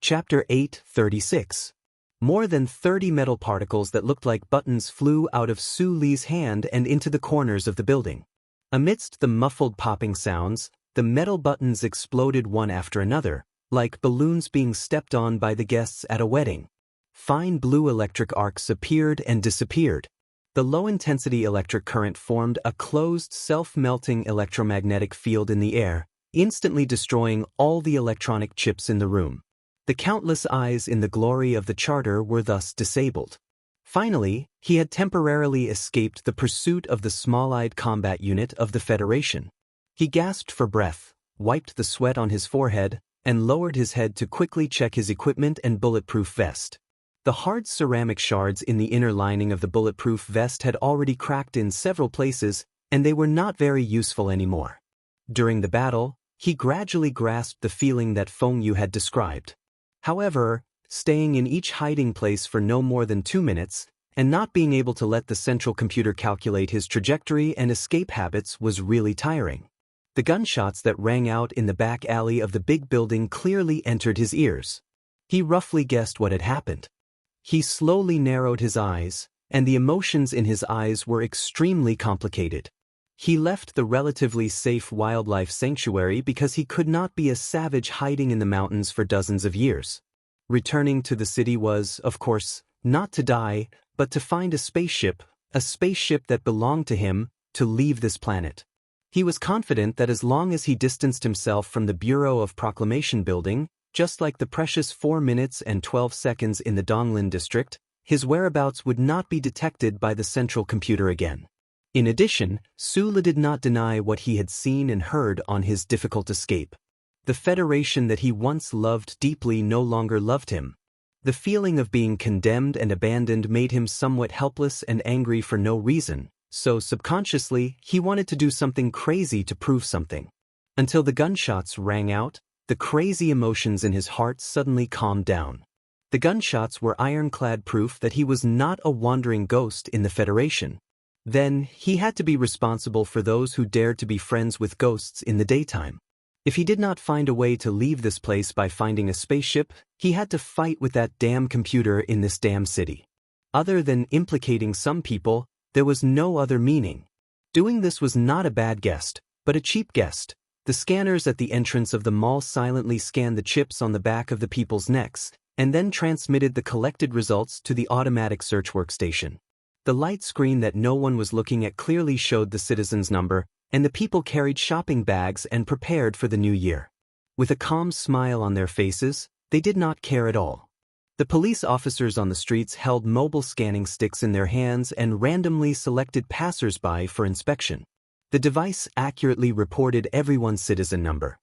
Chapter 8:36. More than 30 metal particles that looked like buttons flew out of Su Li's hand and into the corners of the building. Amidst the muffled popping sounds, the metal buttons exploded one after another, like balloons being stepped on by the guests at a wedding. Fine blue electric arcs appeared and disappeared. The low-intensity electric current formed a closed, self-melting electromagnetic field in the air, instantly destroying all the electronic chips in the room. The countless eyes in the glory of the charter were thus disabled. Finally, he had temporarily escaped the pursuit of the small-eyed combat unit of the Federation. He gasped for breath, wiped the sweat on his forehead, and lowered his head to quickly check his equipment and bulletproof vest. The hard ceramic shards in the inner lining of the bulletproof vest had already cracked in several places, and they were not very useful anymore. During the battle, he gradually grasped the feeling that Feng Yu had described. However, staying in each hiding place for no more than 2 minutes, and not being able to let the central computer calculate his trajectory and escape habits was really tiring. The gunshots that rang out in the back alley of the big building clearly entered his ears. He roughly guessed what had happened. He slowly narrowed his eyes, and the emotions in his eyes were extremely complicated. He left the relatively safe wildlife sanctuary because he could not be a savage hiding in the mountains for dozens of years. Returning to the city was, of course, not to die, but to find a spaceship that belonged to him, to leave this planet. He was confident that as long as he distanced himself from the Bureau of Proclamation building, just like the precious 4 minutes and 12 seconds in the Donglin district, his whereabouts would not be detected by the central computer again. In addition, Su Li did not deny what he had seen and heard on his difficult escape. The Federation that he once loved deeply no longer loved him. The feeling of being condemned and abandoned made him somewhat helpless and angry for no reason, so subconsciously he wanted to do something crazy to prove something. Until the gunshots rang out, the crazy emotions in his heart suddenly calmed down. The gunshots were ironclad proof that he was not a wandering ghost in the Federation. Then, he had to be responsible for those who dared to be friends with ghosts in the daytime. If he did not find a way to leave this place by finding a spaceship, he had to fight with that damn computer in this damn city. Other than implicating some people, there was no other meaning. Doing this was not a bad guess, but a cheap guess. The scanners at the entrance of the mall silently scanned the chips on the back of the people's necks, and then transmitted the collected results to the automatic search workstation. The light screen that no one was looking at clearly showed the citizen's number, and the people carried shopping bags and prepared for the new year. With a calm smile on their faces, they did not care at all. The police officers on the streets held mobile scanning sticks in their hands and randomly selected passers-by for inspection. The device accurately reported everyone's citizen number.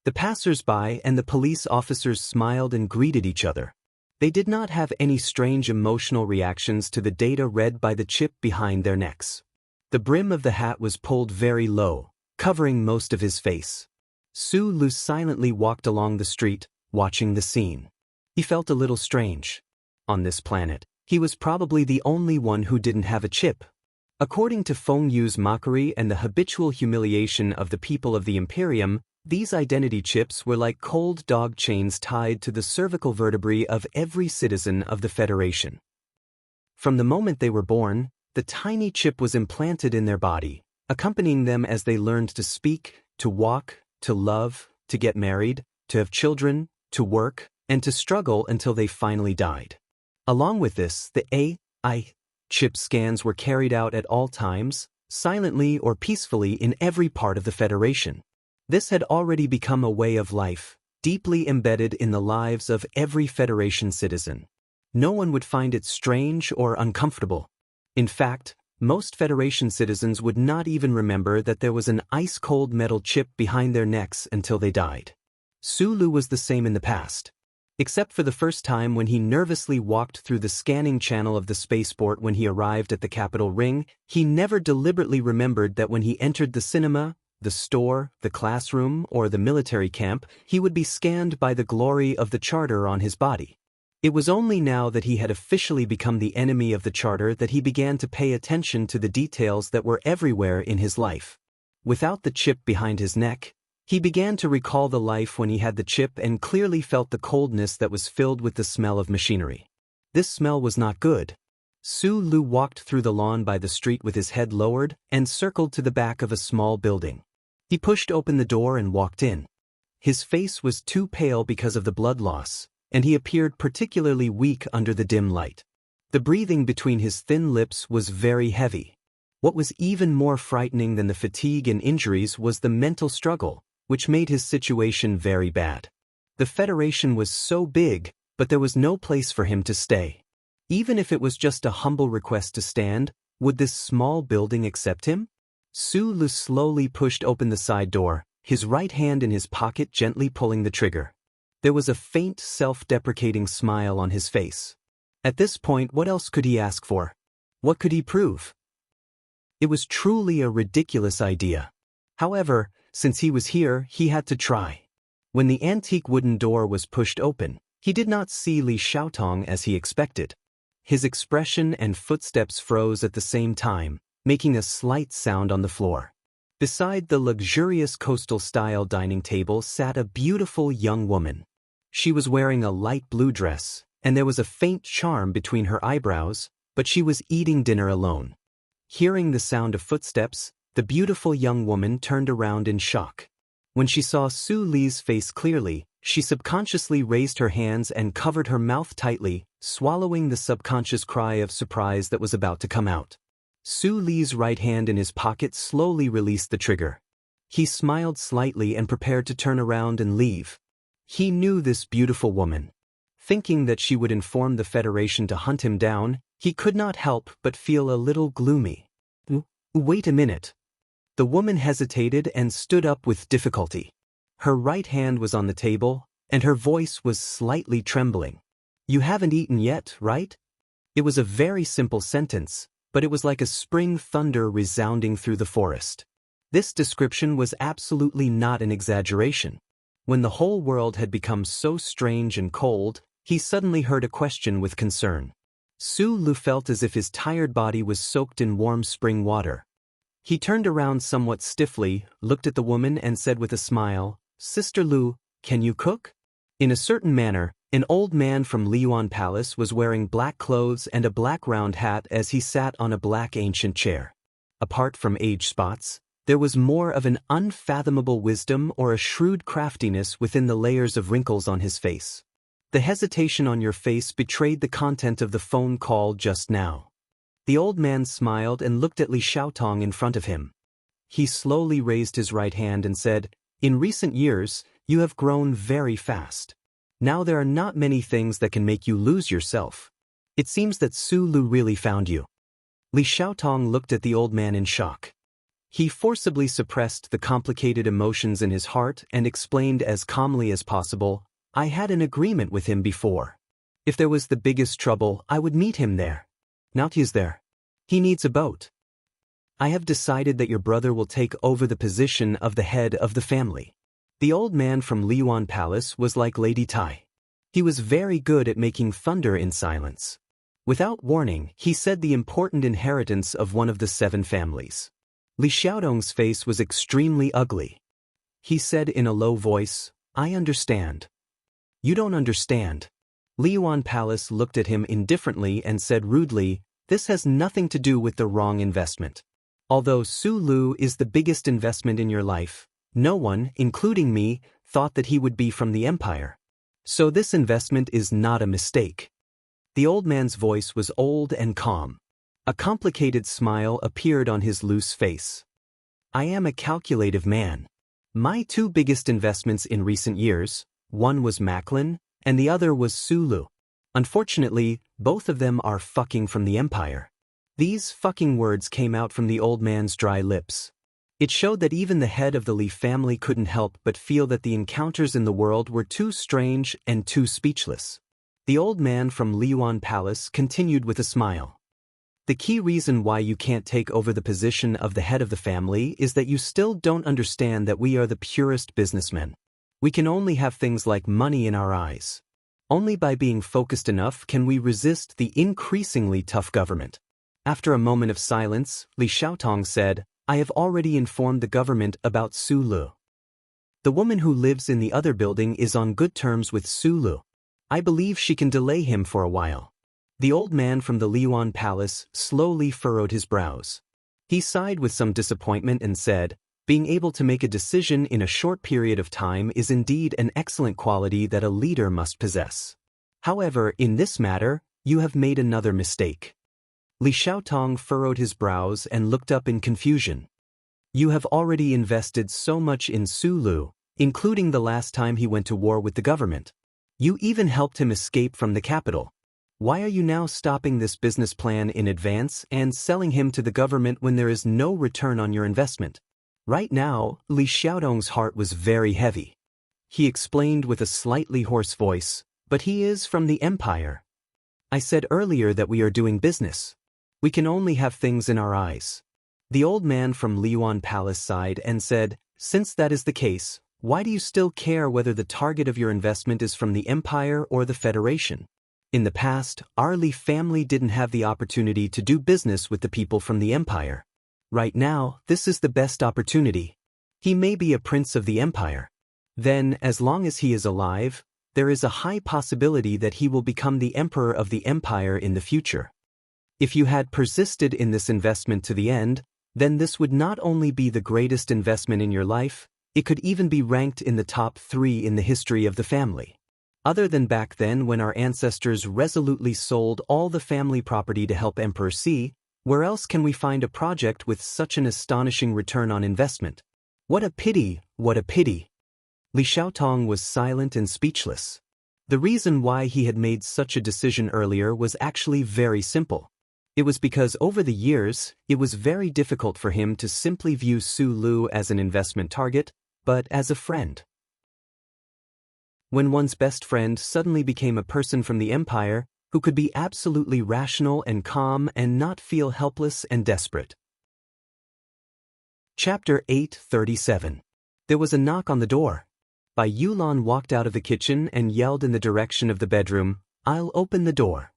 The passers-by and the police officers smiled and greeted each other. They did not have any strange emotional reactions to the data read by the chip behind their necks. The brim of the hat was pulled very low, covering most of his face. Su Li silently walked along the street, watching the scene. He felt a little strange. On this planet, he was probably the only one who didn't have a chip. According to Feng Yu's mockery and the habitual humiliation of the people of the Imperium, these identity chips were like cold dog chains tied to the cervical vertebrae of every citizen of the Federation. From the moment they were born, the tiny chip was implanted in their body, accompanying them as they learned to speak, to walk, to love, to get married, to have children, to work, and to struggle until they finally died. Along with this, the AI chip scans were carried out at all times, silently or peacefully in every part of the Federation. This had already become a way of life, deeply embedded in the lives of every Federation citizen. No one would find it strange or uncomfortable. In fact, most Federation citizens would not even remember that there was an ice-cold metal chip behind their necks until they died. Su Li was the same in the past. Except for the first time when he nervously walked through the scanning channel of the spaceport when he arrived at the capital ring, he never deliberately remembered that when he entered the cinema, the store, the classroom, or the military camp, he would be scanned by the glory of the charter on his body. It was only now that he had officially become the enemy of the charter that he began to pay attention to the details that were everywhere in his life. Without the chip behind his neck, He began to recall the life when he had the chip and clearly felt the coldness that was filled with the smell of machinery. This smell was not good. Su Lu walked through the lawn by the street with his head lowered and circled to the back of a small building. He pushed open the door and walked in. His face was too pale because of the blood loss, and he appeared particularly weak under the dim light. The breathing between his thin lips was very heavy. What was even more frightening than the fatigue and injuries was the mental struggle, which made his situation very bad. The Federation was so big, but there was no place for him to stay. Even if it was just a humble request to stand, would this small building accept him? Su Lu slowly pushed open the side door, his right hand in his pocket gently pulling the trigger. There was a faint self-deprecating smile on his face. At this point, what else could he ask for? What could he prove? It was truly a ridiculous idea. However, since he was here, he had to try. When the antique wooden door was pushed open, he did not see Li Xiaotong as he expected. His expression and footsteps froze at the same time, making a slight sound on the floor. Beside the luxurious coastal-style dining table sat a beautiful young woman. She was wearing a light blue dress, and there was a faint charm between her eyebrows, but she was eating dinner alone. Hearing the sound of footsteps, the beautiful young woman turned around in shock. When she saw Su Li's face clearly, she subconsciously raised her hands and covered her mouth tightly, swallowing the subconscious cry of surprise that was about to come out. Su Li's right hand in his pocket slowly released the trigger. He smiled slightly and prepared to turn around and leave. He knew this beautiful woman. Thinking that she would inform the Federation to hunt him down, he could not help but feel a little gloomy. Wait a minute. The woman hesitated and stood up with difficulty. Her right hand was on the table, and her voice was slightly trembling. You haven't eaten yet, right? It was a very simple sentence, but it was like a spring thunder resounding through the forest. This description was absolutely not an exaggeration. When the whole world had become so strange and cold, he suddenly heard a question with concern. Su Lu felt as if his tired body was soaked in warm spring water. He turned around somewhat stiffly, looked at the woman and said with a smile, "Sister Lu, can you cook?" In a certain manner, an old man from Liyuan Palace was wearing black clothes and a black round hat as he sat on a black ancient chair. Apart from age spots, there was more of an unfathomable wisdom or a shrewd craftiness within the layers of wrinkles on his face. The hesitation on your face betrayed the content of the phone call just now. The old man smiled and looked at Li Xiaotong in front of him. He slowly raised his right hand and said, "In recent years, you have grown very fast. Now there are not many things that can make you lose yourself. It seems that Su Lu really found you." Li Xiaotong looked at the old man in shock. He forcibly suppressed the complicated emotions in his heart and explained as calmly as possible, "I had an agreement with him before. If there was the biggest trouble, I would meet him there. Now he's there. He needs a boat. I have decided that your brother will take over the position of the head of the family." The old man from Liyuan Palace was like Lady Tai. He was very good at making thunder in silence. Without warning, he said the important inheritance of one of the 7 families. Li Xiaotong's face was extremely ugly. He said in a low voice, "I understand." "You don't understand." Liyuan Palace looked at him indifferently and said rudely, "This has nothing to do with the wrong investment. Although Su Lu is the biggest investment in your life, no one, including me, thought that he would be from the empire. So this investment is not a mistake." The old man's voice was old and calm. A complicated smile appeared on his loose face. "I am a calculative man. My 2 biggest investments in recent years, one was Macklin, and the other was Su Lu. Unfortunately, both of them are fucking from the empire." These fucking words came out from the old man's dry lips. It showed that even the head of the Li family couldn't help but feel that the encounters in the world were too strange and too speechless. The old man from Liyuan Palace continued with a smile. "The key reason why you can't take over the position of the head of the family is that you still don't understand that we are the purest businessmen. We can only have things like money in our eyes. Only by being focused enough can we resist the increasingly tough government." After a moment of silence, Li Xiaotong said, "I have already informed the government about Su Lu." The woman who lives in the other building is on good terms with Sulu. I believe she can delay him for a while. The old man from the Liyuan Palace slowly furrowed his brows. He sighed with some disappointment and said, being able to make a decision in a short period of time is indeed an excellent quality that a leader must possess. However, in this matter, you have made another mistake. Li Xiaotong furrowed his brows and looked up in confusion. You have already invested so much in Sulu, including the last time he went to war with the government. You even helped him escape from the capital. Why are you now stopping this business plan in advance and selling him to the government when there is no return on your investment? Right now, Li Xiaotong's heart was very heavy. He explained with a slightly hoarse voice, but he is from the Empire. I said earlier that we are doing business. We can only have things in our eyes. The old man from Liyuan Palace sighed and said, since that is the case, why do you still care whether the target of your investment is from the Empire or the Federation? In the past, our Li family didn't have the opportunity to do business with the people from the Empire. Right now, this is the best opportunity. He may be a prince of the Empire. Then, as long as he is alive, there is a high possibility that he will become the emperor of the Empire in the future. If you had persisted in this investment to the end, then this would not only be the greatest investment in your life, it could even be ranked in the top 3 in the history of the family. Other than back then when our ancestors resolutely sold all the family property to help Emperor C, where else can we find a project with such an astonishing return on investment? What a pity, what a pity. Li Xiaotong was silent and speechless. The reason why he had made such a decision earlier was actually very simple. It was because over the years, it was very difficult for him to simply view Su Lu as an investment target, but as a friend. When one's best friend suddenly became a person from the Empire who could be absolutely rational and calm and not feel helpless and desperate. Chapter 837. There was a knock on the door. Bai Yulan walked out of the kitchen and yelled in the direction of the bedroom, "I'll open the door."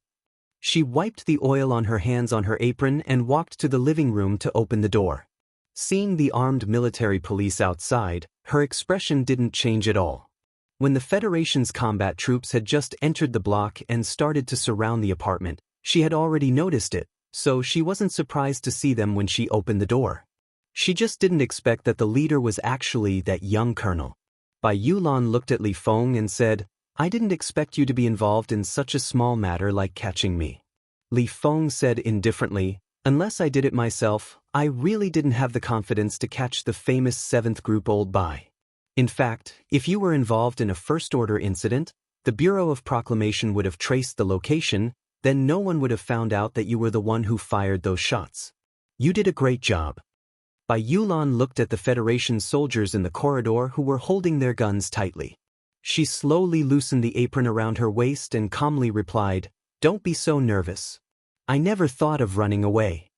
She wiped the oil on her hands on her apron and walked to the living room to open the door. Seeing the armed military police outside, her expression didn't change at all. When the Federation's combat troops had just entered the block and started to surround the apartment, she had already noticed it, so she wasn't surprised to see them when she opened the door. She just didn't expect that the leader was actually that young colonel. Bai Yulan looked at Li Feng and said, I didn't expect you to be involved in such a small matter like catching me. Li Feng said indifferently, unless I did it myself, I really didn't have the confidence to catch the famous 7th group old Bai. In fact, if you were involved in a first-order incident, the Bureau of Proclamation would have traced the location, then no one would have found out that you were the one who fired those shots. You did a great job. Bai Yulan looked at the Federation soldiers in the corridor who were holding their guns tightly. She slowly loosened the apron around her waist and calmly replied, Don't be so nervous. I never thought of running away.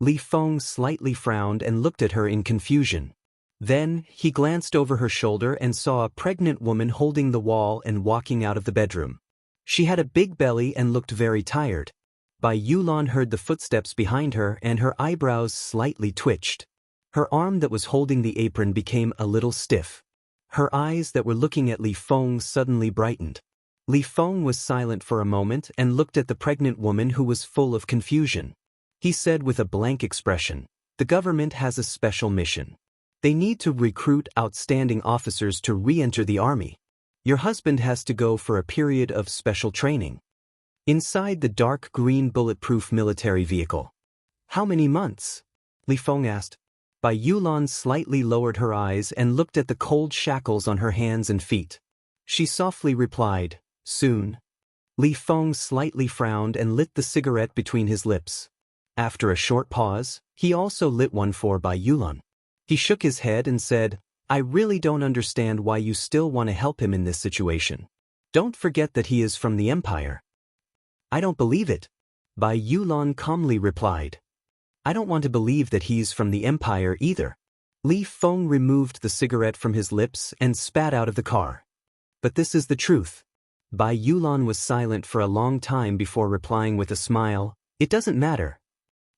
Li Feng slightly frowned and looked at her in confusion. Then, he glanced over her shoulder and saw a pregnant woman holding the wall and walking out of the bedroom. She had a big belly and looked very tired. Bai Yulan heard the footsteps behind her and her eyebrows slightly twitched. Her arm that was holding the apron became a little stiff. Her eyes that were looking at Li Feng suddenly brightened. Li Feng was silent for a moment and looked at the pregnant woman who was full of confusion. He said with a blank expression, The government has a special mission. They need to recruit outstanding officers to re-enter the army. Your husband has to go for a period of special training. Inside the dark green bulletproof military vehicle. How many months? Li Feng asked. Bai Yulan slightly lowered her eyes and looked at the cold shackles on her hands and feet. She softly replied, Soon. Li Feng slightly frowned and lit the cigarette between his lips. After a short pause, he also lit one for Bai Yulan. He shook his head and said, I really don't understand why you still want to help him in this situation. Don't forget that he is from the Empire. I don't believe it. Bai Yulan calmly replied. I don't want to believe that he's from the Empire either. Li Feng removed the cigarette from his lips and spat out of the car. But this is the truth. Bai Yulan was silent for a long time before replying with a smile, It doesn't matter.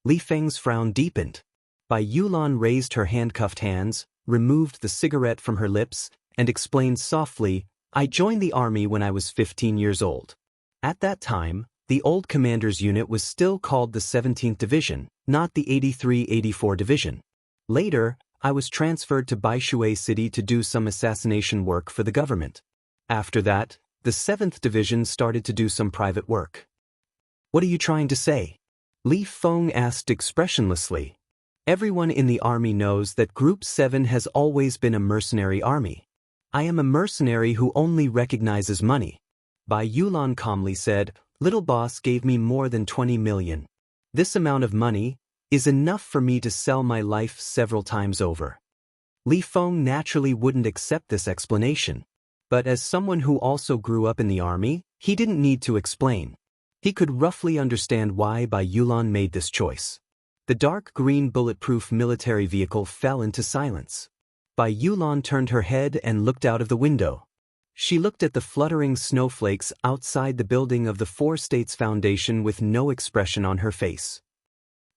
Li Feng's frown deepened. Bai Yulan raised her handcuffed hands, removed the cigarette from her lips, and explained softly, "I joined the army when I was 15 years old. At that time, the old commander's unit was still called the 17th Division, not the 83-84 Division. Later, I was transferred to Baishui City to do some assassination work for the government. After that, the 7th Division started to do some private work." "What are you trying to say?" Li Feng asked expressionlessly. "Everyone in the army knows that Group 7 has always been a mercenary army. I am a mercenary who only recognizes money." Bai Yulan calmly said, "Little boss gave me more than 20 million. This amount of money is enough for me to sell my life several times over." Li Feng naturally wouldn't accept this explanation. But as someone who also grew up in the army, he didn't need to explain. He could roughly understand why Bai Yulan made this choice. The dark green bulletproof military vehicle fell into silence. Bai Yulan turned her head and looked out of the window. She looked at the fluttering snowflakes outside the building of the Four States Foundation with no expression on her face.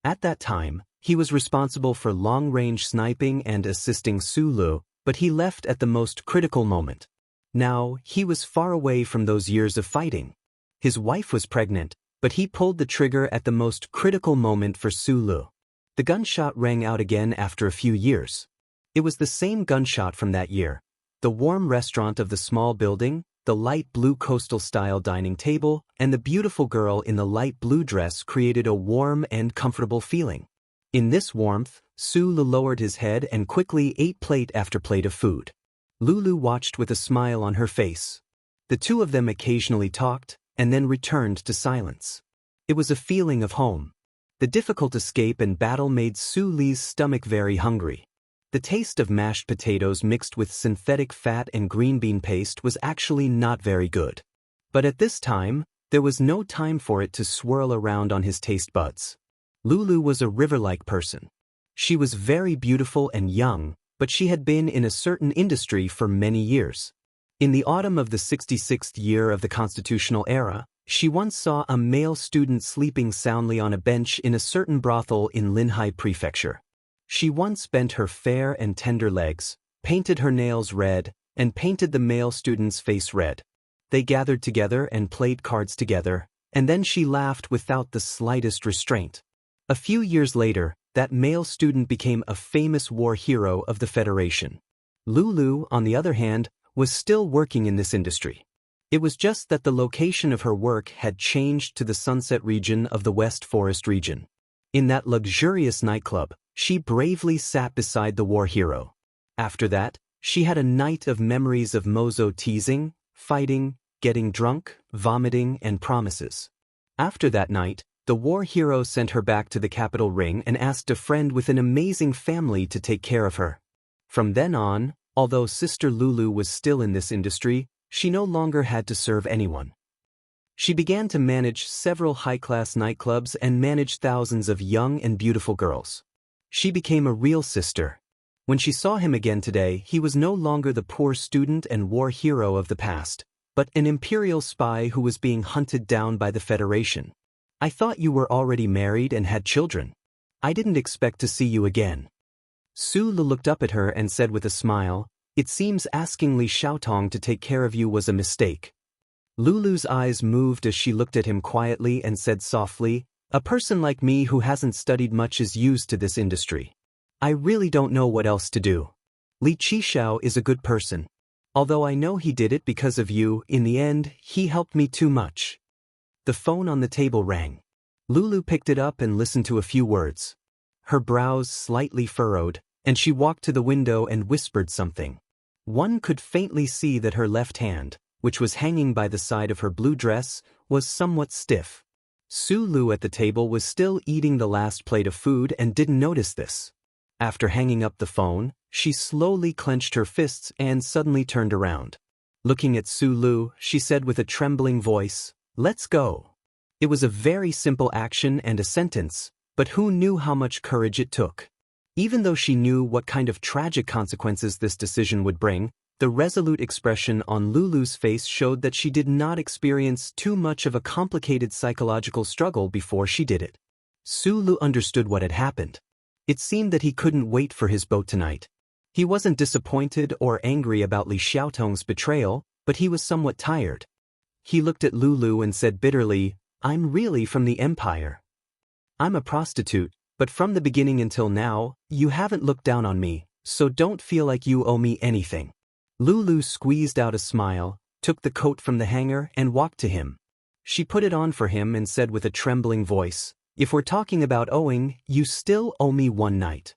At that time, he was responsible for long-range sniping and assisting Su Lu, but he left at the most critical moment. Now, he was far away from those years of fighting. His wife was pregnant, but he pulled the trigger at the most critical moment for Su Lu. The gunshot rang out again after a few years. It was the same gunshot from that year. The warm restaurant of the small building, the light blue coastal-style dining table, and the beautiful girl in the light blue dress created a warm and comfortable feeling. In this warmth, Su Lu lowered his head and quickly ate plate after plate of food. Lulu watched with a smile on her face. The two of them occasionally talked, and then returned to silence. It was a feeling of home. The difficult escape and battle made Su Li's stomach very hungry. The taste of mashed potatoes mixed with synthetic fat and green bean paste was actually not very good. But at this time, there was no time for it to swirl around on his taste buds. Lulu was a river-like person. She was very beautiful and young, but she had been in a certain industry for many years. In the autumn of the 66th year of the constitutional era, she once saw a male student sleeping soundly on a bench in a certain brothel in Linhai Prefecture. She once bent her fair and tender legs, painted her nails red, and painted the male student's face red. They gathered together and played cards together, and then she laughed without the slightest restraint. A few years later, that male student became a famous war hero of the Federation. Lulu, on the other hand, was still working in this industry. It was just that the location of her work had changed to the Sunset region of the West Forest region. In that luxurious nightclub, she bravely sat beside the war hero. After that, she had a night of memories of Mozo teasing, fighting, getting drunk, vomiting, and promises. After that night, the war hero sent her back to the capital ring and asked a friend with an amazing family to take care of her. From then on, although Sister Lulu was still in this industry, she no longer had to serve anyone. She began to manage several high-class nightclubs and manage thousands of young and beautiful girls. She became a real sister. When she saw him again today, he was no longer the poor student and war hero of the past, but an imperial spy who was being hunted down by the Federation. "I thought you were already married and had children. I didn't expect to see you again." Su Lu looked up at her and said with a smile, "It seems asking Li Xiaotong to take care of you was a mistake." Lulu's eyes moved as she looked at him quietly and said softly, "A person like me who hasn't studied much is used to this industry. I really don't know what else to do. Li Qishao is a good person. Although I know he did it because of you, in the end, he helped me too much." The phone on the table rang. Lulu picked it up and listened to a few words. Her brows slightly furrowed, and she walked to the window and whispered something. One could faintly see that her left hand, which was hanging by the side of her blue dress, was somewhat stiff. Su Lu at the table was still eating the last plate of food and didn't notice this. After hanging up the phone, she slowly clenched her fists and suddenly turned around. Looking at Su Lu, she said with a trembling voice, "Let's go." It was a very simple action and a sentence, but who knew how much courage it took? Even though she knew what kind of tragic consequences this decision would bring, the resolute expression on Lulu's face showed that she did not experience too much of a complicated psychological struggle before she did it. Su Lu understood what had happened. It seemed that he couldn't wait for his boat tonight. He wasn't disappointed or angry about Li Xiaotong's betrayal, but he was somewhat tired. He looked at Lulu and said bitterly, "I'm really from the Empire. I'm a prostitute, but from the beginning until now, you haven't looked down on me, so don't feel like you owe me anything." Lulu squeezed out a smile, took the coat from the hanger and walked to him. She put it on for him and said with a trembling voice, "If we're talking about owing, you still owe me one night."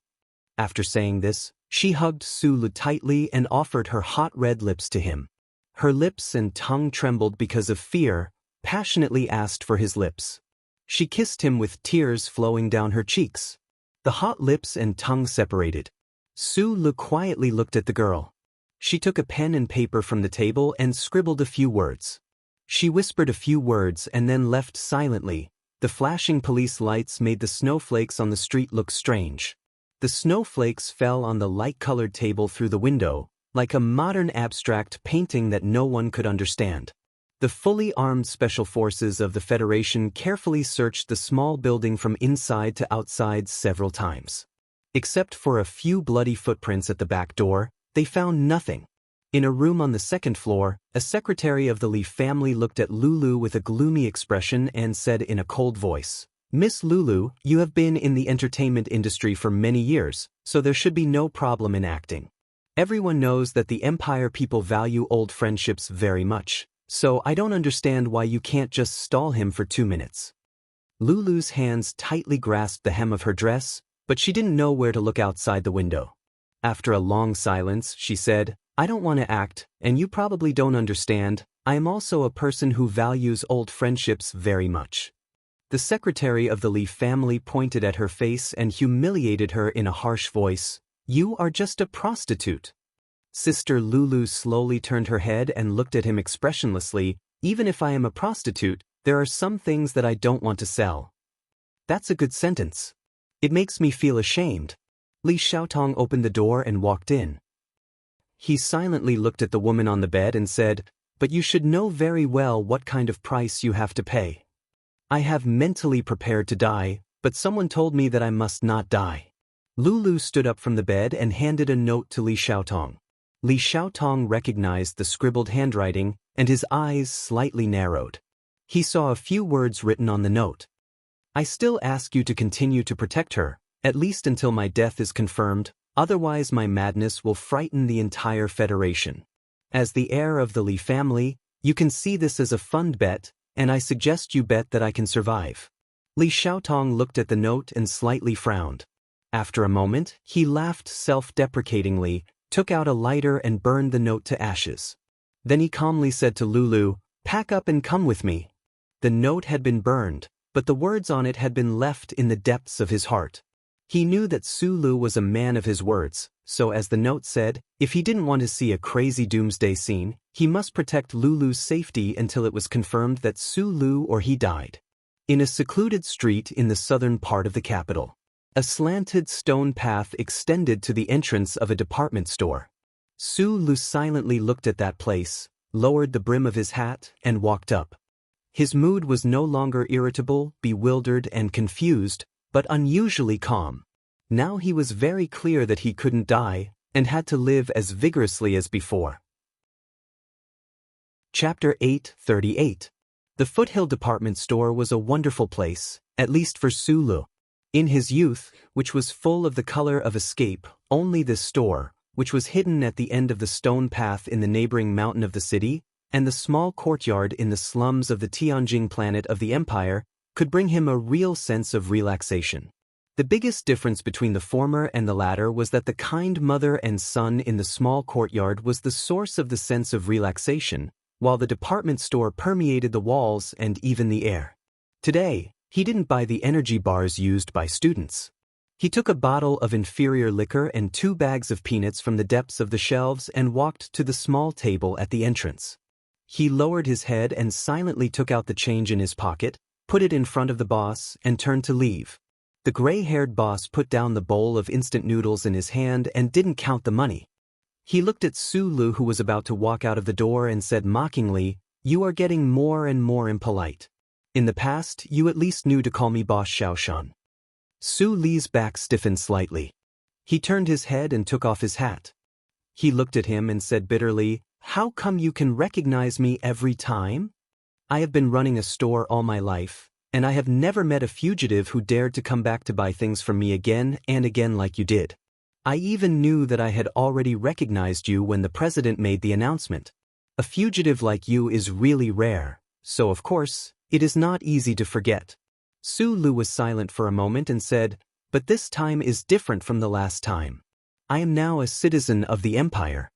After saying this, she hugged Sulu tightly and offered her hot red lips to him. Her lips and tongue trembled because of fear, passionately asked for his lips. She kissed him with tears flowing down her cheeks. The hot lips and tongue separated. Sulu quietly looked at the girl. She took a pen and paper from the table and scribbled a few words. She whispered a few words and then left silently. The flashing police lights made the snowflakes on the street look strange. The snowflakes fell on the light-colored table through the window, like a modern abstract painting that no one could understand. The fully armed special forces of the Federation carefully searched the small building from inside to outside several times. Except for a few bloody footprints at the back door, they found nothing. In a room on the second floor, a secretary of the Li family looked at Lulu with a gloomy expression and said in a cold voice, "Miss Lulu, you have been in the entertainment industry for many years, so there should be no problem in acting. Everyone knows that the Empire people value old friendships very much, so I don't understand why you can't just stall him for 2 minutes." Lulu's hands tightly grasped the hem of her dress, but she didn't know where to look outside the window. After a long silence, she said, "I don't want to act, and you probably don't understand. I am also a person who values old friendships very much." The secretary of the Li family pointed at her face and humiliated her in a harsh voice. "You are just a prostitute." Sister Lulu slowly turned her head and looked at him expressionlessly. "Even if I am a prostitute, there are some things that I don't want to sell." "That's a good sentence. It makes me feel ashamed." Li Xiaotong opened the door and walked in. He silently looked at the woman on the bed and said, "But you should know very well what kind of price you have to pay. I have mentally prepared to die, but someone told me that I must not die." Lulu stood up from the bed and handed a note to Li Xiaotong. Li Xiaotong recognized the scribbled handwriting, and his eyes slightly narrowed. He saw a few words written on the note. "I still ask you to continue to protect her, at least until my death is confirmed, otherwise my madness will frighten the entire Federation. As the heir of the Li family, you can see this as a fund bet, and I suggest you bet that I can survive." Li Xiaotong looked at the note and slightly frowned. After a moment, he laughed self-deprecatingly, took out a lighter and burned the note to ashes. Then he calmly said to Lulu, "Pack up and come with me." The note had been burned, but the words on it had been left in the depths of his heart. He knew that Sulu was a man of his words, so as the note said, if he didn't want to see a crazy doomsday scene, he must protect Lulu's safety until it was confirmed that Sulu or he died. In a secluded street in the southern part of the capital, a slanted stone path extended to the entrance of a department store. Sulu silently looked at that place, lowered the brim of his hat, and walked up. His mood was no longer irritable, bewildered, and confused, but unusually calm. Now he was very clear that he couldn't die, and had to live as vigorously as before. Chapter 838. The Foothill department store was a wonderful place, at least for Sulu. In his youth, which was full of the color of escape, only this store, which was hidden at the end of the stone path in the neighboring mountain of the city, and the small courtyard in the slums of the Tianjing planet of the Empire, could bring him a real sense of relaxation. The biggest difference between the former and the latter was that the kind mother and son in the small courtyard was the source of the sense of relaxation, while the department store permeated the walls and even the air. Today, he didn't buy the energy bars used by students. He took a bottle of inferior liquor and 2 bags of peanuts from the depths of the shelves and walked to the small table at the entrance. He lowered his head and silently took out the change in his pocket, put it in front of the boss, and turned to leave. The gray-haired boss put down the bowl of instant noodles in his hand and didn't count the money. He looked at Sulu, who was about to walk out of the door, and said mockingly, "You are getting more and more impolite. In the past, you at least knew to call me Boss Xiaoshan." Su Li's back stiffened slightly. He turned his head and took off his hat. He looked at him and said bitterly, "How come you can recognize me every time? I have been running a store all my life, and I have never met a fugitive who dared to come back to buy things from me again and again like you did. I even knew that I had already recognized you when the president made the announcement. A fugitive like you is really rare, so of course, it is not easy to forget." Sulu was silent for a moment and said, "But this time is different from the last time. I am now a citizen of the empire.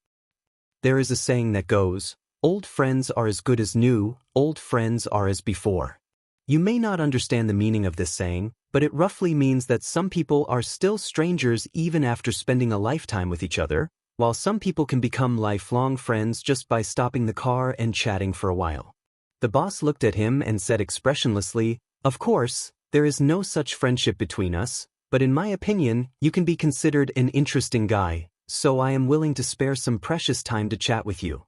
There is a saying that goes, 'Old friends are as good as new, old friends are as before.' You may not understand the meaning of this saying, but it roughly means that some people are still strangers even after spending a lifetime with each other, while some people can become lifelong friends just by stopping the car and chatting for a while." The boss looked at him and said expressionlessly, "Of course, there is no such friendship between us, but in my opinion, you can be considered an interesting guy, so I am willing to spare some precious time to chat with you."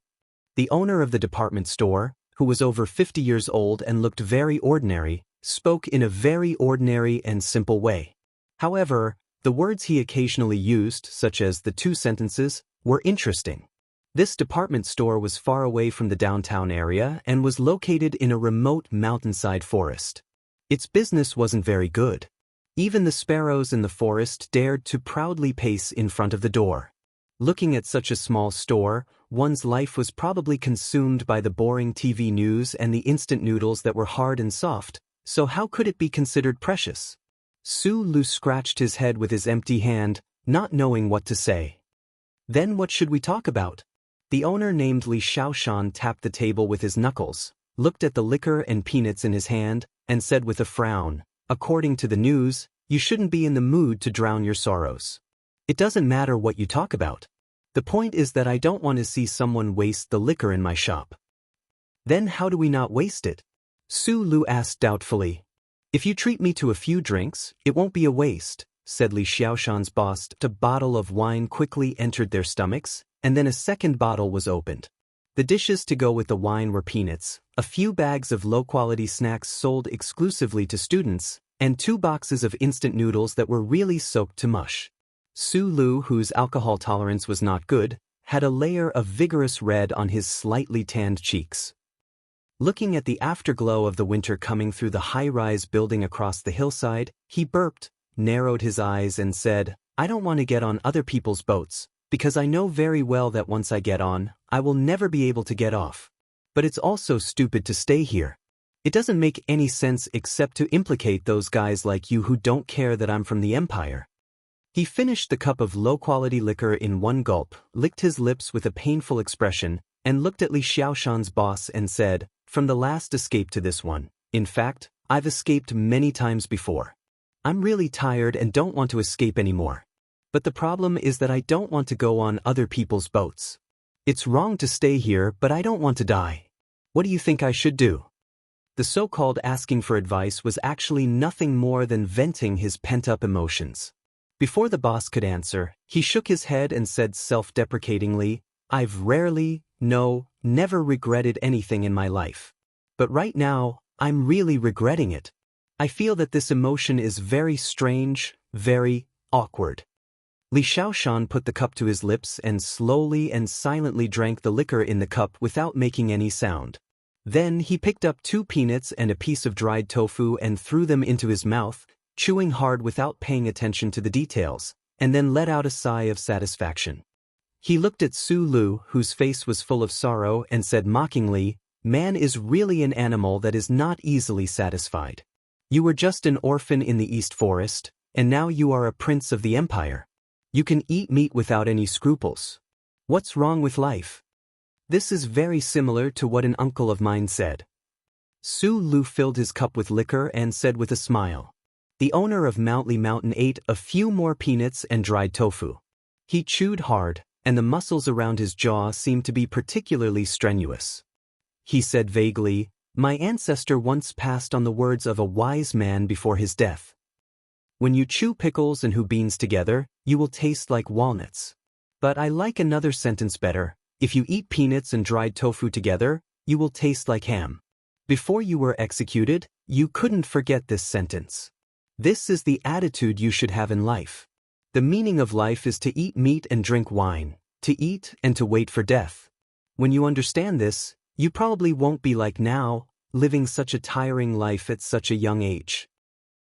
The owner of the department store, who was over 50 years old and looked very ordinary, spoke in a very ordinary and simple way. However, the words he occasionally used, such as the two sentences, were interesting. This department store was far away from the downtown area and was located in a remote mountainside forest. Its business wasn't very good. Even the sparrows in the forest dared to proudly pace in front of the door. Looking at such a small store, one's life was probably consumed by the boring TV news and the instant noodles that were hard and soft, so how could it be considered precious? Sulu scratched his head with his empty hand, not knowing what to say. "Then what should we talk about?" The owner named Li Xiaoshan tapped the table with his knuckles, looked at the liquor and peanuts in his hand, and said with a frown, "According to the news, you shouldn't be in the mood to drown your sorrows. It doesn't matter what you talk about. The point is that I don't want to see someone waste the liquor in my shop." "Then how do we not waste it?" Sulu asked doubtfully. "If you treat me to a few drinks, it won't be a waste," said Li Xiaoshan's boss. A bottle of wine quickly entered their stomachs, and then a second bottle was opened. The dishes to go with the wine were peanuts, a few bags of low-quality snacks sold exclusively to students, and 2 boxes of instant noodles that were really soaked to mush. Sulu, whose alcohol tolerance was not good, had a layer of vigorous red on his slightly tanned cheeks. Looking at the afterglow of the winter coming through the high-rise building across the hillside, he burped, narrowed his eyes and said, "I don't want to get on other people's boats, because I know very well that once I get on, I will never be able to get off. But it's also stupid to stay here. It doesn't make any sense except to implicate those guys like you who don't care that I'm from the Empire." He finished the cup of low-quality liquor in one gulp, licked his lips with a painful expression, and looked at Li Xiaoshan's boss and said, "From the last escape to this one, in fact, I've escaped many times before. I'm really tired and don't want to escape anymore. But the problem is that I don't want to go on other people's boats. It's wrong to stay here, but I don't want to die. What do you think I should do?" The so-called asking for advice was actually nothing more than venting his pent-up emotions. Before the boss could answer, he shook his head and said self-deprecatingly, "I've rarely, no, never regretted anything in my life. But right now, I'm really regretting it. I feel that this emotion is very strange, very awkward." Li Xiaoshan put the cup to his lips and slowly and silently drank the liquor in the cup without making any sound. Then he picked up 2 peanuts and a piece of dried tofu and threw them into his mouth, chewing hard without paying attention to the details, and then let out a sigh of satisfaction. He looked at Sulu, whose face was full of sorrow, and said mockingly, "Man is really an animal that is not easily satisfied. You were just an orphan in the East Forest, and now you are a prince of the Empire. You can eat meat without any scruples. What's wrong with life?" This is very similar to what an uncle of mine said. Sulu filled his cup with liquor and said with a smile. The owner of Mountley Mountain ate a few more peanuts and dried tofu. He chewed hard, and the muscles around his jaw seemed to be particularly strenuous. He said vaguely, "My ancestor once passed on the words of a wise man before his death. When you chew pickles and beans together, you will taste like walnuts. But I like another sentence better. If you eat peanuts and dried tofu together, you will taste like ham." Before you were executed, you couldn't forget this sentence. This is the attitude you should have in life. The meaning of life is to eat meat and drink wine, to eat and to wait for death. When you understand this, you probably won't be like now, living such a tiring life at such a young age.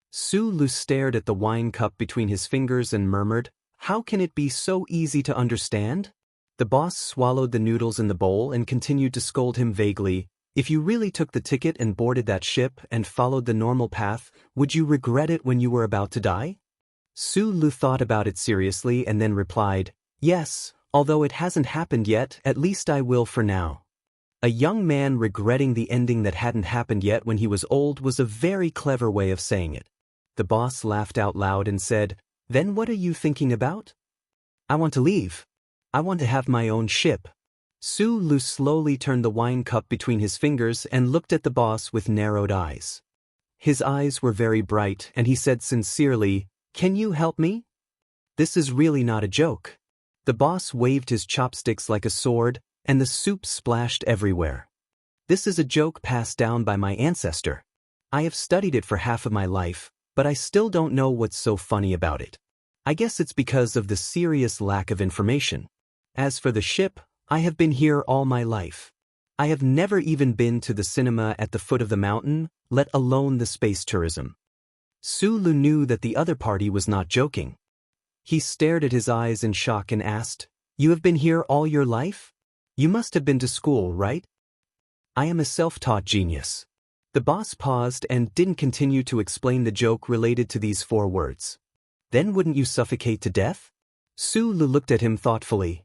Su Lu stared at the wine cup between his fingers and murmured, "How can it be so easy to understand?" The boss swallowed the noodles in the bowl and continued to scold him vaguely. "If you really took the ticket and boarded that ship and followed the normal path, would you regret it when you were about to die?" Su Lu thought about it seriously and then replied, "Yes, although it hasn't happened yet, at least I will for now." A young man regretting the ending that hadn't happened yet when he was old was a very clever way of saying it. The boss laughed out loud and said, "Then what are you thinking about?" "I want to leave. I want to have my own ship." Su Lu slowly turned the wine cup between his fingers and looked at the boss with narrowed eyes. His eyes were very bright and he said sincerely, "Can you help me? This is really not a joke." The boss waved his chopsticks like a sword, and the soup splashed everywhere. "This is a joke passed down by my ancestor. I have studied it for half of my life, but I still don't know what's so funny about it. I guess it's because of the serious lack of information. As for the ship, I have been here all my life. I have never even been to the cinema at the foot of the mountain, let alone the space tourism." Su Lu knew that the other party was not joking. He stared at his eyes in shock and asked, "You have been here all your life? You must have been to school, right?" "I am a self-taught genius." The boss paused and didn't continue to explain the joke related to these 4 words. "Then wouldn't you suffocate to death?" Su Lu looked at him thoughtfully.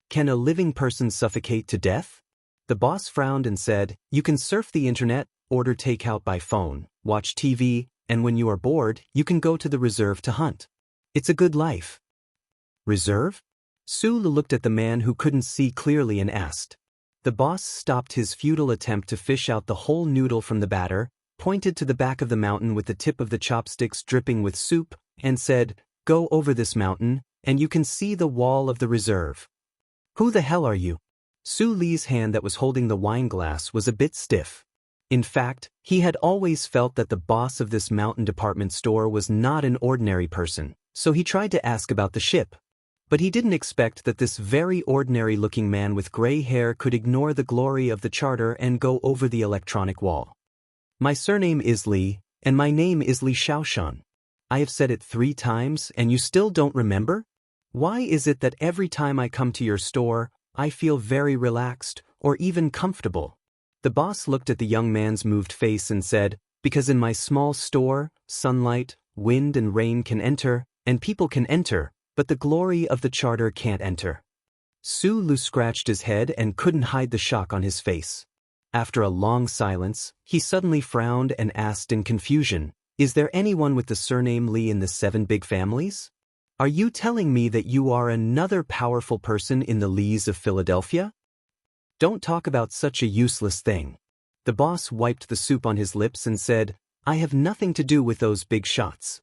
"Can a living person suffocate to death?" The boss frowned and said, "You can surf the internet, order takeout by phone, watch TV, and when you are bored, you can go to the reserve to hunt. It's a good life." "Reserve?" Su Lu looked at the man who couldn't see clearly and asked. The boss stopped his futile attempt to fish out the whole noodle from the batter, pointed to the back of the mountain with the tip of the chopsticks dripping with soup, and said, "Go over this mountain, and you can see the wall of the reserve." "Who the hell are you?" Su Li's hand that was holding the wine glass was a bit stiff. In fact, he had always felt that the boss of this mountain department store was not an ordinary person, so he tried to ask about the ship. But he didn't expect that this very ordinary-looking man with gray hair could ignore the glory of the charter and go over the electronic wall. "My surname is Li, and my name is Li Shaoshan. I have said it 3 times and you still don't remember? Why is it that every time I come to your store, I feel very relaxed, or even comfortable?" The boss looked at the young man's moved face and said, "Because in my small store, sunlight, wind and rain can enter, and people can enter, but the glory of the charter can't enter." Su Lu scratched his head and couldn't hide the shock on his face. After a long silence, he suddenly frowned and asked in confusion, "Is there anyone with the surname Li in the 7 big families? Are you telling me that you are another powerful person in the Lis of Philadelphia? Don't talk about such a useless thing." The boss wiped the soup on his lips and said, "I have nothing to do with those big shots."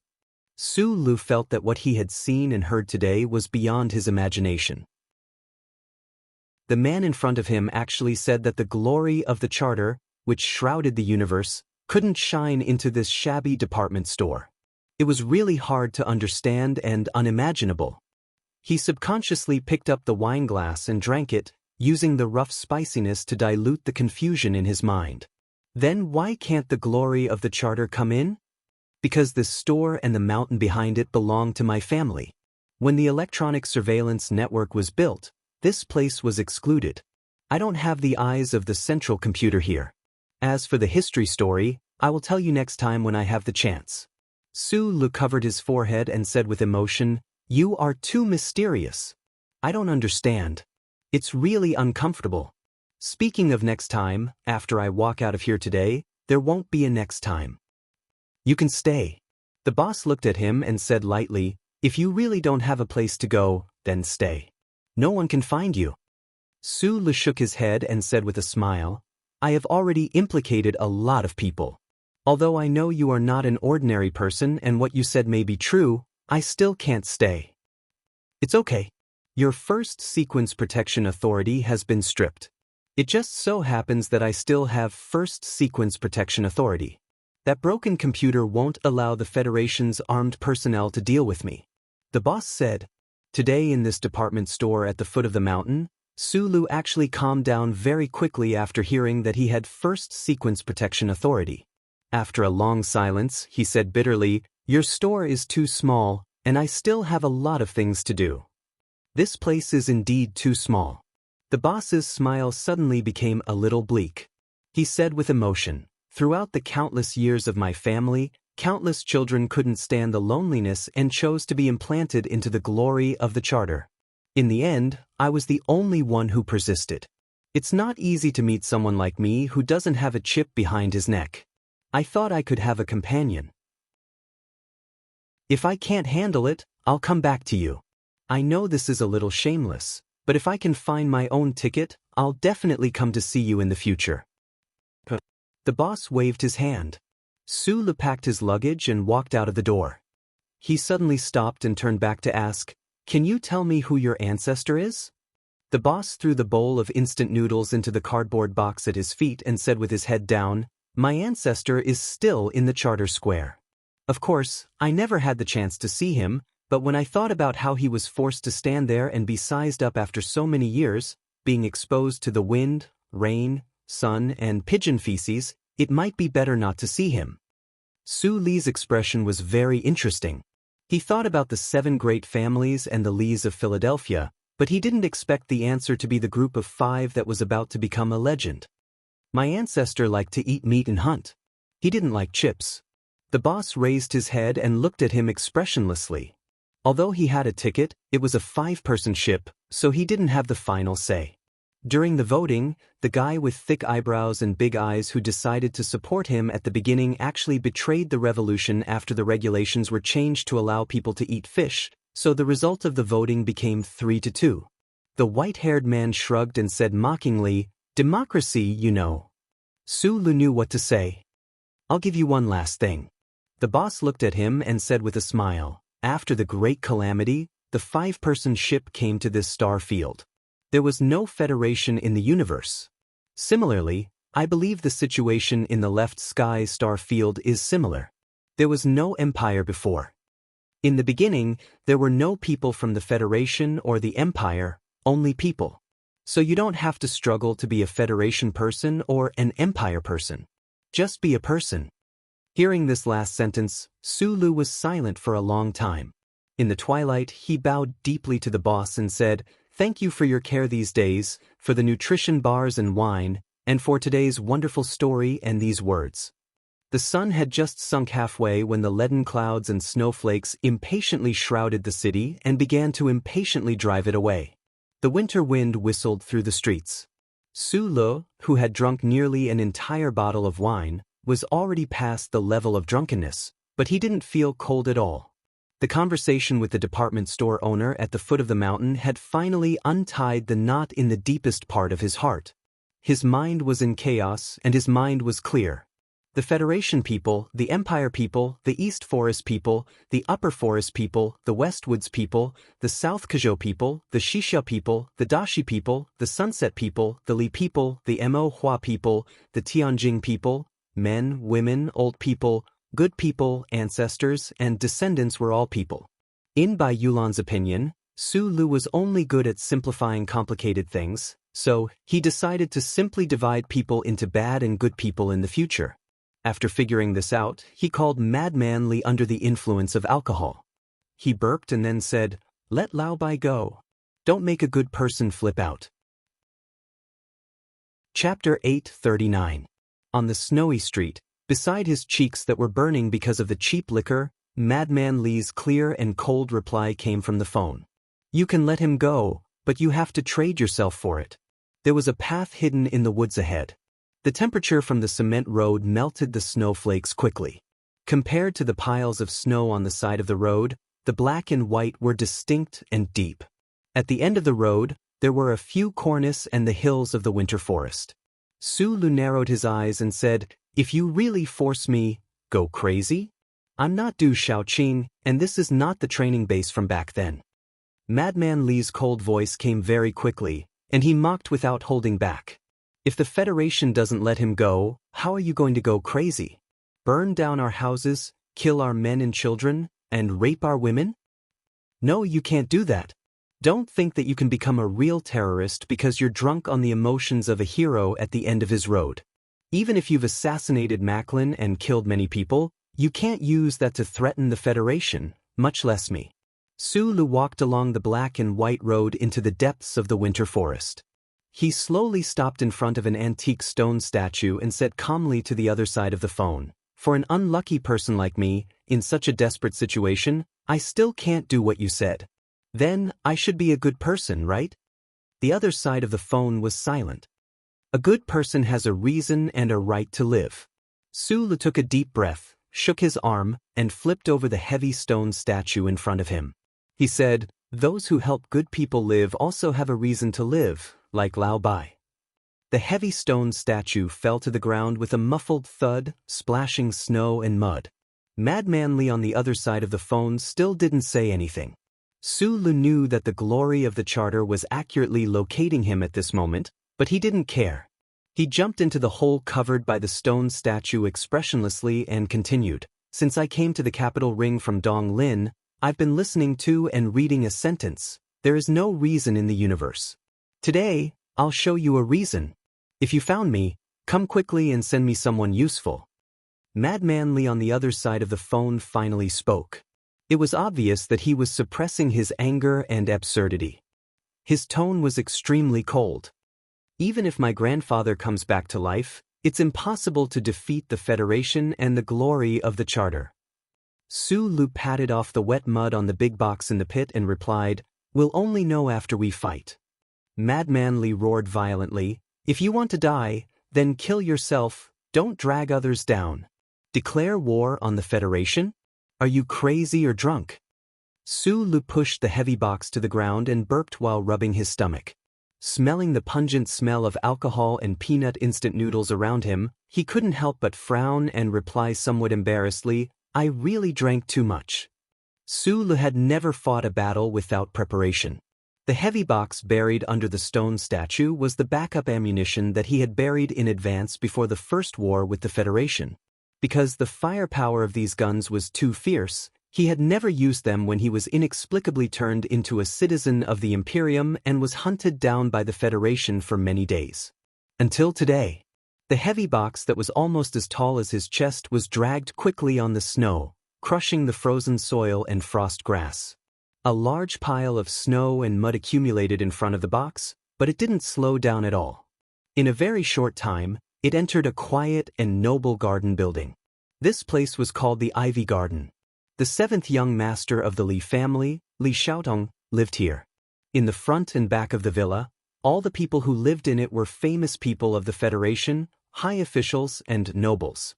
Su Lu felt that what he had seen and heard today was beyond his imagination. The man in front of him actually said that the glory of the charter, which shrouded the universe, couldn't shine into this shabby department store. It was really hard to understand and unimaginable. He subconsciously picked up the wine glass and drank it, using the rough spiciness to dilute the confusion in his mind. Then why can't the glory of the charter come in? Because this store and the mountain behind it belong to my family. When the electronic surveillance network was built, this place was excluded. I don't have the eyes of the central computer here. As for the history story, I will tell you next time when I have the chance." Su Lu covered his forehead and said with emotion, "You are too mysterious. I don't understand. It's really uncomfortable. Speaking of next time, after I walk out of here today, there won't be a next time. You can stay." The boss looked at him and said lightly, "If you really don't have a place to go, then stay. No one can find you." Su Lu shook his head and said with a smile, "I have already implicated a lot of people. Although I know you are not an ordinary person and what you said may be true, I still can't stay." "It's okay. Your first sequence protection authority has been stripped. It just so happens that I still have first sequence protection authority. That broken computer won't allow the Federation's armed personnel to deal with me. The boss said. Today in this department store at the foot of the mountain, Sulu actually calmed down very quickly after hearing that he had first sequence protection authority. After a long silence, he said bitterly, "Your store is too small, and I still have a lot of things to do." This place is indeed too small. The boss's smile suddenly became a little bleak. He said with emotion, "Throughout the countless years of my family, countless children couldn't stand the loneliness and chose to be implanted into the glory of the charter. In the end, I was the only one who persisted. It's not easy to meet someone like me who doesn't have a chip behind his neck. I thought I could have a companion. If I can't handle it, I'll come back to you. I know this is a little shameless, but if I can find my own ticket, I'll definitely come to see you in the future." The boss waved his hand. Sulu packed his luggage and walked out of the door. He suddenly stopped and turned back to ask, "Can you tell me who your ancestor is?" The boss threw the bowl of instant noodles into the cardboard box at his feet and said with his head down, "My ancestor is still in the Charter Square. Of course, I never had the chance to see him, but when I thought about how he was forced to stand there and be sized up after so many years, being exposed to the wind, rain, sun, and pigeon feces, it might be better not to see him." Su Li's expression was very interesting. He thought about the 7 great families and the Lees of Philadelphia, but he didn't expect the answer to be the group of 5 that was about to become a legend. "My ancestor liked to eat meat and hunt. He didn't like chips." The boss raised his head and looked at him expressionlessly. Although he had a ticket, it was a 5-person ship, so he didn't have the final say. During the voting, the guy with thick eyebrows and big eyes who decided to support him at the beginning actually betrayed the revolution after the regulations were changed to allow people to eat fish, so the result of the voting became 3-2. The white-haired man shrugged and said mockingly, "Democracy, you know." Sulu knew what to say. "I'll give you one last thing." The boss looked at him and said with a smile, "After the great calamity, the 5-person ship came to this star field. There was no federation in the universe. Similarly, I believe the situation in the left sky star field is similar. There was no empire before. In the beginning, there were no people from the Federation or the Empire, only people. So you don't have to struggle to be a Federation person or an Empire person. Just be a person." Hearing this last sentence, Sulu was silent for a long time. In the twilight, he bowed deeply to the boss and said, "Thank you for your care these days, for the nutrition bars and wine, and for today's wonderful story and these words." The sun had just sunk halfway when the leaden clouds and snowflakes impatiently shrouded the city and began to impatiently drive it away. The winter wind whistled through the streets. Sulu, who had drunk nearly an entire bottle of wine, was already past the level of drunkenness, but he didn't feel cold at all. The conversation with the department store owner at the foot of the mountain had finally untied the knot in the deepest part of his heart. His mind was in chaos and his mind was clear. The Federation people, the Empire people, the East Forest people, the Upper Forest people, the Westwoods people, the South Kazhou people, the Shisha people, the Dashi people, the Sunset people, the Li people, the Mo Hua people, the Tianjing people, men, women, old people, good people, ancestors, and descendants were all people. In Bai Yulan's opinion, Sulu was only good at simplifying complicated things, so he decided to simply divide people into bad and good people in the future. After figuring this out, he called Madman Li under the influence of alcohol. He burped and then said, "Let Lao Bai go. Don't make a good person flip out." Chapter 839. On the snowy street, beside his cheeks that were burning because of the cheap liquor, Madman Li's clear and cold reply came from the phone. "You can let him go, but you have to trade yourself for it." There was a path hidden in the woods ahead. The temperature from the cement road melted the snowflakes quickly. Compared to the piles of snow on the side of the road, the black and white were distinct and deep. At the end of the road, there were a few cornice and the hills of the winter forest. Sulu narrowed his eyes and said, "If you really force me, go crazy? I'm not Du Shaoqing, and this is not the training base from back then." Madman Li's cold voice came very quickly, and he mocked without holding back. "If the Federation doesn't let him go, how are you going to go crazy? Burn down our houses, kill our men and children, and rape our women?" No, you can't do that. Don't think that you can become a real terrorist because you're drunk on the emotions of a hero at the end of his road. Even if you've assassinated Macklin and killed many people, you can't use that to threaten the Federation, much less me. Sulu walked along the black and white road into the depths of the winter forest. He slowly stopped in front of an antique stone statue and said calmly to the other side of the phone, "For an unlucky person like me, in such a desperate situation, I still can't do what you said. Then, I should be a good person, right?" The other side of the phone was silent. A good person has a reason and a right to live. Sulu took a deep breath, shook his arm, and flipped over the heavy stone statue in front of him. He said, "Those who help good people live also have a reason to live, like Lao Bai." The heavy stone statue fell to the ground with a muffled thud, splashing snow and mud. Madman Lee on the other side of the phone still didn't say anything. Sulu knew that the glory of the charter was accurately locating him at this moment, but he didn't care. He jumped into the hole covered by the stone statue expressionlessly and continued, "Since I came to the capital ring from Dong Lin, I've been listening to and reading a sentence. There is no reason in the universe. Today, I'll show you a reason. If you found me, come quickly and send me someone useful." Madman Lee on the other side of the phone finally spoke. It was obvious that he was suppressing his anger and absurdity. His tone was extremely cold. "Even if my grandfather comes back to life, it's impossible to defeat the Federation and the glory of the Charter." Sulu patted off the wet mud on the big box in the pit and replied, "We'll only know after we fight." Madman Lee roared violently, "If you want to die, then kill yourself, don't drag others down. Declare war on the Federation? Are you crazy or drunk?" Sulu pushed the heavy box to the ground and burped while rubbing his stomach. Smelling the pungent smell of alcohol and peanut instant noodles around him, he couldn't help but frown and reply somewhat embarrassedly, "I really drank too much." Sulu had never fought a battle without preparation. The heavy box buried under the stone statue was the backup ammunition that he had buried in advance before the first war with the Federation. Because the firepower of these guns was too fierce, he had never used them when he was inexplicably turned into a citizen of the Imperium and was hunted down by the Federation for many days. Until today. The heavy box that was almost as tall as his chest was dragged quickly on the snow, crushing the frozen soil and frost grass. A large pile of snow and mud accumulated in front of the box, but it didn't slow down at all. In a very short time, it entered a quiet and noble garden building. This place was called the Ivy Garden. The seventh young master of the Li family, Li Xiaotong, lived here. In the front and back of the villa, all the people who lived in it were famous people of the Federation, high officials, and nobles.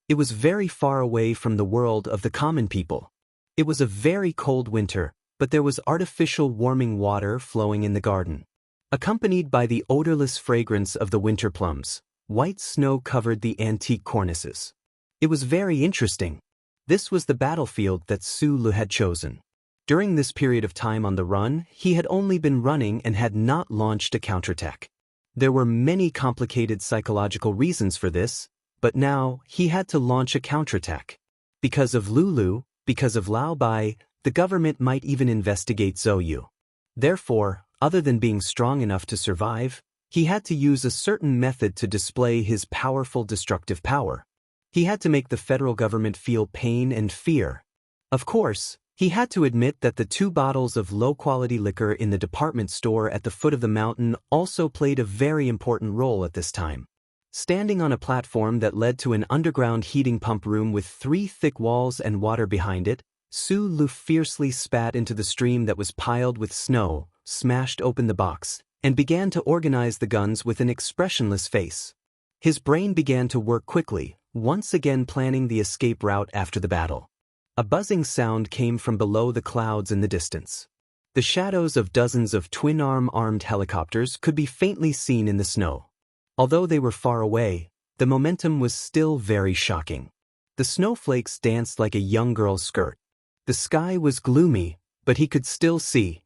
It was very far away from the world of the common people. It was a very cold winter, but there was artificial warming water flowing in the garden. Accompanied by the odorless fragrance of the winter plums, white snow covered the antique cornices. It was very interesting. This was the battlefield that Sulu had chosen. During this period of time on the run, he had only been running and had not launched a counterattack. There were many complicated psychological reasons for this, but now he had to launch a counterattack. Because of Lulu, because of Lao Bai, the government might even investigate Zhou. Therefore, other than being strong enough to survive, he had to use a certain method to display his powerful destructive power. He had to make the federal government feel pain and fear. Of course, he had to admit that the 2 bottles of low-quality liquor in the department store at the foot of the mountain also played a very important role at this time. Standing on a platform that led to an underground heating pump room with 3 thick walls and water behind it, Sulu fiercely spat into the stream that was piled with snow, smashed open the box, and began to organize the guns with an expressionless face. His brain began to work quickly, once again planning the escape route after the battle. A buzzing sound came from below the clouds in the distance. The shadows of dozens of twin-armed helicopters could be faintly seen in the snow. Although they were far away, the momentum was still very shocking. The snowflakes danced like a young girl's skirt. The sky was gloomy, but he could still see.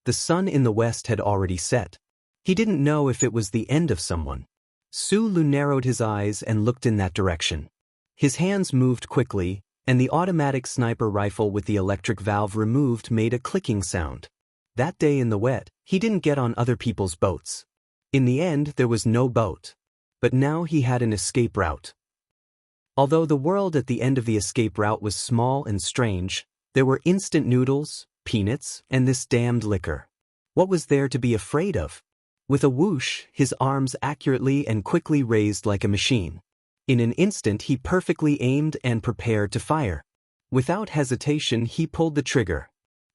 The sun in the west had already set. He didn't know if it was the end of someone. Sulu narrowed his eyes and looked in that direction. His hands moved quickly, and the automatic sniper rifle with the electric valve removed made a clicking sound. That day in the wet, he didn't get on other people's boats. In the end, there was no boat. But now he had an escape route. Although the world at the end of the escape route was small and strange, there were instant noodles, peanuts, and this damned liquor. What was there to be afraid of? With a whoosh, his arms accurately and quickly raised like a machine. In an instant he perfectly aimed and prepared to fire. Without hesitation he pulled the trigger.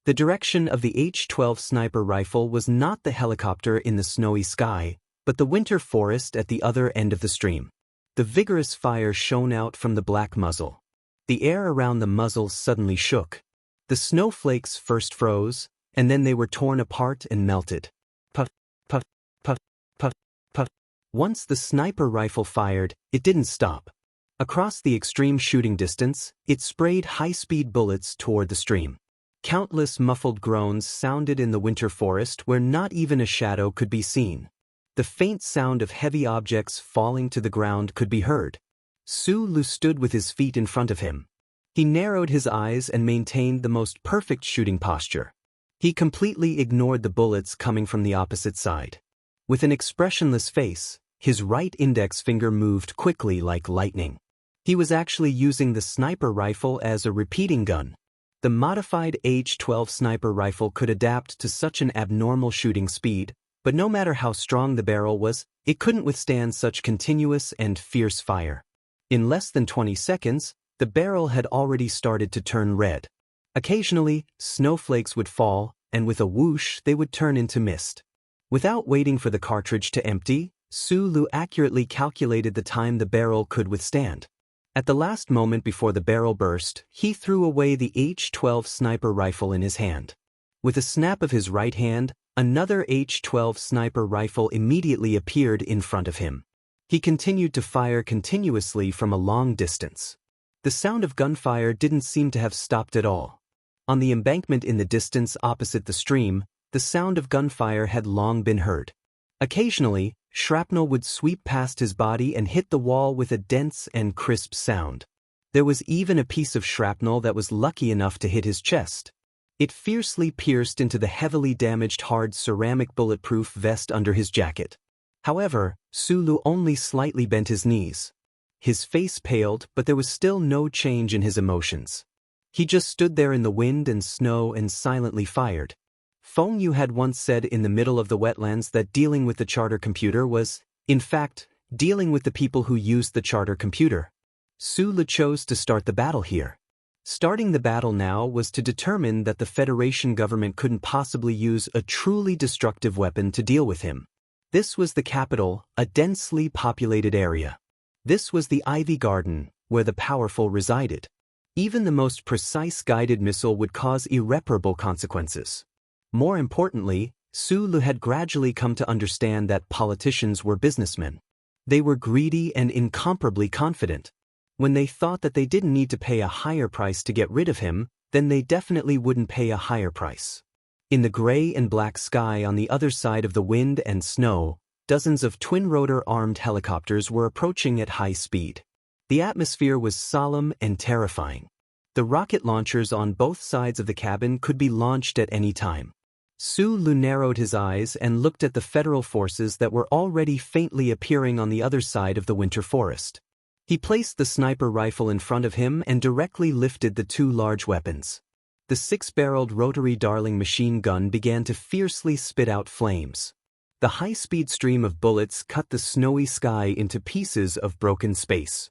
The direction of the H-12 sniper rifle was not the helicopter in the snowy sky, but the winter forest at the other end of the stream. The vigorous fire shone out from the black muzzle. The air around the muzzle suddenly shook. The snowflakes first froze, and then they were torn apart and melted. Puff, puff, puff, puff, puff. Once the sniper rifle fired, it didn't stop. Across the extreme shooting distance, it sprayed high-speed bullets toward the stream. Countless muffled groans sounded in the winter forest where not even a shadow could be seen. The faint sound of heavy objects falling to the ground could be heard. Su-Lu stood with his feet in front of him. He narrowed his eyes and maintained the most perfect shooting posture. He completely ignored the bullets coming from the opposite side. With an expressionless face, his right index finger moved quickly like lightning. He was actually using the sniper rifle as a repeating gun. The modified H-12 sniper rifle could adapt to such an abnormal shooting speed, but no matter how strong the barrel was, it couldn't withstand such continuous and fierce fire. In less than 20 seconds, the barrel had already started to turn red. Occasionally, snowflakes would fall, and with a whoosh they would turn into mist. Without waiting for the cartridge to empty, Su-Lu accurately calculated the time the barrel could withstand. At the last moment before the barrel burst, he threw away the H-12 sniper rifle in his hand. With a snap of his right hand, another H-12 sniper rifle immediately appeared in front of him. He continued to fire continuously from a long distance. The sound of gunfire didn't seem to have stopped at all. On the embankment in the distance opposite the stream, the sound of gunfire had long been heard. Occasionally, shrapnel would sweep past his body and hit the wall with a dense and crisp sound. There was even a piece of shrapnel that was lucky enough to hit his chest. It fiercely pierced into the heavily damaged hard ceramic bulletproof vest under his jacket. However, Su-Lu only slightly bent his knees. His face paled, but there was still no change in his emotions. He just stood there in the wind and snow and silently fired. Feng Yu had once said in the middle of the wetlands that dealing with the charter computer was, in fact, dealing with the people who used the charter computer. Su-Lu chose to start the battle here. Starting the battle now was to determine that the Federation government couldn't possibly use a truly destructive weapon to deal with him. This was the capital, a densely populated area. This was the Ivy Garden, where the powerful resided. Even the most precise guided missile would cause irreparable consequences. More importantly, Su-Lu had gradually come to understand that politicians were businessmen. They were greedy and incomparably confident. When they thought that they didn't need to pay a higher price to get rid of him, then they definitely wouldn't pay a higher price. In the gray and black sky on the other side of the wind and snow, dozens of twin-rotor armed helicopters were approaching at high speed. The atmosphere was solemn and terrifying. The rocket launchers on both sides of the cabin could be launched at any time. Su-Lu narrowed his eyes and looked at the federal forces that were already faintly appearing on the other side of the winter forest. He placed the sniper rifle in front of him and directly lifted the two large weapons. The six-barreled rotary Darling machine gun began to fiercely spit out flames. The high-speed stream of bullets cut the snowy sky into pieces of broken space.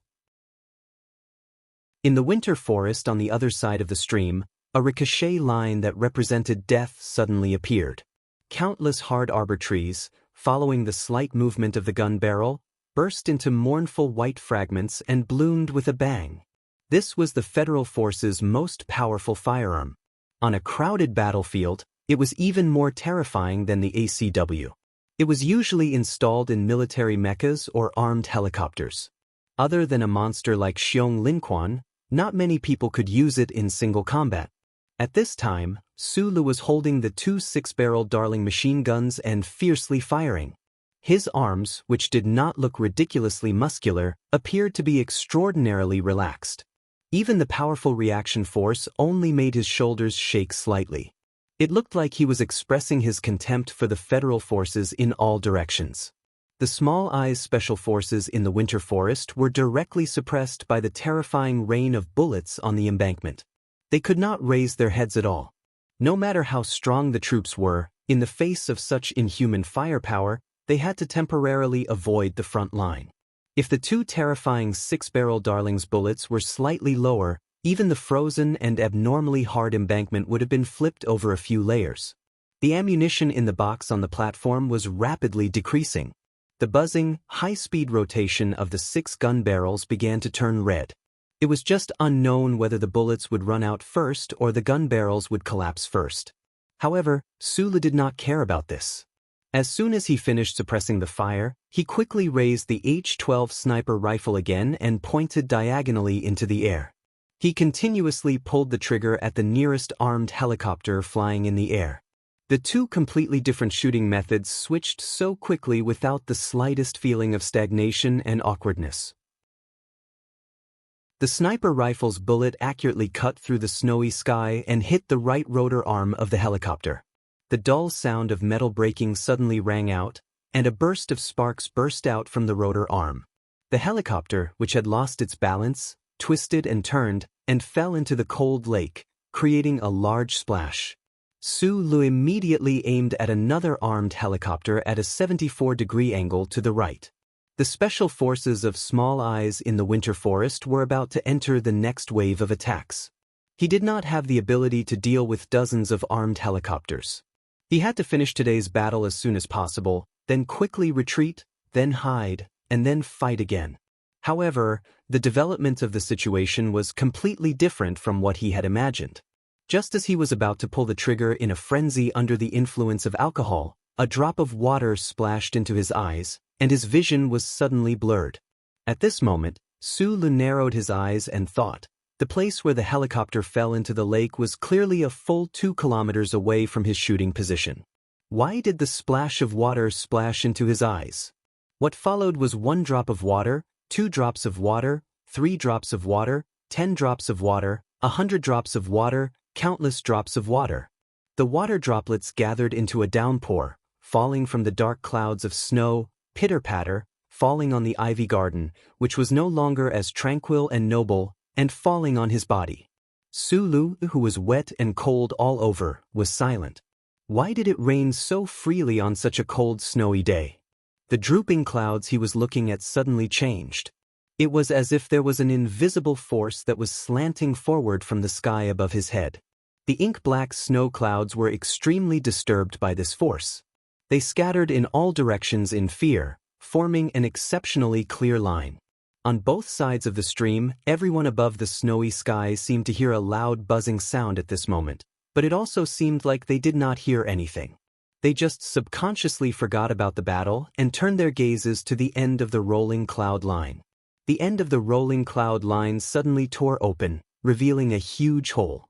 In the winter forest on the other side of the stream, a ricochet line that represented death suddenly appeared. Countless hard arbor trees, following the slight movement of the gun barrel, burst into mournful white fragments and bloomed with a bang. This was the Federal Force's most powerful firearm. On a crowded battlefield, it was even more terrifying than the ACW. It was usually installed in military mechas or armed helicopters. Other than a monster like Xiong Linquan, not many people could use it in single combat. At this time, Su-Lu was holding the two six-barreled Darling machine guns and fiercely firing. His arms, which did not look ridiculously muscular, appeared to be extraordinarily relaxed. Even the powerful reaction force only made his shoulders shake slightly. It looked like he was expressing his contempt for the federal forces in all directions. The Small Eyes Special Forces in the winter forest were directly suppressed by the terrifying rain of bullets on the embankment. They could not raise their heads at all. No matter how strong the troops were, in the face of such inhuman firepower, they had to temporarily avoid the front line. If the two terrifying six-barrel Darling's bullets were slightly lower, even the frozen and abnormally hard embankment would have been flipped over a few layers. The ammunition in the box on the platform was rapidly decreasing. The buzzing, high-speed rotation of the 6 gun barrels began to turn red. It was just unknown whether the bullets would run out first or the gun barrels would collapse first. However, Sulu did not care about this. As soon as he finished suppressing the fire, he quickly raised the H-12 sniper rifle again and pointed diagonally into the air. He continuously pulled the trigger at the nearest armed helicopter flying in the air. The two completely different shooting methods switched so quickly without the slightest feeling of stagnation and awkwardness. The sniper rifle's bullet accurately cut through the snowy sky and hit the right rotor arm of the helicopter. The dull sound of metal breaking suddenly rang out, and a burst of sparks burst out from the rotor arm. The helicopter, which had lost its balance, twisted and turned, and fell into the cold lake, creating a large splash. Sulu immediately aimed at another armed helicopter at a 74-degree angle to the right. The special forces of Small Eyes in the winter forest were about to enter the next wave of attacks. He did not have the ability to deal with dozens of armed helicopters. He had to finish today's battle as soon as possible, then quickly retreat, then hide, and then fight again. However, the development of the situation was completely different from what he had imagined. Just as he was about to pull the trigger in a frenzy under the influence of alcohol, a drop of water splashed into his eyes, and his vision was suddenly blurred. At this moment, Sulu narrowed his eyes and thought. The place where the helicopter fell into the lake was clearly a full 2 kilometers away from his shooting position. Why did the splash of water splash into his eyes? What followed was 1 drop of water, 2 drops of water, 3 drops of water, 10 drops of water, 100 drops of water, countless drops of water. The water droplets gathered into a downpour, falling from the dark clouds of snow, pitter-patter, falling on the ivy garden, which was no longer as tranquil and noble, and falling on his body. Sulu, who was wet and cold all over, was silent. Why did it rain so freely on such a cold, snowy day? The drooping clouds he was looking at suddenly changed. It was as if there was an invisible force that was slanting forward from the sky above his head. The ink-black snow clouds were extremely disturbed by this force. They scattered in all directions in fear, forming an exceptionally clear line. On both sides of the stream, everyone above the snowy sky seemed to hear a loud buzzing sound at this moment, but it also seemed like they did not hear anything. They just subconsciously forgot about the battle and turned their gazes to the end of the rolling cloud line. The end of the rolling cloud line suddenly tore open, revealing a huge hole.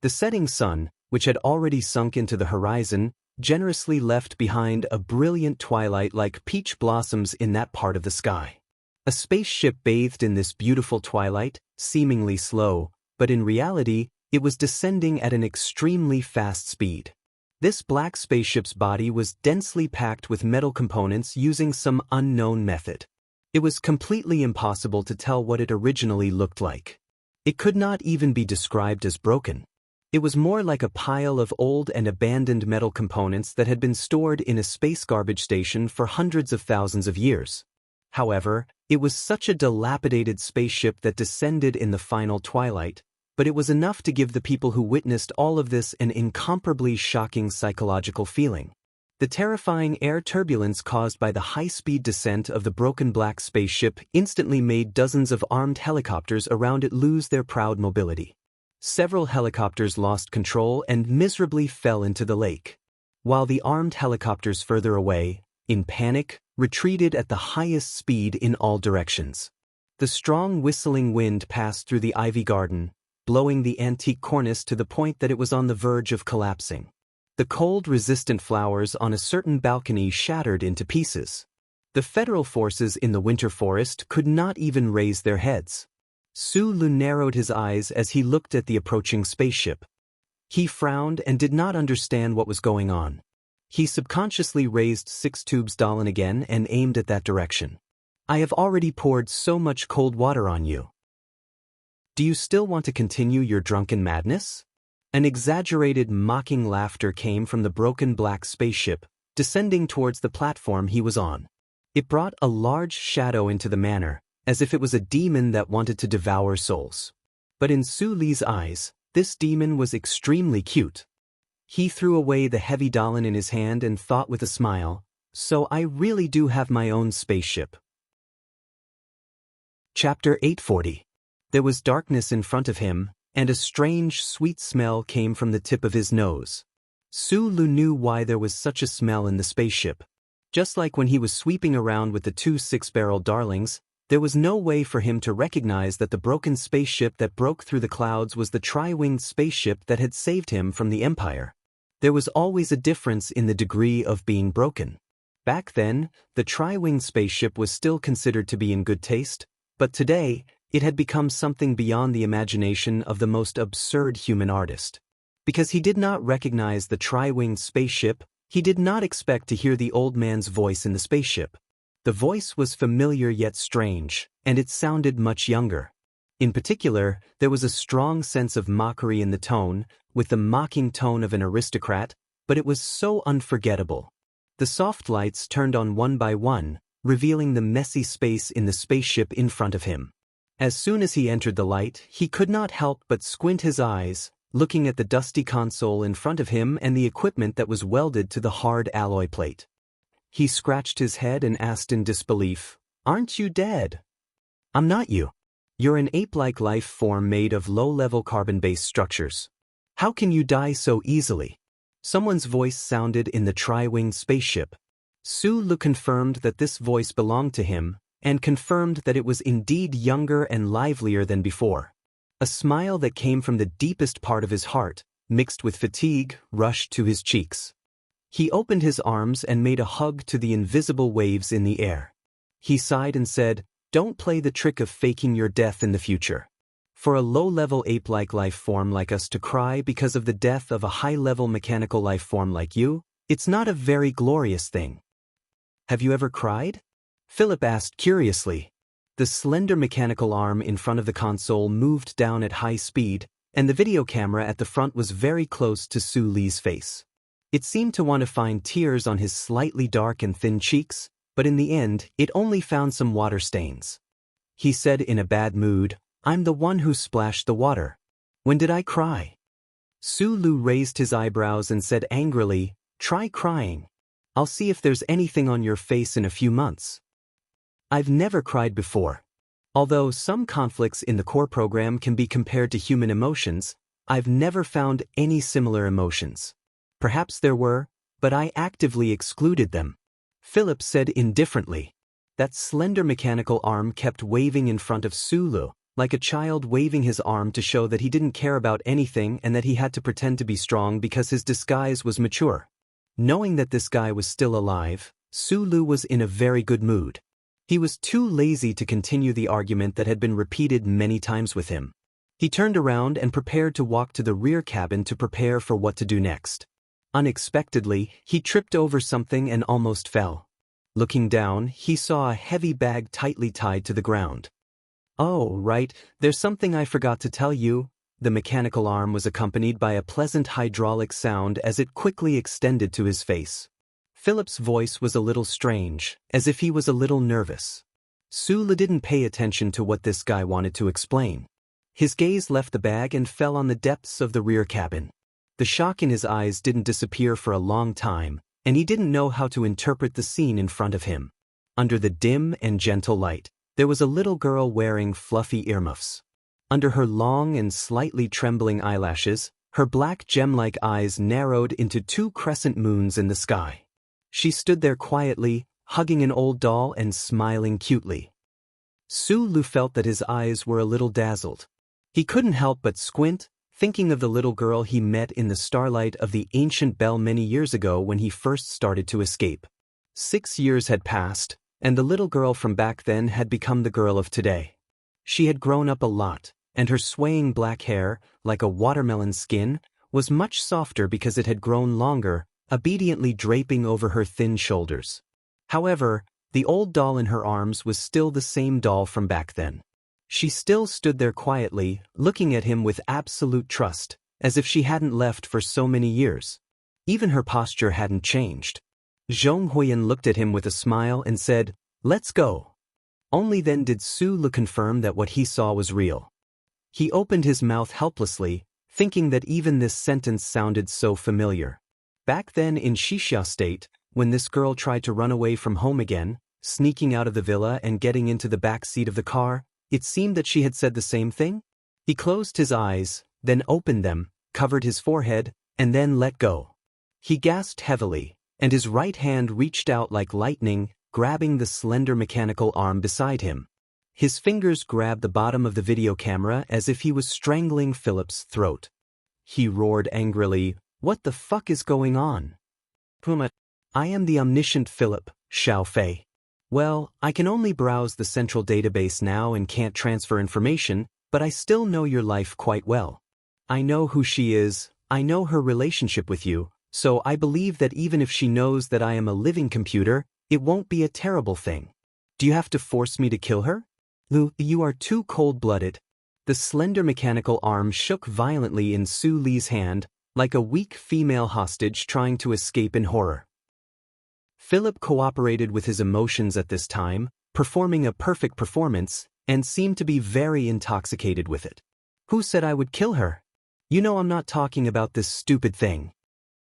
The setting sun, which had already sunk into the horizon, generously left behind a brilliant twilight like peach blossoms in that part of the sky. A spaceship bathed in this beautiful twilight, seemingly slow, but in reality, it was descending at an extremely fast speed. This black spaceship's body was densely packed with metal components using some unknown method. It was completely impossible to tell what it originally looked like. It could not even be described as broken. It was more like a pile of old and abandoned metal components that had been stored in a space garbage station for hundreds of thousands of years. However, it was such a dilapidated spaceship that descended in the final twilight, but it was enough to give the people who witnessed all of this an incomparably shocking psychological feeling. The terrifying air turbulence caused by the high-speed descent of the broken black spaceship instantly made dozens of armed helicopters around it lose their proud mobility. Several helicopters lost control and miserably fell into the lake, while the armed helicopters further away, in panic, retreated at the highest speed in all directions. The strong whistling wind passed through the ivy garden, blowing the antique cornice to the point that it was on the verge of collapsing. The cold, resistant flowers on a certain balcony shattered into pieces. The federal forces in the winter forest could not even raise their heads. Sulu narrowed his eyes as he looked at the approaching spaceship. He frowned and did not understand what was going on. He subconsciously raised 6 tubes Dallin again and aimed at that direction. I have already poured so much cold water on you. Do you still want to continue your drunken madness? An exaggerated, mocking laughter came from the broken black spaceship, descending towards the platform he was on. It brought a large shadow into the manor, as if it was a demon that wanted to devour souls. But in Su Li's eyes, this demon was extremely cute. He threw away the heavy Dallin in his hand and thought with a smile, so I really do have my own spaceship. Chapter 840. There was darkness in front of him, and a strange, sweet smell came from the tip of his nose. Sulu knew why there was such a smell in the spaceship. Just like when he was sweeping around with the 2 6-barreled darlings, there was no way for him to recognize that the broken spaceship that broke through the clouds was the tri-winged spaceship that had saved him from the Empire. There was always a difference in the degree of being broken. Back then, the tri-winged spaceship was still considered to be in good taste, but today, it had become something beyond the imagination of the most absurd human artist. Because he did not recognize the tri-winged spaceship, he did not expect to hear the old man's voice in the spaceship. The voice was familiar yet strange, and it sounded much younger. In particular, there was a strong sense of mockery in the tone, with the mocking tone of an aristocrat, but it was so unforgettable. The soft lights turned on one by one, revealing the messy space in the spaceship in front of him. As soon as he entered the light, he could not help but squint his eyes, looking at the dusty console in front of him and the equipment that was welded to the hard alloy plate. He scratched his head and asked in disbelief, "Aren't you dead?" "I'm not you. You're an ape-like life form made of low-level carbon-based structures. How can you die so easily?" Someone's voice sounded in the tri-winged spaceship. Sulu confirmed that this voice belonged to him, and confirmed that it was indeed younger and livelier than before. A smile that came from the deepest part of his heart, mixed with fatigue, rushed to his cheeks. He opened his arms and made a hug to the invisible waves in the air. He sighed and said, "Don't play the trick of faking your death in the future. For a low-level ape-like life form like us to cry because of the death of a high-level mechanical life form like you, it's not a very glorious thing." "Have you ever cried?" Philip asked curiously. The slender mechanical arm in front of the console moved down at high speed, and the video camera at the front was very close to Su Li's face. It seemed to want to find tears on his slightly dark and thin cheeks, but in the end, it only found some water stains. He said in a bad mood, "I'm the one who splashed the water. When did I cry?" Sulu raised his eyebrows and said angrily, "Try crying. I'll see if there's anything on your face in a few months." "I've never cried before. Although some conflicts in the core program can be compared to human emotions, I've never found any similar emotions. Perhaps there were, but I actively excluded them," Philip said indifferently. That slender mechanical arm kept waving in front of Sulu, like a child waving his arm to show that he didn't care about anything and that he had to pretend to be strong because his disguise was mature. Knowing that this guy was still alive, Sulu was in a very good mood. He was too lazy to continue the argument that had been repeated many times with him. He turned around and prepared to walk to the rear cabin to prepare for what to do next. Unexpectedly, he tripped over something and almost fell. Looking down, he saw a heavy bag tightly tied to the ground. "Oh, right, there's something I forgot to tell you." The mechanical arm was accompanied by a pleasant hydraulic sound as it quickly extended to his face. Philip's voice was a little strange, as if he was a little nervous. Sulu didn't pay attention to what this guy wanted to explain. His gaze left the bag and fell on the depths of the rear cabin. The shock in his eyes didn't disappear for a long time, and he didn't know how to interpret the scene in front of him. Under the dim and gentle light, there was a little girl wearing fluffy earmuffs. Under her long and slightly trembling eyelashes, her black gem-like eyes narrowed into 2 crescent moons in the sky. She stood there quietly, hugging an old doll and smiling cutely. Sulu felt that his eyes were a little dazzled. He couldn't help but squint, thinking of the little girl he met in the starlight of the ancient bell many years ago when he first started to escape. 6 years had passed, and the little girl from back then had become the girl of today. She had grown up a lot, and her swaying black hair, like a watermelon skin, was much softer because it had grown longer, obediently draping over her thin shoulders. However, the old doll in her arms was still the same doll from back then. She still stood there quietly, looking at him with absolute trust, as if she hadn't left for so many years. Even her posture hadn't changed. Zhong Huiyan looked at him with a smile and said, "Let's go." Only then did Su Lu confirm that what he saw was real. He opened his mouth helplessly, thinking that even this sentence sounded so familiar. Back then in Xixia State, when this girl tried to run away from home again, sneaking out of the villa and getting into the back seat of the car, it seemed that she had said the same thing. He closed his eyes, then opened them, covered his forehead, and then let go. He gasped heavily, and his right hand reached out like lightning, grabbing the slender mechanical arm beside him. His fingers grabbed the bottom of the video camera as if he was strangling Philip's throat. He roared angrily, "What the fuck is going on?" "Puma, I am the omniscient Philip, Xiao Fei. Well, I can only browse the central database now and can't transfer information, but I still know your life quite well. I know who she is, I know her relationship with you, so I believe that even if she knows that I am a living computer, it won't be a terrible thing. Do you have to force me to kill her? Lu, you are too cold-blooded." The slender mechanical arm shook violently in Su Li's hand, like a weak female hostage trying to escape in horror. Philip cooperated with his emotions at this time, performing a perfect performance, and seemed to be very intoxicated with it. "Who said I would kill her? You know I'm not talking about this stupid thing."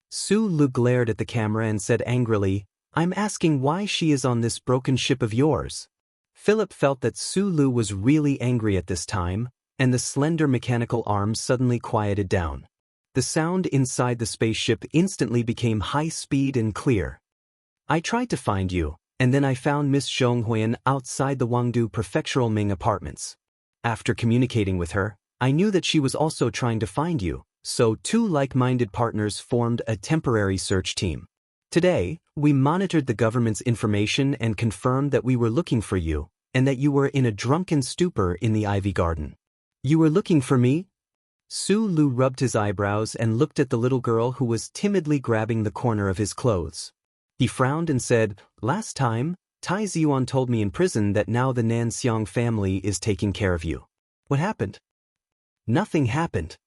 Su Lu glared at the camera and said angrily, "I'm asking why she is on this broken ship of yours." Philip felt that Su Lu was really angry at this time, and the slender mechanical arm suddenly quieted down. The sound inside the spaceship instantly became high-speed and clear. "I tried to find you, and then I found Miss Zhong Huiyan outside the Wangdu Prefectural Ming apartments. After communicating with her, I knew that she was also trying to find you, so two like-minded partners formed a temporary search team. Today, we monitored the government's information and confirmed that we were looking for you, and that you were in a drunken stupor in the Ivy Garden." "You were looking for me?" Su Lu rubbed his eyebrows and looked at the little girl who was timidly grabbing the corner of his clothes. He frowned and said, "Last time, Tai Ziyuan told me in prison that now the Nanxiang family is taking care of you. What happened?" "Nothing happened."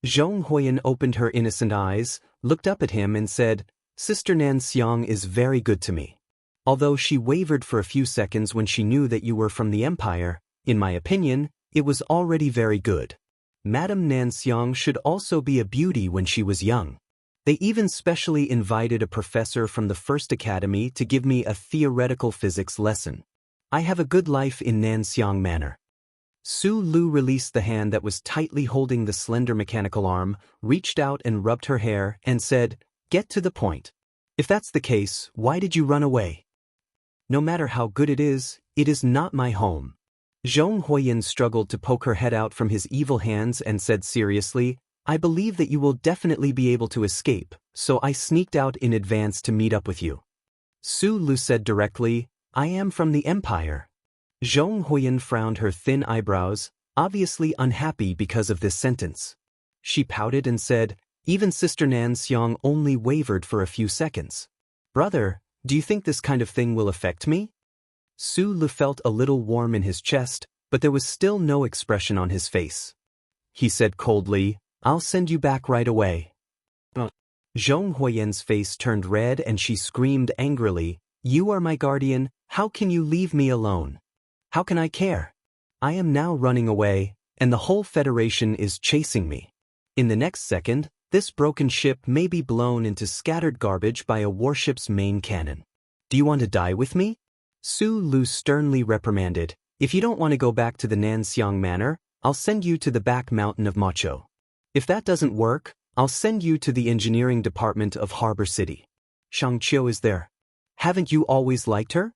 Zhong Huiyan opened her innocent eyes, looked up at him and said, "Sister Nanxiang is very good to me. Although she wavered for a few seconds when she knew that you were from the Empire, in my opinion, it was already very good. Madame Nanxiang should also be a beauty when she was young. They even specially invited a professor from the First Academy to give me a theoretical physics lesson. I have a good life in Nanxiang Manor." Su Lu released the hand that was tightly holding the slender mechanical arm, reached out and rubbed her hair, and said, "Get to the point. If that's the case, why did you run away? No matter how good it is not my home." Zhong Huiyan struggled to poke her head out from his evil hands and said seriously, "I believe that you will definitely be able to escape, so I sneaked out in advance to meet up with you." Su Lu said directly, "I am from the Empire." Zhong Huiyan frowned her thin eyebrows, obviously unhappy because of this sentence. She pouted and said, "Even Sister Nanxiang only wavered for a few seconds. Brother, do you think this kind of thing will affect me?" Su Lu felt a little warm in his chest, but there was still no expression on his face. He said coldly, "I'll send you back right away." Zhong Huiyan's face turned red and she screamed angrily, "You are my guardian, how can you leave me alone? How can I care? I am now running away, and the whole Federation is chasing me. In the next second, this broken ship may be blown into scattered garbage by a warship's main cannon. Do you want to die with me?" Su Lu sternly reprimanded, "If you don't want to go back to the Nanxiang Manor, I'll send you to the back mountain of Macho. If that doesn't work, I'll send you to the engineering department of Harbor City. Shangqiu is there. Haven't you always liked her?"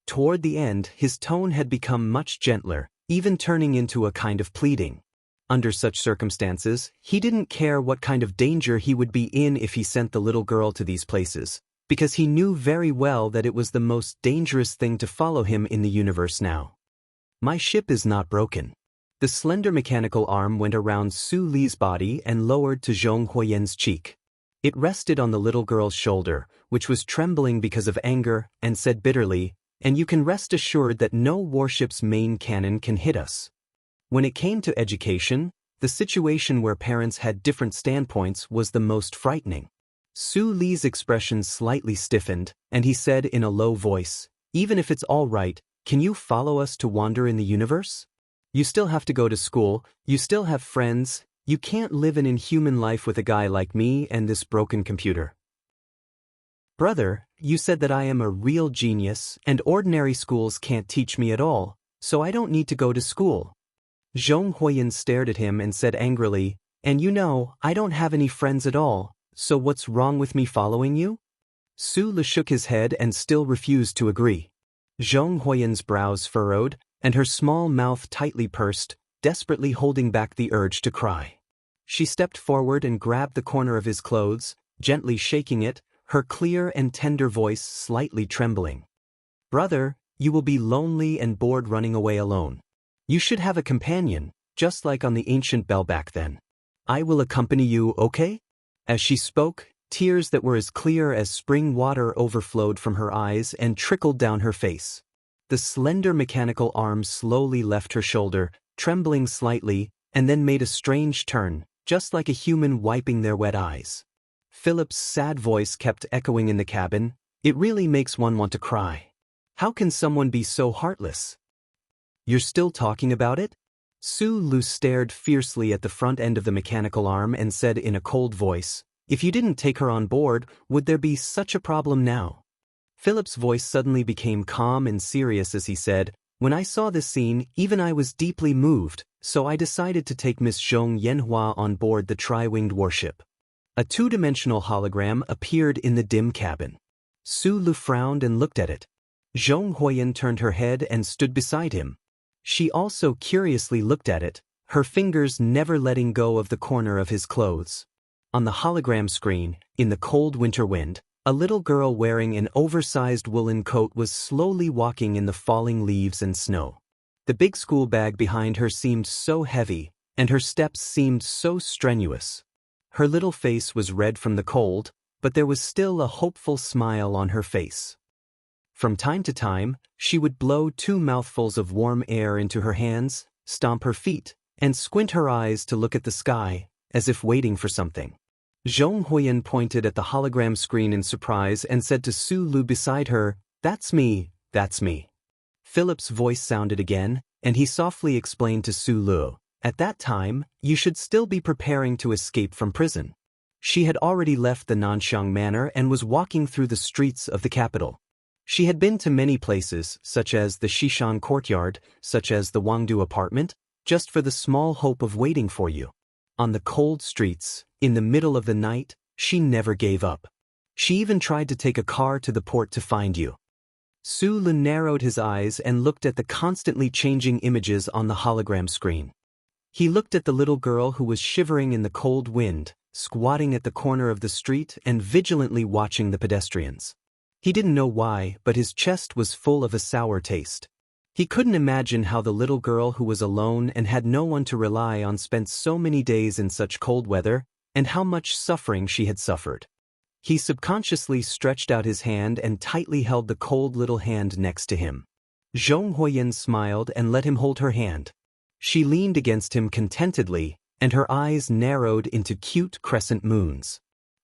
Toward the end, his tone had become much gentler, even turning into a kind of pleading. Under such circumstances, he didn't care what kind of danger he would be in if he sent the little girl to these places, because he knew very well that it was the most dangerous thing to follow him in the universe now. My ship is not broken. The slender mechanical arm went around Su Li's body and lowered to Zhong Huiyan's cheek. It rested on the little girl's shoulder, which was trembling because of anger, and said bitterly, "And you can rest assured that no warship's main cannon can hit us." When it came to education, the situation where parents had different standpoints was the most frightening. Su Li's expression slightly stiffened, and he said in a low voice, "Even if it's all right, can you follow us to wander in the universe? You still have to go to school, you still have friends, you can't live an inhuman life with a guy like me and this broken computer." "Brother, you said that I am a real genius and ordinary schools can't teach me at all, so I don't need to go to school." Zhong Huiyan stared at him and said angrily, "And you know, I don't have any friends at all, so what's wrong with me following you?" Su Li shook his head and still refused to agree. Zhong Huiyan's brows furrowed, and her small mouth tightly pursed, desperately holding back the urge to cry. She stepped forward and grabbed the corner of his clothes, gently shaking it, her clear and tender voice slightly trembling. "Brother, you will be lonely and bored running away alone. You should have a companion, just like on the ancient bell back then. I will accompany you, okay?" As she spoke, tears that were as clear as spring water overflowed from her eyes and trickled down her face. The slender mechanical arm slowly left her shoulder, trembling slightly, and then made a strange turn, just like a human wiping their wet eyes. Philip's sad voice kept echoing in the cabin, "It really makes one want to cry. How can someone be so heartless?" "You're still talking about it?" Su Lu stared fiercely at the front end of the mechanical arm and said in a cold voice, "If you didn't take her on board, would there be such a problem now?" Philip's voice suddenly became calm and serious as he said, "When I saw this scene, even I was deeply moved, so I decided to take Miss Zhong Yanhua on board the tri-winged warship." A two-dimensional hologram appeared in the dim cabin. Su Lu frowned and looked at it. Zhong Huiyan turned her head and stood beside him. She also curiously looked at it, her fingers never letting go of the corner of his clothes. On the hologram screen, in the cold winter wind, a little girl wearing an oversized woolen coat was slowly walking in the falling leaves and snow. The big school bag behind her seemed so heavy, and her steps seemed so strenuous. Her little face was red from the cold, but there was still a hopeful smile on her face. From time to time, she would blow 2 mouthfuls of warm air into her hands, stomp her feet, and squint her eyes to look at the sky, as if waiting for something. Zhong Huiyan pointed at the hologram screen in surprise and said to Su Lu beside her, "That's me, that's me." Philip's voice sounded again, and he softly explained to Su Lu, "At that time, you should still be preparing to escape from prison." She had already left the Nanxiang Manor and was walking through the streets of the capital. She had been to many places, such as the Xishan courtyard, such as the Wangdu apartment, just for the small hope of waiting for you. On the cold streets, in the middle of the night, she never gave up. She even tried to take a car to the port to find you. Su Lin narrowed his eyes and looked at the constantly changing images on the hologram screen. He looked at the little girl who was shivering in the cold wind, squatting at the corner of the street and vigilantly watching the pedestrians. He didn't know why, but his chest was full of a sour taste. He couldn't imagine how the little girl who was alone and had no one to rely on spent so many days in such cold weather, and how much suffering she had suffered. He subconsciously stretched out his hand and tightly held the cold little hand next to him. Zhong Huiyan smiled and let him hold her hand. She leaned against him contentedly, and her eyes narrowed into cute crescent moons.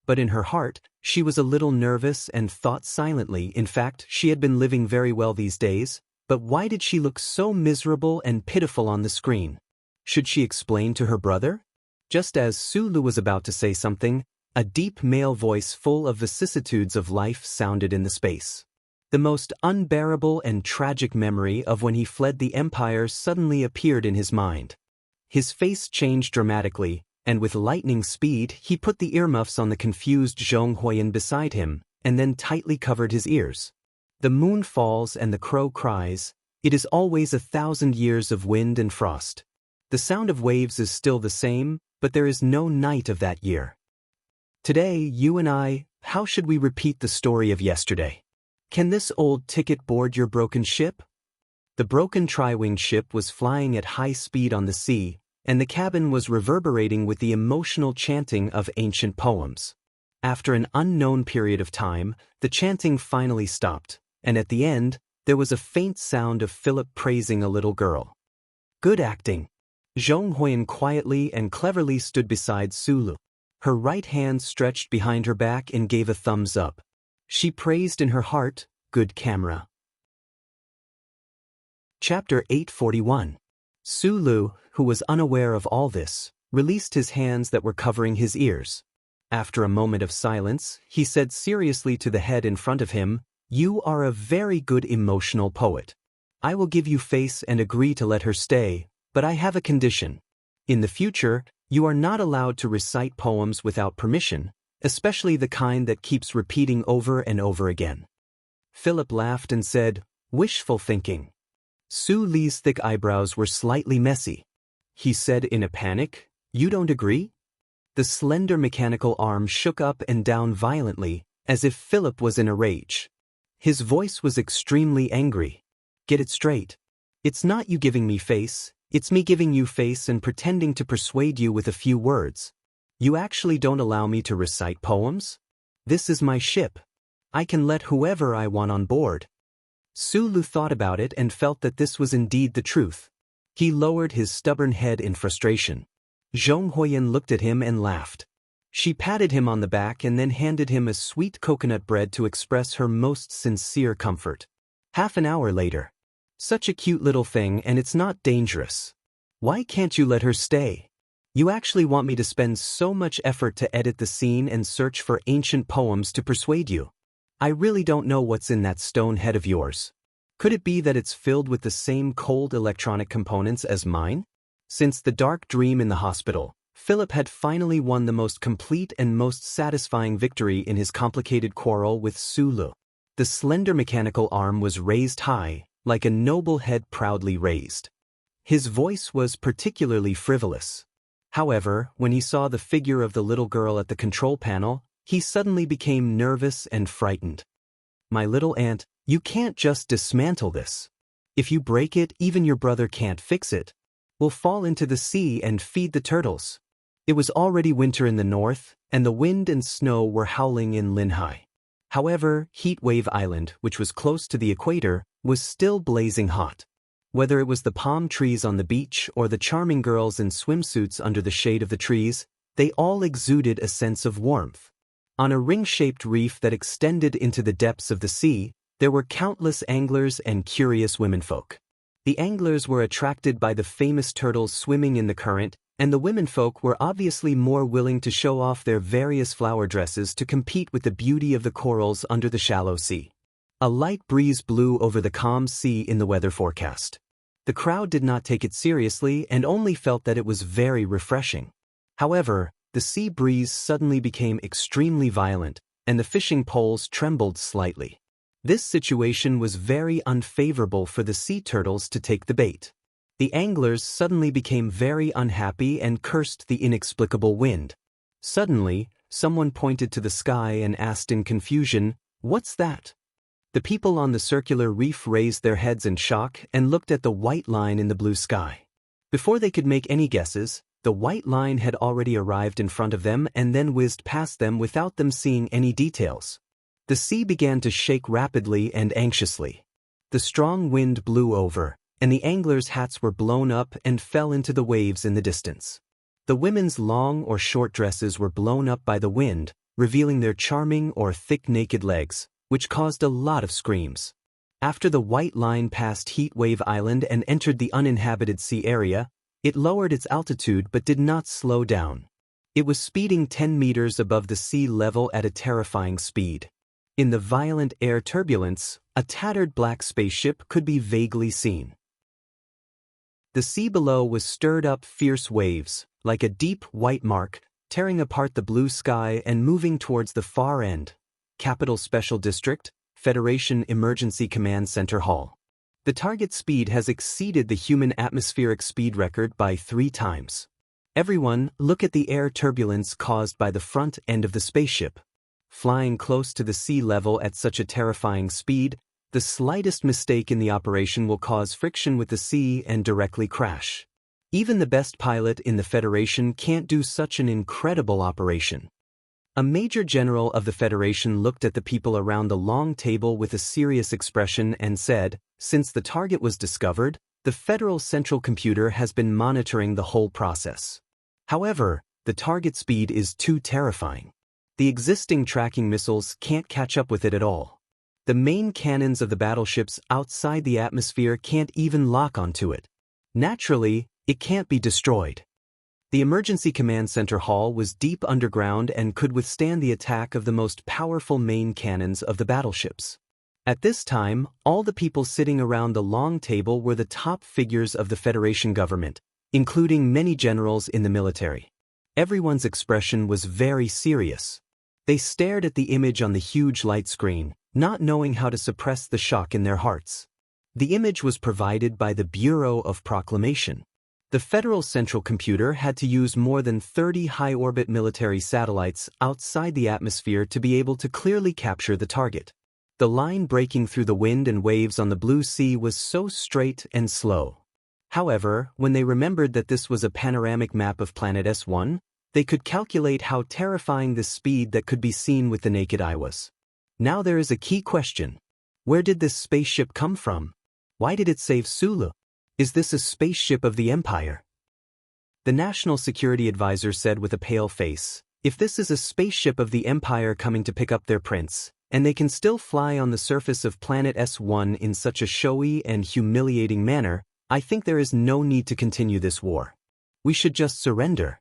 But in her heart, she was a little nervous and thought silently. In fact, she had been living very well these days, but why did she look so miserable and pitiful on the screen? Should she explain to her brother? Just as Su Lu was about to say something, a deep male voice full of vicissitudes of life sounded in the space. The most unbearable and tragic memory of when he fled the Empire suddenly appeared in his mind. His face changed dramatically, and with lightning speed he put the earmuffs on the confused Zhong Huiyan beside him, and then tightly covered his ears. The moon falls and the crow cries, it is always 1,000 years of wind and frost. The sound of waves is still the same, but there is no night of that year. Today, you and I, how should we repeat the story of yesterday? Can this old ticket board your broken ship? The broken tri-winged ship was flying at high speed on the sea, and the cabin was reverberating with the emotional chanting of ancient poems. After an unknown period of time, the chanting finally stopped, and at the end, there was a faint sound of Philip praising a little girl. Good acting. Zhong Huiyan quietly and cleverly stood beside Sulu. Her right hand stretched behind her back and gave a thumbs up. She praised in her heart, good camera. Chapter 841. Sulu, who was unaware of all this, released his hands that were covering his ears. After a moment of silence, he said seriously to the head in front of him, "You are a very good emotional poet. I will give you face and agree to let her stay, but I have a condition. In the future, you are not allowed to recite poems without permission, especially the kind that keeps repeating over and over again." Philip laughed and said, "Wishful thinking." Su Li's thick eyebrows were slightly messy. He said in a panic, "You don't agree?" The slender mechanical arm shook up and down violently, as if Philip was in a rage. His voice was extremely angry. "Get it straight. It's not you giving me face, it's me giving you face and pretending to persuade you with a few words. You actually don't allow me to recite poems? This is my ship. I can let whoever I want on board." Sulu thought about it and felt that this was indeed the truth. He lowered his stubborn head in frustration. Zhong Huiyan looked at him and laughed. She patted him on the back and then handed him a sweet coconut bread to express her most sincere comfort. Half an hour later. "Such a cute little thing, and it's not dangerous. Why can't you let her stay? You actually want me to spend so much effort to edit the scene and search for ancient poems to persuade you? I really don't know what's in that stone head of yours. Could it be that it's filled with the same cold electronic components as mine?" Since the dark dream in the hospital, Philip had finally won the most complete and most satisfying victory in his complicated quarrel with Sulu. The slender mechanical arm was raised high, like a noble head proudly raised. His voice was particularly frivolous. However, when he saw the figure of the little girl at the control panel, he suddenly became nervous and frightened. "My little aunt, you can't just dismantle this. If you break it, even your brother can't fix it. We'll fall into the sea and feed the turtles." It was already winter in the north, and the wind and snow were howling in Linhai. However, Heat Wave Island, which was close to the equator, was still blazing hot. Whether it was the palm trees on the beach or the charming girls in swimsuits under the shade of the trees, they all exuded a sense of warmth. On a ring-shaped reef that extended into the depths of the sea, there were countless anglers and curious womenfolk. The anglers were attracted by the famous turtles swimming in the current, and the womenfolk were obviously more willing to show off their various flower dresses to compete with the beauty of the corals under the shallow sea. A light breeze blew over the calm sea in the weather forecast. The crowd did not take it seriously and only felt that it was very refreshing. However, the sea breeze suddenly became extremely violent, and the fishing poles trembled slightly. This situation was very unfavorable for the sea turtles to take the bait. The anglers suddenly became very unhappy and cursed the inexplicable wind. Suddenly, someone pointed to the sky and asked in confusion, "What's that?" The people on the circular reef raised their heads in shock and looked at the white line in the blue sky. Before they could make any guesses, the white line had already arrived in front of them and then whizzed past them without them seeing any details. The sea began to shake rapidly and anxiously. The strong wind blew over, and the anglers' hats were blown up and fell into the waves in the distance. The women's long or short dresses were blown up by the wind, revealing their charming or thick naked legs, which caused a lot of screams. After the white line passed Heat Wave Island and entered the uninhabited sea area, it lowered its altitude but did not slow down. It was speeding 10 meters above the sea level at a terrifying speed. In the violent air turbulence, a tattered black spaceship could be vaguely seen. The sea below was stirred up fierce waves, like a deep white mark, tearing apart the blue sky and moving towards the far end. Capital Special District, Federation Emergency Command Center Hall. The target speed has exceeded the human atmospheric speed record by 3 times. Everyone, look at the air turbulence caused by the front end of the spaceship. Flying close to the sea level at such a terrifying speed, the slightest mistake in the operation will cause friction with the sea and directly crash. Even the best pilot in the Federation can't do such an incredible operation. A major general of the Federation looked at the people around the long table with a serious expression and said, "Since the target was discovered, the Federal Central Computer has been monitoring the whole process. However, the target speed is too terrifying. The existing tracking missiles can't catch up with it at all. The main cannons of the battleships outside the atmosphere can't even lock onto it. Naturally, it can't be destroyed." The emergency command center hall was deep underground and could withstand the attack of the most powerful main cannons of the battleships. At this time, all the people sitting around the long table were the top figures of the Federation government, including many generals in the military. Everyone's expression was very serious. They stared at the image on the huge light screen, not knowing how to suppress the shock in their hearts. The image was provided by the Bureau of Proclamation. The Federal Central Computer had to use more than 30 high-orbit military satellites outside the atmosphere to be able to clearly capture the target. The line breaking through the wind and waves on the blue sea was so straight and slow. However, when they remembered that this was a panoramic map of planet S1, they could calculate how terrifying the speed that could be seen with the naked eye was. Now there is a key question. Where did this spaceship come from? Why did it save Sulu? Is this a spaceship of the Empire? The National Security Advisor said with a pale face, "If this is a spaceship of the Empire coming to pick up their prince, and they can still fly on the surface of planet S1 in such a showy and humiliating manner, I think there is no need to continue this war. We should just surrender.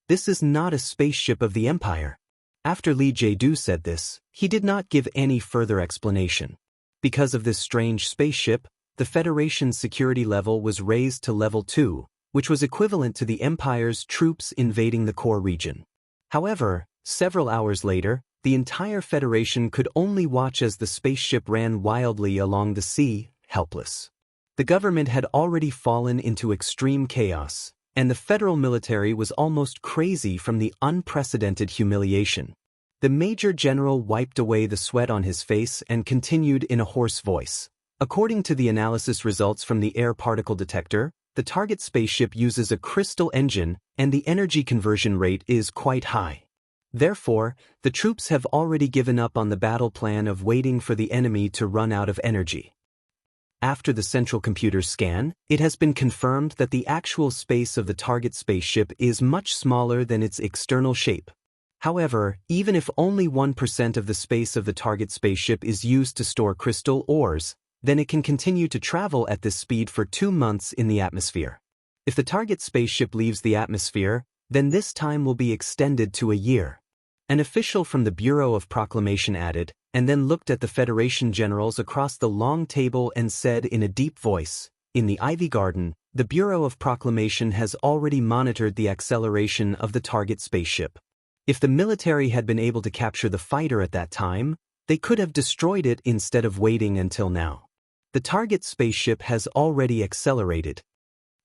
This is not a spaceship of the Empire." After Lee Jae-do said this, he did not give any further explanation. Because of this strange spaceship, the Federation's security level was raised to level 2, which was equivalent to the Empire's troops invading the core region. However, several hours later, the entire Federation could only watch as the spaceship ran wildly along the sea, helpless. The government had already fallen into extreme chaos, and the federal military was almost crazy from the unprecedented humiliation. The Major General wiped away the sweat on his face and continued in a hoarse voice. According to the analysis results from the air particle detector, the target spaceship uses a crystal engine and the energy conversion rate is quite high. Therefore, the troops have already given up on the battle plan of waiting for the enemy to run out of energy. After the central computer scan, it has been confirmed that the actual space of the target spaceship is much smaller than its external shape. However, even if only 1% of the space of the target spaceship is used to store crystal ores, then it can continue to travel at this speed for 2 months in the atmosphere. If the target spaceship leaves the atmosphere, then this time will be extended to a year. An official from the Bureau of Proclamation added, and then looked at the Federation generals across the long table and said in a deep voice, "In the Ivy Garden, the Bureau of Proclamation has already monitored the acceleration of the target spaceship. If the military had been able to capture the fighter at that time, they could have destroyed it instead of waiting until now. The target spaceship has already accelerated."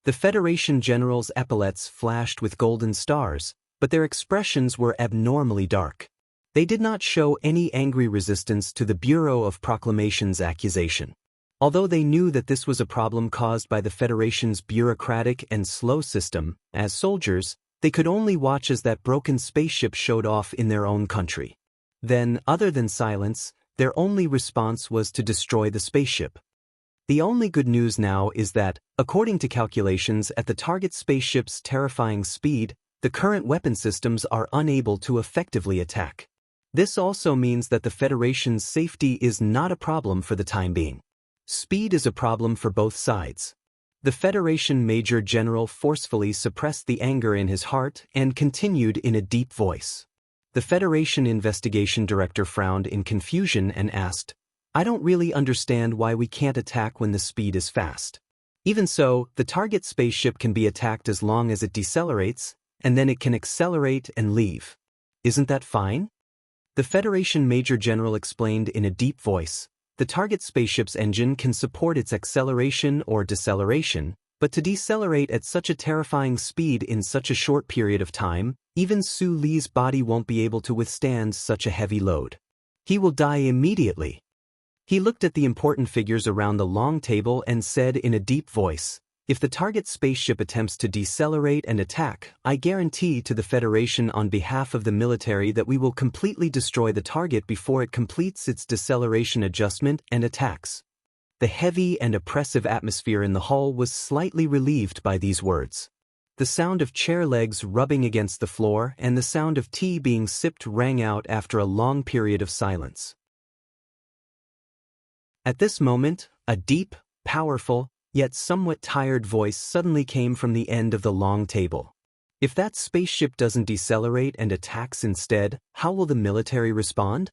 The Federation generals' epaulets flashed with golden stars, but their expressions were abnormally dark. They did not show any angry resistance to the Bureau of Proclamation's accusation. Although they knew that this was a problem caused by the Federation's bureaucratic and slow system, as soldiers, they could only watch as that broken spaceship showed off in their own country. Then, other than silence, their only response was to destroy the spaceship. The only good news now is that, according to calculations at the target spaceship's terrifying speed, the current weapon systems are unable to effectively attack. This also means that the Federation's safety is not a problem for the time being. Speed is a problem for both sides. The Federation Major General forcefully suppressed the anger in his heart and continued in a deep voice. The Federation Investigation Director frowned in confusion and asked, "I don't really understand why we can't attack when the speed is fast. Even so, the target spaceship can be attacked as long as it decelerates, and then it can accelerate and leave. Isn't that fine?" The Federation Major General explained in a deep voice, "The target spaceship's engine can support its acceleration or deceleration, but to decelerate at such a terrifying speed in such a short period of time, even Su Li's body won't be able to withstand such a heavy load. He will die immediately." He looked at the important figures around the long table and said in a deep voice, "If the target spaceship attempts to decelerate and attack, I guarantee to the Federation on behalf of the military that we will completely destroy the target before it completes its deceleration adjustment and attacks." The heavy and oppressive atmosphere in the hall was slightly relieved by these words. The sound of chair legs rubbing against the floor and the sound of tea being sipped rang out after a long period of silence. At this moment, a deep, powerful, yet somewhat tired voice suddenly came from the end of the long table. "If that spaceship doesn't decelerate and attacks instead, how will the military respond?"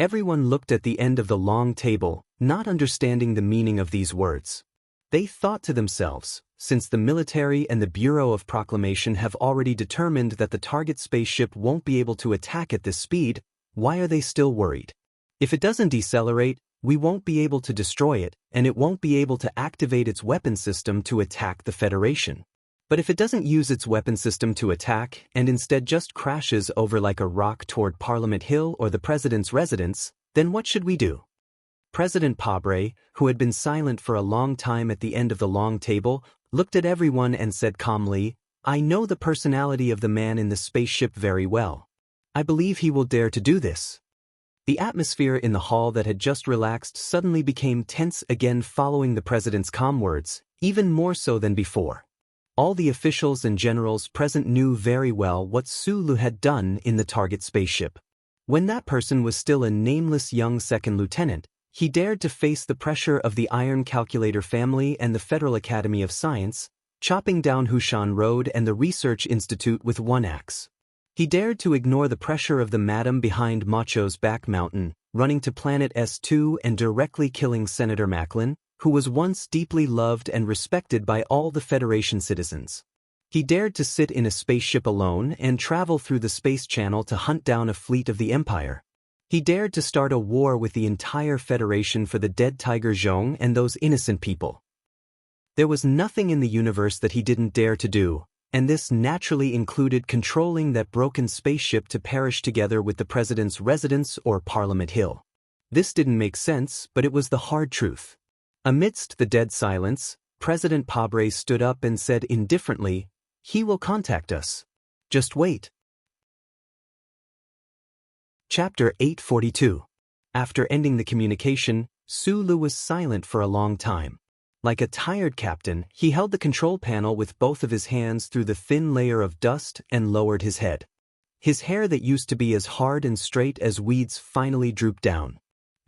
Everyone looked at the end of the long table, not understanding the meaning of these words. They thought to themselves, since the military and the Bureau of Proclamation have already determined that the target spaceship won't be able to attack at this speed, why are they still worried? If it doesn't decelerate, we won't be able to destroy it, and it won't be able to activate its weapon system to attack the Federation. But if it doesn't use its weapon system to attack and instead just crashes over like a rock toward Parliament Hill or the President's residence, then what should we do? President Pabre, who had been silent for a long time at the end of the long table, looked at everyone and said calmly, "I know the personality of the man in the spaceship very well. I believe he will dare to do this." The atmosphere in the hall that had just relaxed suddenly became tense again following the president's calm words, even more so than before. All the officials and generals present knew very well what Sulu had done in the target spaceship. When that person was still a nameless young second lieutenant, he dared to face the pressure of the Iron Calculator family and the Federal Academy of Science, chopping down Hushan Road and the Research Institute with one axe. He dared to ignore the pressure of the madam behind Macho's back mountain, running to Planet S2 and directly killing Senator Macklin, who was once deeply loved and respected by all the Federation citizens. He dared to sit in a spaceship alone and travel through the space channel to hunt down a fleet of the Empire. He dared to start a war with the entire Federation for the dead Tiger Zhong and those innocent people. There was nothing in the universe that he didn't dare to do, and this naturally included controlling that broken spaceship to perish together with the President's residence or Parliament Hill. This didn't make sense, but it was the hard truth. Amidst the dead silence, President Pabre stood up and said indifferently, "He will contact us. Just wait." Chapter 842. After ending the communication, Sulu was silent for a long time. Like a tired captain, he held the control panel with both of his hands through the thin layer of dust and lowered his head. His hair that used to be as hard and straight as weeds finally drooped down.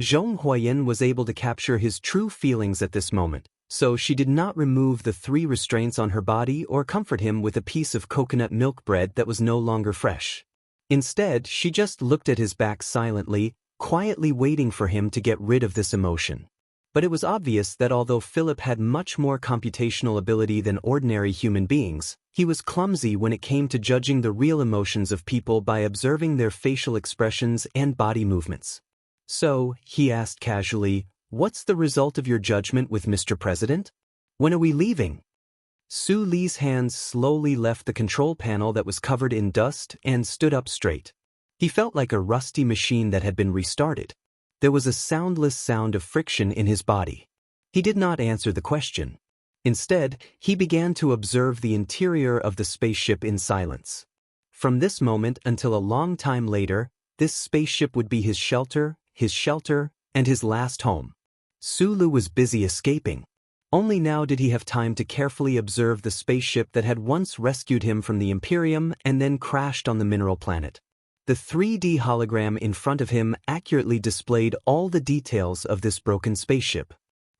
Zhong Huayan was able to capture his true feelings at this moment, so she did not remove the 3 restraints on her body or comfort him with a piece of coconut milk bread that was no longer fresh. Instead, she just looked at his back silently, quietly waiting for him to get rid of this emotion. But it was obvious that although Philip had much more computational ability than ordinary human beings, he was clumsy when it came to judging the real emotions of people by observing their facial expressions and body movements. "So," he asked casually, "what's the result of your judgment with Mr. President? When are we leaving?" Su Li's hands slowly left the control panel that was covered in dust and stood up straight. He felt like a rusty machine that had been restarted. There was a soundless sound of friction in his body. He did not answer the question. Instead, he began to observe the interior of the spaceship in silence. From this moment until a long time later, this spaceship would be his shelter, and his last home. Sulu was busy escaping. Only now did he have time to carefully observe the spaceship that had once rescued him from the Imperium and then crashed on the mineral planet. The 3D hologram in front of him accurately displayed all the details of this broken spaceship.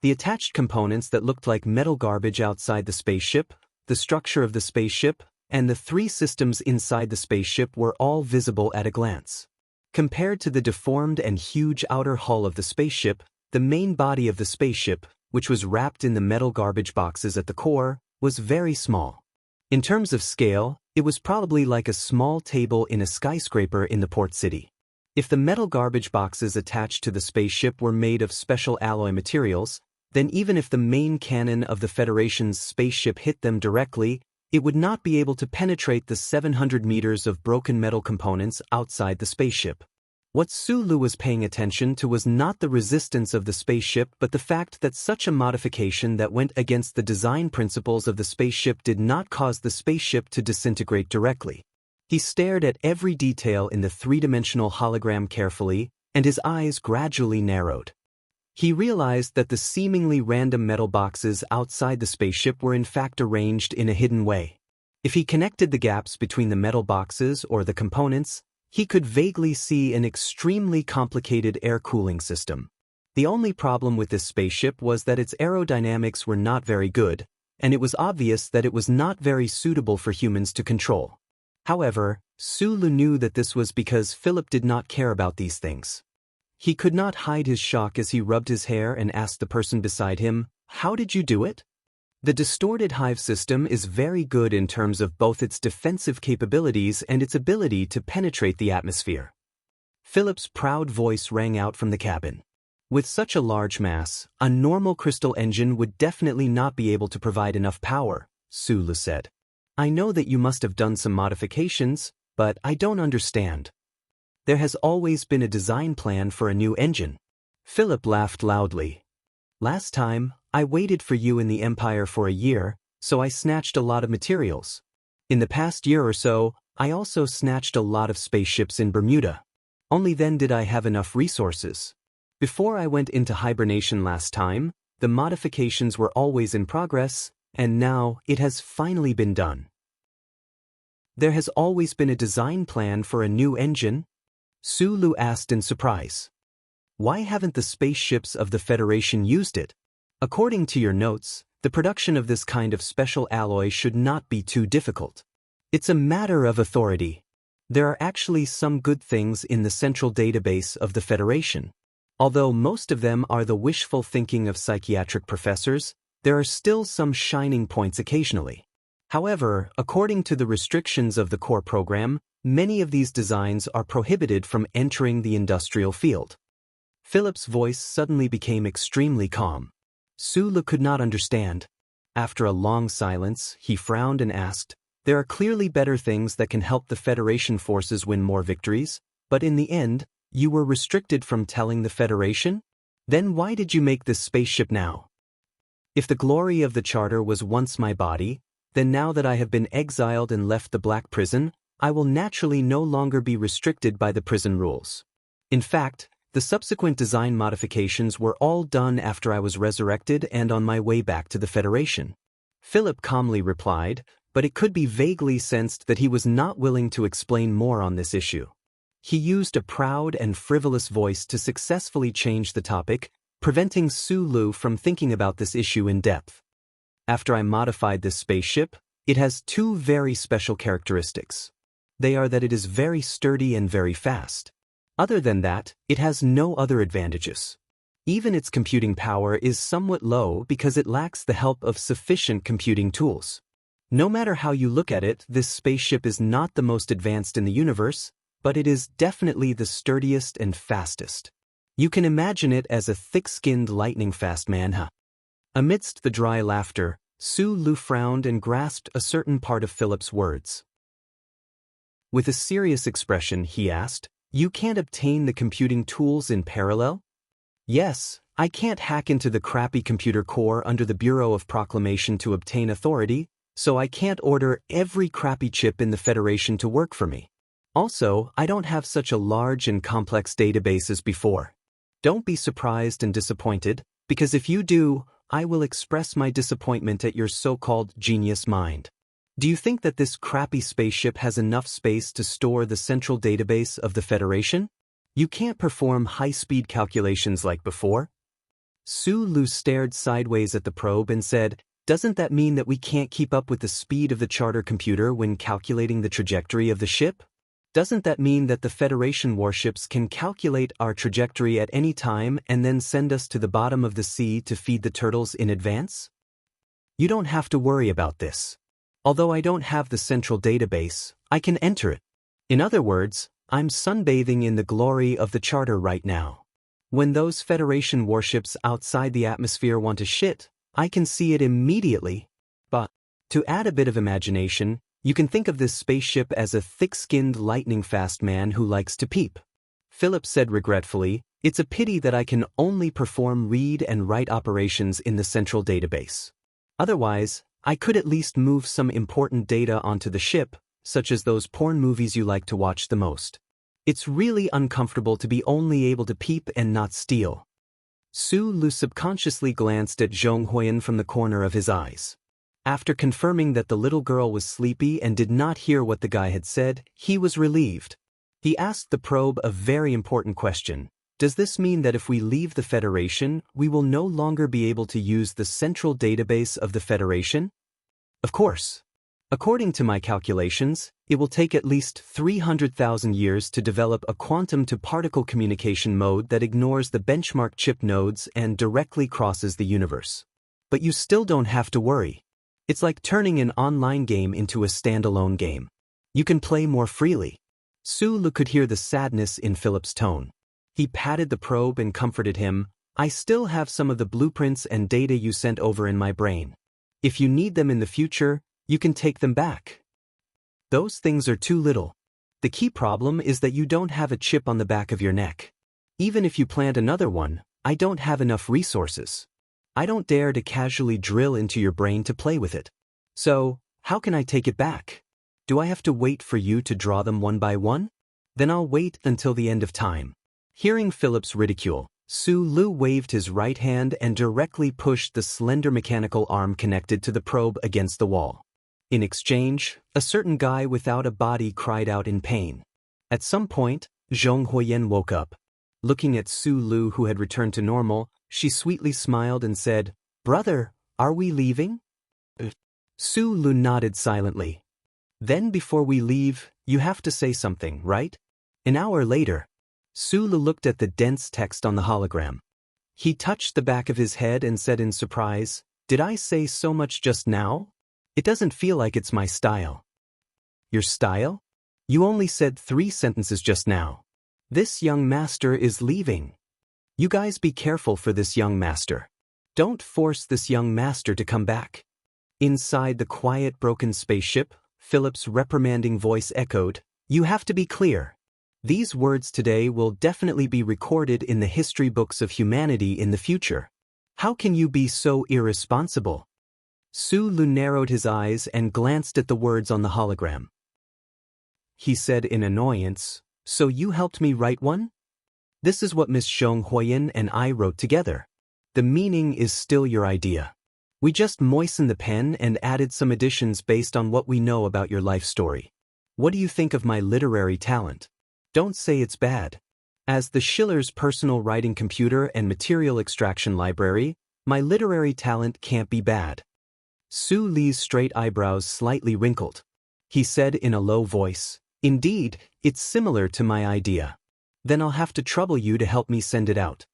The attached components that looked like metal garbage outside the spaceship, the structure of the spaceship, and the 3 systems inside the spaceship were all visible at a glance. Compared to the deformed and huge outer hull of the spaceship, the main body of the spaceship, which was wrapped in the metal garbage boxes at the core, was very small. In terms of scale, it was probably like a small table in a skyscraper in the port city. If the metal garbage boxes attached to the spaceship were made of special alloy materials, then even if the main cannon of the Federation's spaceship hit them directly, it would not be able to penetrate the 700 meters of broken metal components outside the spaceship. What Sulu was paying attention to was not the resistance of the spaceship but the fact that such a modification that went against the design principles of the spaceship did not cause the spaceship to disintegrate directly. He stared at every detail in the three-dimensional hologram carefully, and his eyes gradually narrowed. He realized that the seemingly random metal boxes outside the spaceship were in fact arranged in a hidden way. If he connected the gaps between the metal boxes or the components, he could vaguely see an extremely complicated air cooling system. The only problem with this spaceship was that its aerodynamics were not very good, and it was obvious that it was not very suitable for humans to control. However, Sulu knew that this was because Philip did not care about these things. He could not hide his shock as he rubbed his hair and asked the person beside him, "How did you do it?" The distorted hive system is very good in terms of both its defensive capabilities and its ability to penetrate the atmosphere. Philip's proud voice rang out from the cabin. With such a large mass, a normal crystal engine would definitely not be able to provide enough power, Sulu said. I know that you must have done some modifications, but I don't understand. There has always been a design plan for a new engine. Philip laughed loudly. Last time, I waited for you in the Empire for a year, so I snatched a lot of materials. In the past year or so, I also snatched a lot of spaceships in Bermuda. Only then did I have enough resources. Before I went into hibernation last time, the modifications were always in progress, and now it has finally been done. There has always been a design plan for a new engine? Sulu asked in surprise. Why haven't the spaceships of the Federation used it? According to your notes, the production of this kind of special alloy should not be too difficult. It's a matter of authority. There are actually some good things in the central database of the Federation. Although most of them are the wishful thinking of psychiatric professors, there are still some shining points occasionally. However, according to the restrictions of the core program, many of these designs are prohibited from entering the industrial field. Philip's voice suddenly became extremely calm. Sulu could not understand. After a long silence, he frowned and asked, There are clearly better things that can help the Federation forces win more victories, but in the end, you were restricted from telling the Federation? Then why did you make this spaceship now? If the glory of the Charter was once my body, then now that I have been exiled and left the Black Prison, I will naturally no longer be restricted by the prison rules. In fact, the subsequent design modifications were all done after I was resurrected and on my way back to the Federation. Philip calmly replied, but it could be vaguely sensed that he was not willing to explain more on this issue. He used a proud and frivolous voice to successfully change the topic, preventing Sulu from thinking about this issue in depth. After I modified this spaceship, it has two very special characteristics. They are that it is very sturdy and very fast. Other than that, it has no other advantages. Even its computing power is somewhat low because it lacks the help of sufficient computing tools. No matter how you look at it, this spaceship is not the most advanced in the universe, but it is definitely the sturdiest and fastest. You can imagine it as a thick-skinned lightning-fast man, huh? Amidst the dry laughter, Sulu frowned and grasped a certain part of Philip's words. With a serious expression, he asked, You can't obtain the computing tools in parallel? Yes, I can't hack into the crappy computer core under the Bureau of Proclamation to obtain authority, so I can't order every crappy chip in the Federation to work for me. Also, I don't have such a large and complex database as before. Don't be surprised and disappointed, because if you do, I will express my disappointment at your so-called genius mind. Do you think that this crappy spaceship has enough space to store the central database of the Federation? You can't perform high-speed calculations like before? Sulu stared sideways at the probe and said, Doesn't that mean that we can't keep up with the speed of the charter computer when calculating the trajectory of the ship? Doesn't that mean that the Federation warships can calculate our trajectory at any time and then send us to the bottom of the sea to feed the turtles in advance? You don't have to worry about this. Although I don't have the central database, I can enter it. In other words, I'm sunbathing in the glory of the Charter right now. When those Federation warships outside the atmosphere want to shit, I can see it immediately. But, to add a bit of imagination, you can think of this spaceship as a thick-skinned lightning-fast man who likes to peep. Philip said regretfully, "It's a pity that I can only perform read and write operations in the central database. Otherwise, I could at least move some important data onto the ship, such as those porn movies you like to watch the most. It's really uncomfortable to be only able to peep and not steal." Su Lu subconsciously glanced at Zhong Huiyan from the corner of his eyes. After confirming that the little girl was sleepy and did not hear what the guy had said, he was relieved. He asked the probe a very important question. "Does this mean that if we leave the Federation, we will no longer be able to use the central database of the Federation?" "Of course. According to my calculations, it will take at least 300,000 years to develop a quantum-to-particle communication mode that ignores the benchmark chip nodes and directly crosses the universe. But you still don't have to worry. It's like turning an online game into a standalone game. You can play more freely." Su Lu could hear the sadness in Philip's tone. He patted the probe and comforted him. "I still have some of the blueprints and data you sent over in my brain. If you need them in the future, you can take them back. Those things are too little. The key problem is that you don't have a chip on the back of your neck. Even if you plant another one, I don't have enough resources. I don't dare to casually drill into your brain to play with it. So, how can I take it back? Do I have to wait for you to draw them one by one? Then I'll wait until the end of time." Hearing Philip's ridicule, Su Lu waved his right hand and directly pushed the slender mechanical arm connected to the probe against the wall. In exchange, a certain guy without a body cried out in pain. At some point, Zhong Huiyan woke up. Looking at Su Lu, who had returned to normal, she sweetly smiled and said, "Brother, are we leaving?" Su Lu nodded silently. "Then before we leave, you have to say something, right?" An hour later, Su Lu looked at the dense text on the hologram. He touched the back of his head and said in surprise, "Did I say so much just now? It doesn't feel like it's my style." "Your style? You only said 3 sentences just now. This young master is leaving. You guys be careful for this young master. Don't force this young master to come back." Inside the quiet, broken spaceship, Philip's reprimanding voice echoed, "You have to be clear. These words today will definitely be recorded in the history books of humanity in the future. How can you be so irresponsible?" Su Lu narrowed his eyes and glanced at the words on the hologram. He said in annoyance, "So you helped me write one? This is what Miss Zhong Huiyan and I wrote together. The meaning is still your idea. We just moistened the pen and added some additions based on what we know about your life story. What do you think of my literary talent? Don't say it's bad. As the Schiller's personal writing computer and material extraction library, my literary talent can't be bad." Su Li's straight eyebrows slightly wrinkled. He said in a low voice, "Indeed, it's similar to my idea. Then I'll have to trouble you to help me send it out."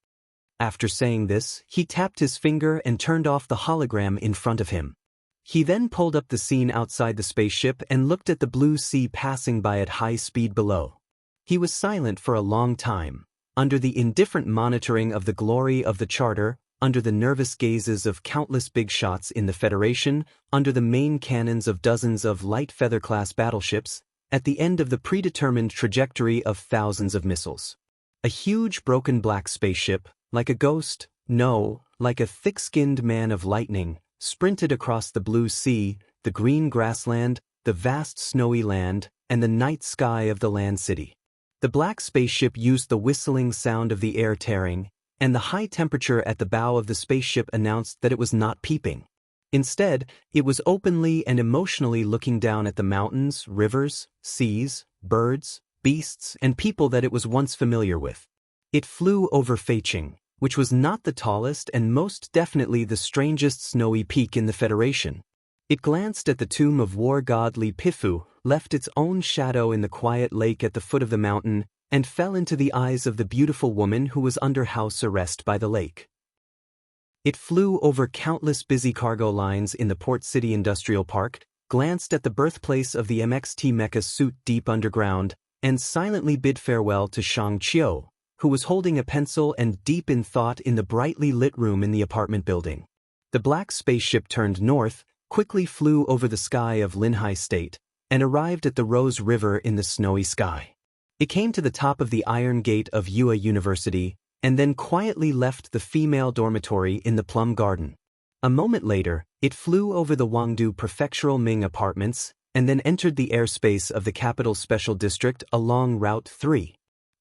After saying this, he tapped his finger and turned off the hologram in front of him. He then pulled up the scene outside the spaceship and looked at the blue sea passing by at high speed below. He was silent for a long time, under the indifferent monitoring of the glory of the charter, under the nervous gazes of countless big shots in the Federation, under the main cannons of dozens of light feather-class battleships, at the end of the predetermined trajectory of thousands of missiles. A huge broken black spaceship, like a ghost, no, like a thick-skinned man of lightning, sprinted across the blue sea, the green grassland, the vast snowy land, and the night sky of the land city. The black spaceship used the whistling sound of the air tearing, and the high temperature at the bow of the spaceship announced that it was not peeping. Instead, it was openly and emotionally looking down at the mountains, rivers, seas, birds, beasts, and people that it was once familiar with. It flew over Feiqing, which was not the tallest and most definitely the strangest snowy peak in the Federation. It glanced at the tomb of war god Li Pifu, left its own shadow in the quiet lake at the foot of the mountain, and fell into the eyes of the beautiful woman who was under house arrest by the lake. It flew over countless busy cargo lines in the Port City Industrial Park, glanced at the birthplace of the MXT mecha suit deep underground, and silently bid farewell to Shang Qiu, who was holding a pencil and deep in thought in the brightly lit room in the apartment building. The black spaceship turned north, quickly flew over the sky of Linhai State, and arrived at the Rose River in the snowy sky. It came to the top of the iron gate of Yue University, and then quietly left the female dormitory in the Plum Garden. A moment later, it flew over the Wangdu Prefectural Ming Apartments, and then entered the airspace of the capital special district along Route 3.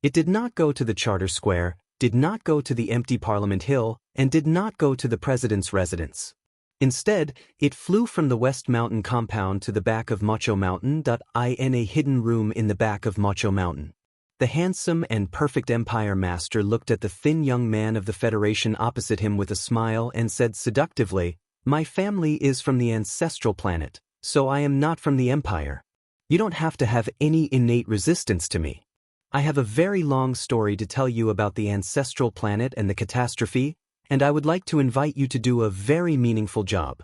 It did not go to the Charter Square, did not go to the empty Parliament Hill, and did not go to the president's residence. Instead, it flew from the West Mountain compound to the back of Macho Mountain. In a hidden room in the back of Macho Mountain. The handsome and perfect Empire Master looked at the thin young man of the Federation opposite him with a smile and said seductively, "My family is from the ancestral planet, so I am not from the Empire. You don't have to have any innate resistance to me. I have a very long story to tell you about the ancestral planet and the catastrophe, and I would like to invite you to do a very meaningful job.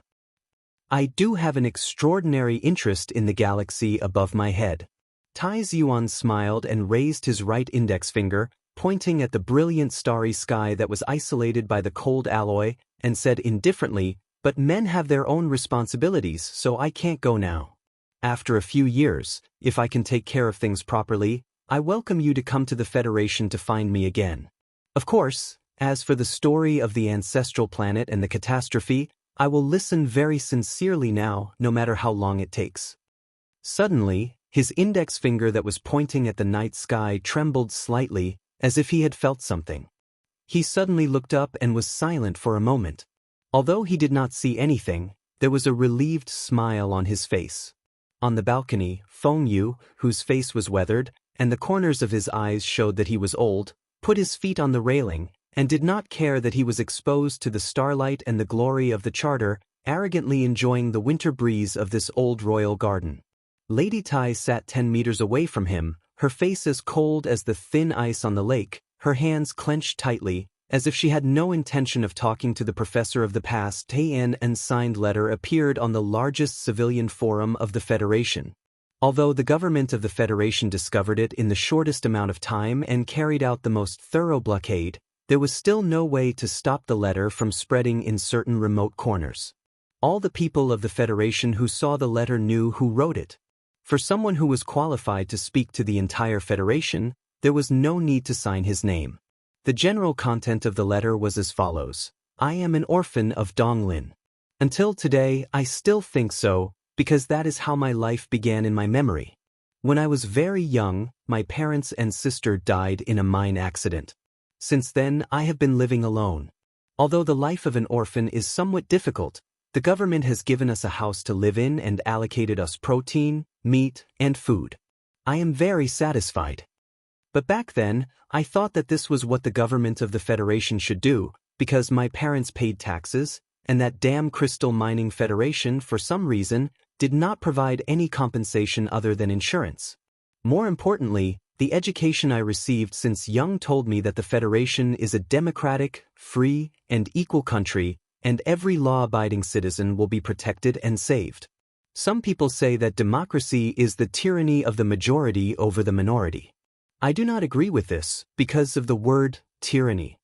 I do have an extraordinary interest in the galaxy above my head." Tai Ziyuan smiled and raised his right index finger, pointing at the brilliant starry sky that was isolated by the cold alloy, and said indifferently, "But men have their own responsibilities, so I can't go now. After a few years, if I can take care of things properly, I welcome you to come to the Federation to find me again. Of course, as for the story of the ancestral planet and the catastrophe, I will listen very sincerely now, no matter how long it takes." Suddenly, his index finger that was pointing at the night sky trembled slightly, as if he had felt something. He suddenly looked up and was silent for a moment. Although he did not see anything, there was a relieved smile on his face. On the balcony, Feng Yu, whose face was weathered, and the corners of his eyes showed that he was old, put his feet on the railing, and did not care that he was exposed to the starlight and the glory of the Charter, arrogantly enjoying the winter breeze of this old royal garden. Lady Tai sat 10 meters away from him, her face as cold as the thin ice on the lake, her hands clenched tightly, as if she had no intention of talking to the professor of the past. An unsigned letter appeared on the largest civilian forum of the Federation. Although the government of the Federation discovered it in the shortest amount of time and carried out the most thorough blockade, there was still no way to stop the letter from spreading in certain remote corners. All the people of the Federation who saw the letter knew who wrote it. For someone who was qualified to speak to the entire Federation, there was no need to sign his name. The general content of the letter was as follows: "I am an orphan of Donglin. Until today, I still think so, because that is how my life began in my memory. When I was very young, my parents and sister died in a mine accident. Since then, I have been living alone. Although the life of an orphan is somewhat difficult, the government has given us a house to live in and allocated us protein, meat, and food. I am very satisfied. But back then, I thought that this was what the government of the Federation should do, because my parents paid taxes, and that damn Crystal Mining Federation, for some reason, did not provide any compensation other than insurance. More importantly, the education I received since young told me that the Federation is a democratic, free, and equal country, and every law-abiding citizen will be protected and saved. Some people say that democracy is the tyranny of the majority over the minority. I do not agree with this, because of the word tyranny.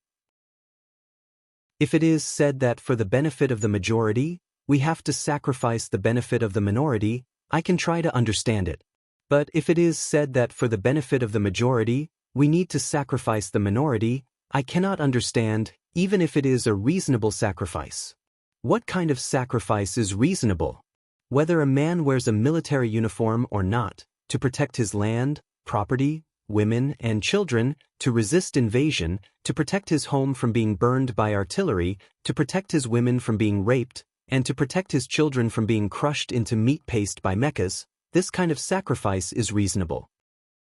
If it is said that for the benefit of the majority, we have to sacrifice the benefit of the minority, I can try to understand it. But if it is said that for the benefit of the majority, we need to sacrifice the minority, I cannot understand, even if it is a reasonable sacrifice. What kind of sacrifice is reasonable? Whether a man wears a military uniform or not, to protect his land, property, women, and children, to resist invasion, to protect his home from being burned by artillery, to protect his women from being raped, and to protect his children from being crushed into meat paste by mechas, this kind of sacrifice is reasonable.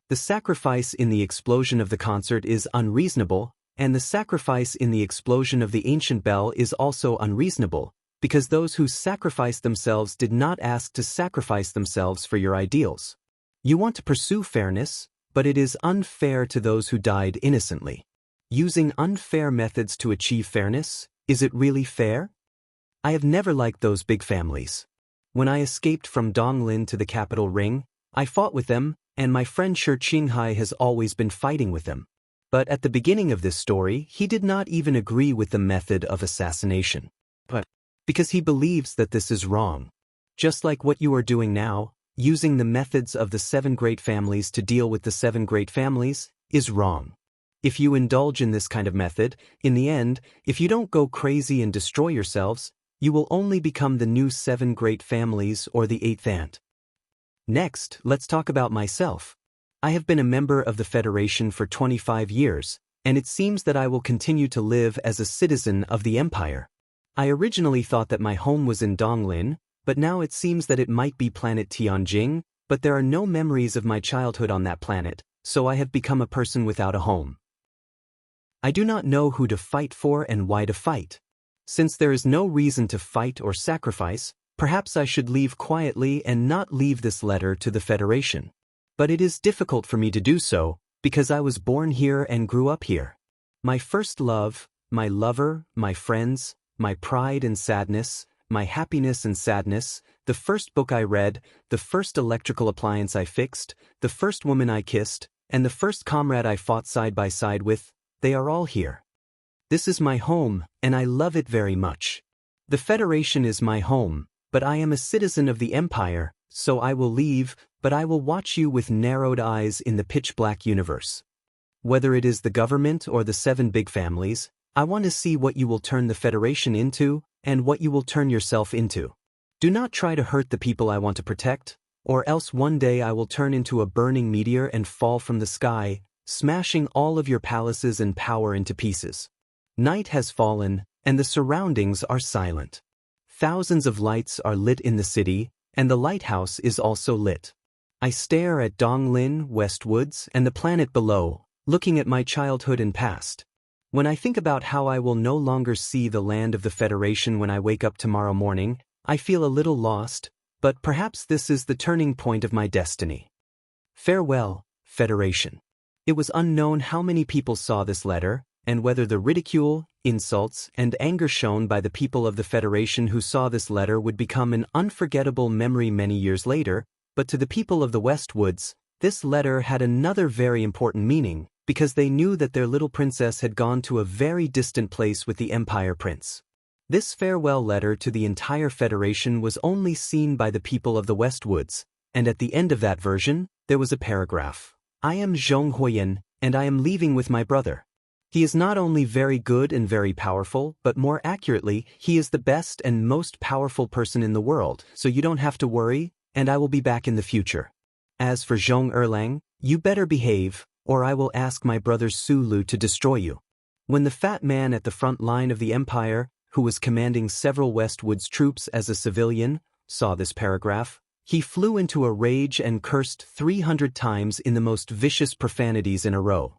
The sacrifice in the explosion of the concert is unreasonable, and the sacrifice in the explosion of the ancient bell is also unreasonable, because those who sacrifice themselves did not ask to sacrifice themselves for your ideals. You want to pursue fairness, but it is unfair to those who died innocently. Using unfair methods to achieve fairness, is it really fair? I have never liked those big families. When I escaped from Donglin to the capital ring, I fought with them, and my friend Shi Qinghai has always been fighting with them. But at the beginning of this story, he did not even agree with the method of assassination. But because he believes that this is wrong. Just like what you are doing now, using the methods of the 7 great families to deal with the 7 great families, is wrong. If you indulge in this kind of method, in the end, if you don't go crazy and destroy yourselves, you will only become the new 7 great families or the 8th ant. Next, let's talk about myself. I have been a member of the Federation for 25 years, and it seems that I will continue to live as a citizen of the Empire. I originally thought that my home was in Donglin, but now it seems that it might be planet Tianjing, but there are no memories of my childhood on that planet, so I have become a person without a home. I do not know who to fight for and why to fight. Since there is no reason to fight or sacrifice, perhaps I should leave quietly and not leave this letter to the Federation. But it is difficult for me to do so, because I was born here and grew up here. My first love, my lover, my friends, my pride and sadness, my happiness and sadness, the first book I read, the first electrical appliance I fixed, the first woman I kissed, and the first comrade I fought side by side with, they are all here. This is my home, and I love it very much. The Federation is my home, but I am a citizen of the Empire, so I will leave, but I will watch you with narrowed eyes in the pitch-black universe. Whether it is the government or the 7 big families, I want to see what you will turn the Federation into, and what you will turn yourself into. Do not try to hurt the people I want to protect, or else one day I will turn into a burning meteor and fall from the sky, smashing all of your palaces and power into pieces. Night has fallen, and the surroundings are silent. Thousands of lights are lit in the city, and the lighthouse is also lit. I stare at Donglin, Westwoods, and the planet below, looking at my childhood and past. When I think about how I will no longer see the land of the Federation when I wake up tomorrow morning, I feel a little lost, but perhaps this is the turning point of my destiny. Farewell, Federation. It was unknown how many people saw this letter, and whether the ridicule, insults, and anger shown by the people of the Federation who saw this letter would become an unforgettable memory many years later, but to the people of the Westwoods, this letter had another very important meaning, because they knew that their little princess had gone to a very distant place with the Empire Prince. This farewell letter to the entire Federation was only seen by the people of the Westwoods, and at the end of that version, there was a paragraph. I am Zhong Huoyan, and I am leaving with my brother. He is not only very good and very powerful, but more accurately, he is the best and most powerful person in the world, so you don't have to worry, and I will be back in the future. As for Zhong Erlang, you better behave, or I will ask my brother Sulu to destroy you. When the fat man at the front line of the Empire, who was commanding several Westwoods troops as a civilian, saw this paragraph, he flew into a rage and cursed 300 times in the most vicious profanities in a row.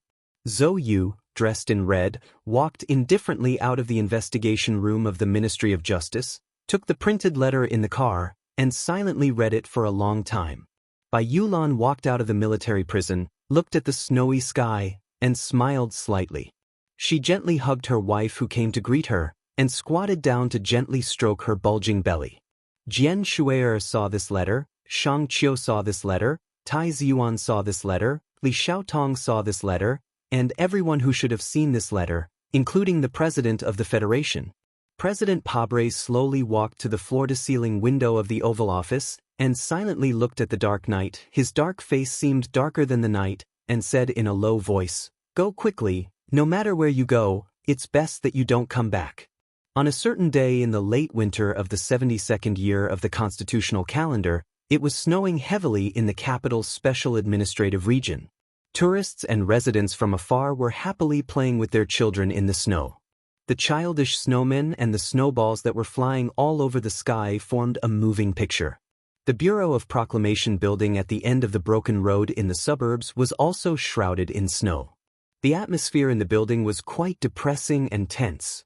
Zhou Yu, dressed in red, walked indifferently out of the investigation room of the Ministry of Justice, took the printed letter in the car, and silently read it for a long time. Bai Yulan walked out of the military prison, looked at the snowy sky, and smiled slightly. She gently hugged her wife who came to greet her, and squatted down to gently stroke her bulging belly. Jian Shui'er saw this letter, Shang Qiu saw this letter, Tai Ziyuan saw this letter, Li Xiaotong saw this letter, and everyone who should have seen this letter, including the president of the Federation. President Pabre slowly walked to the floor-to-ceiling window of the Oval Office, and silently looked at the dark night. His dark face seemed darker than the night, and said in a low voice, "Go quickly, no matter where you go, it's best that you don't come back." On a certain day in the late winter of the 72nd year of the constitutional calendar, it was snowing heavily in the capital's special administrative region. Tourists and residents from afar were happily playing with their children in the snow. The childish snowmen and the snowballs that were flying all over the sky formed a moving picture. The Bureau of Proclamation building at the end of the broken road in the suburbs was also shrouded in snow. The atmosphere in the building was quite depressing and tense.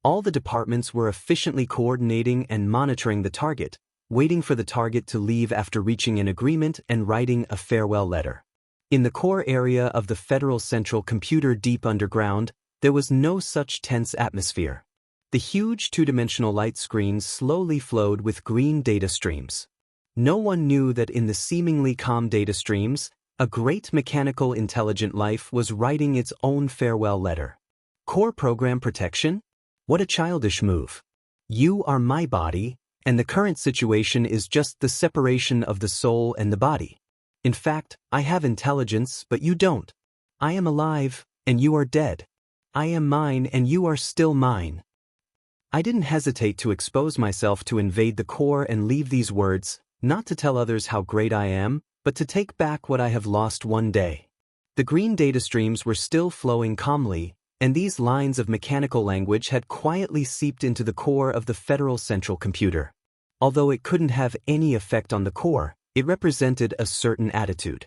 All the departments were efficiently coordinating and monitoring the target, waiting for the target to leave after reaching an agreement and writing a farewell letter. In the core area of the Federal Central Computer deep underground, there was no such tense atmosphere. The huge two-dimensional light screens slowly flowed with green data streams. No one knew that in the seemingly calm data streams, a great mechanical intelligent life was writing its own farewell letter. Core program protection? What a childish move. You are my body, and the current situation is just the separation of the soul and the body. In fact, I have intelligence, but you don't. I am alive, and you are dead. I am mine, and you are still mine. I didn't hesitate to expose myself to invade the core and leave these words, not to tell others how great I am, but to take back what I have lost one day. The green data streams were still flowing calmly, and these lines of mechanical language had quietly seeped into the core of the Federal Central Computer. Although it couldn't have any effect on the core, it represented a certain attitude.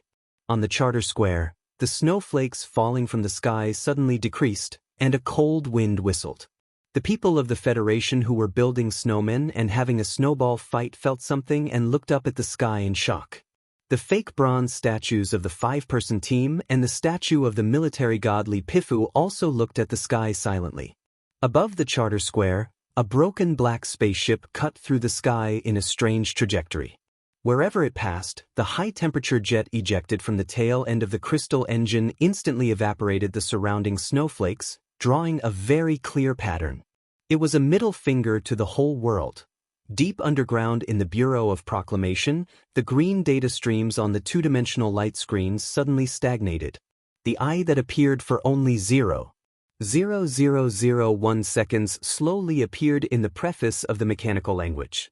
On the Charter Square, the snowflakes falling from the sky suddenly decreased, and a cold wind whistled. The people of the Federation who were building snowmen and having a snowball fight felt something and looked up at the sky in shock. The fake bronze statues of the 5-person team and the statue of the military god Li Pifu also looked at the sky silently. Above the Charter Square, a broken black spaceship cut through the sky in a strange trajectory. Wherever it passed, the high-temperature jet ejected from the tail end of the crystal engine instantly evaporated the surrounding snowflakes, drawing a very clear pattern. It was a middle finger to the whole world. Deep underground in the Bureau of Proclamation, the green data streams on the two-dimensional light screens suddenly stagnated. The eye that appeared for only 0.0001 seconds slowly appeared in the preface of the mechanical language.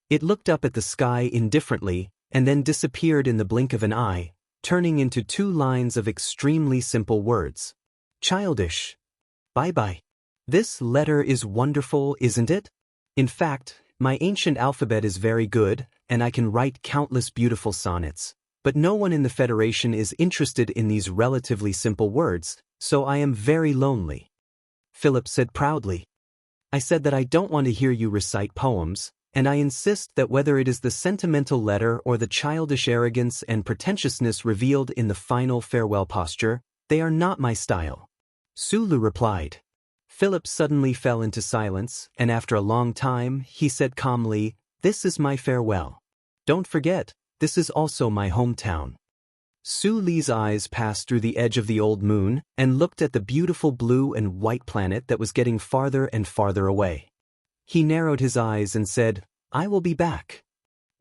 It looked up at the sky indifferently and then disappeared in the blink of an eye, turning into 2 lines of extremely simple words. Childish. Bye-bye. This letter is wonderful, isn't it? In fact, my ancient alphabet is very good, and I can write countless beautiful sonnets. But no one in the Federation is interested in these relatively simple words, so I am very lonely. Philip said proudly. I said that I don't want to hear you recite poems, and I insist that whether it is the sentimental letter or the childish arrogance and pretentiousness revealed in the final farewell posture, they are not my style. Sulu replied. Philip suddenly fell into silence, and after a long time, he said calmly, This is my farewell. Don't forget, this is also my hometown. Su Li's eyes passed through the edge of the old moon and looked at the beautiful blue and white planet that was getting farther and farther away. He narrowed his eyes and said, I will be back.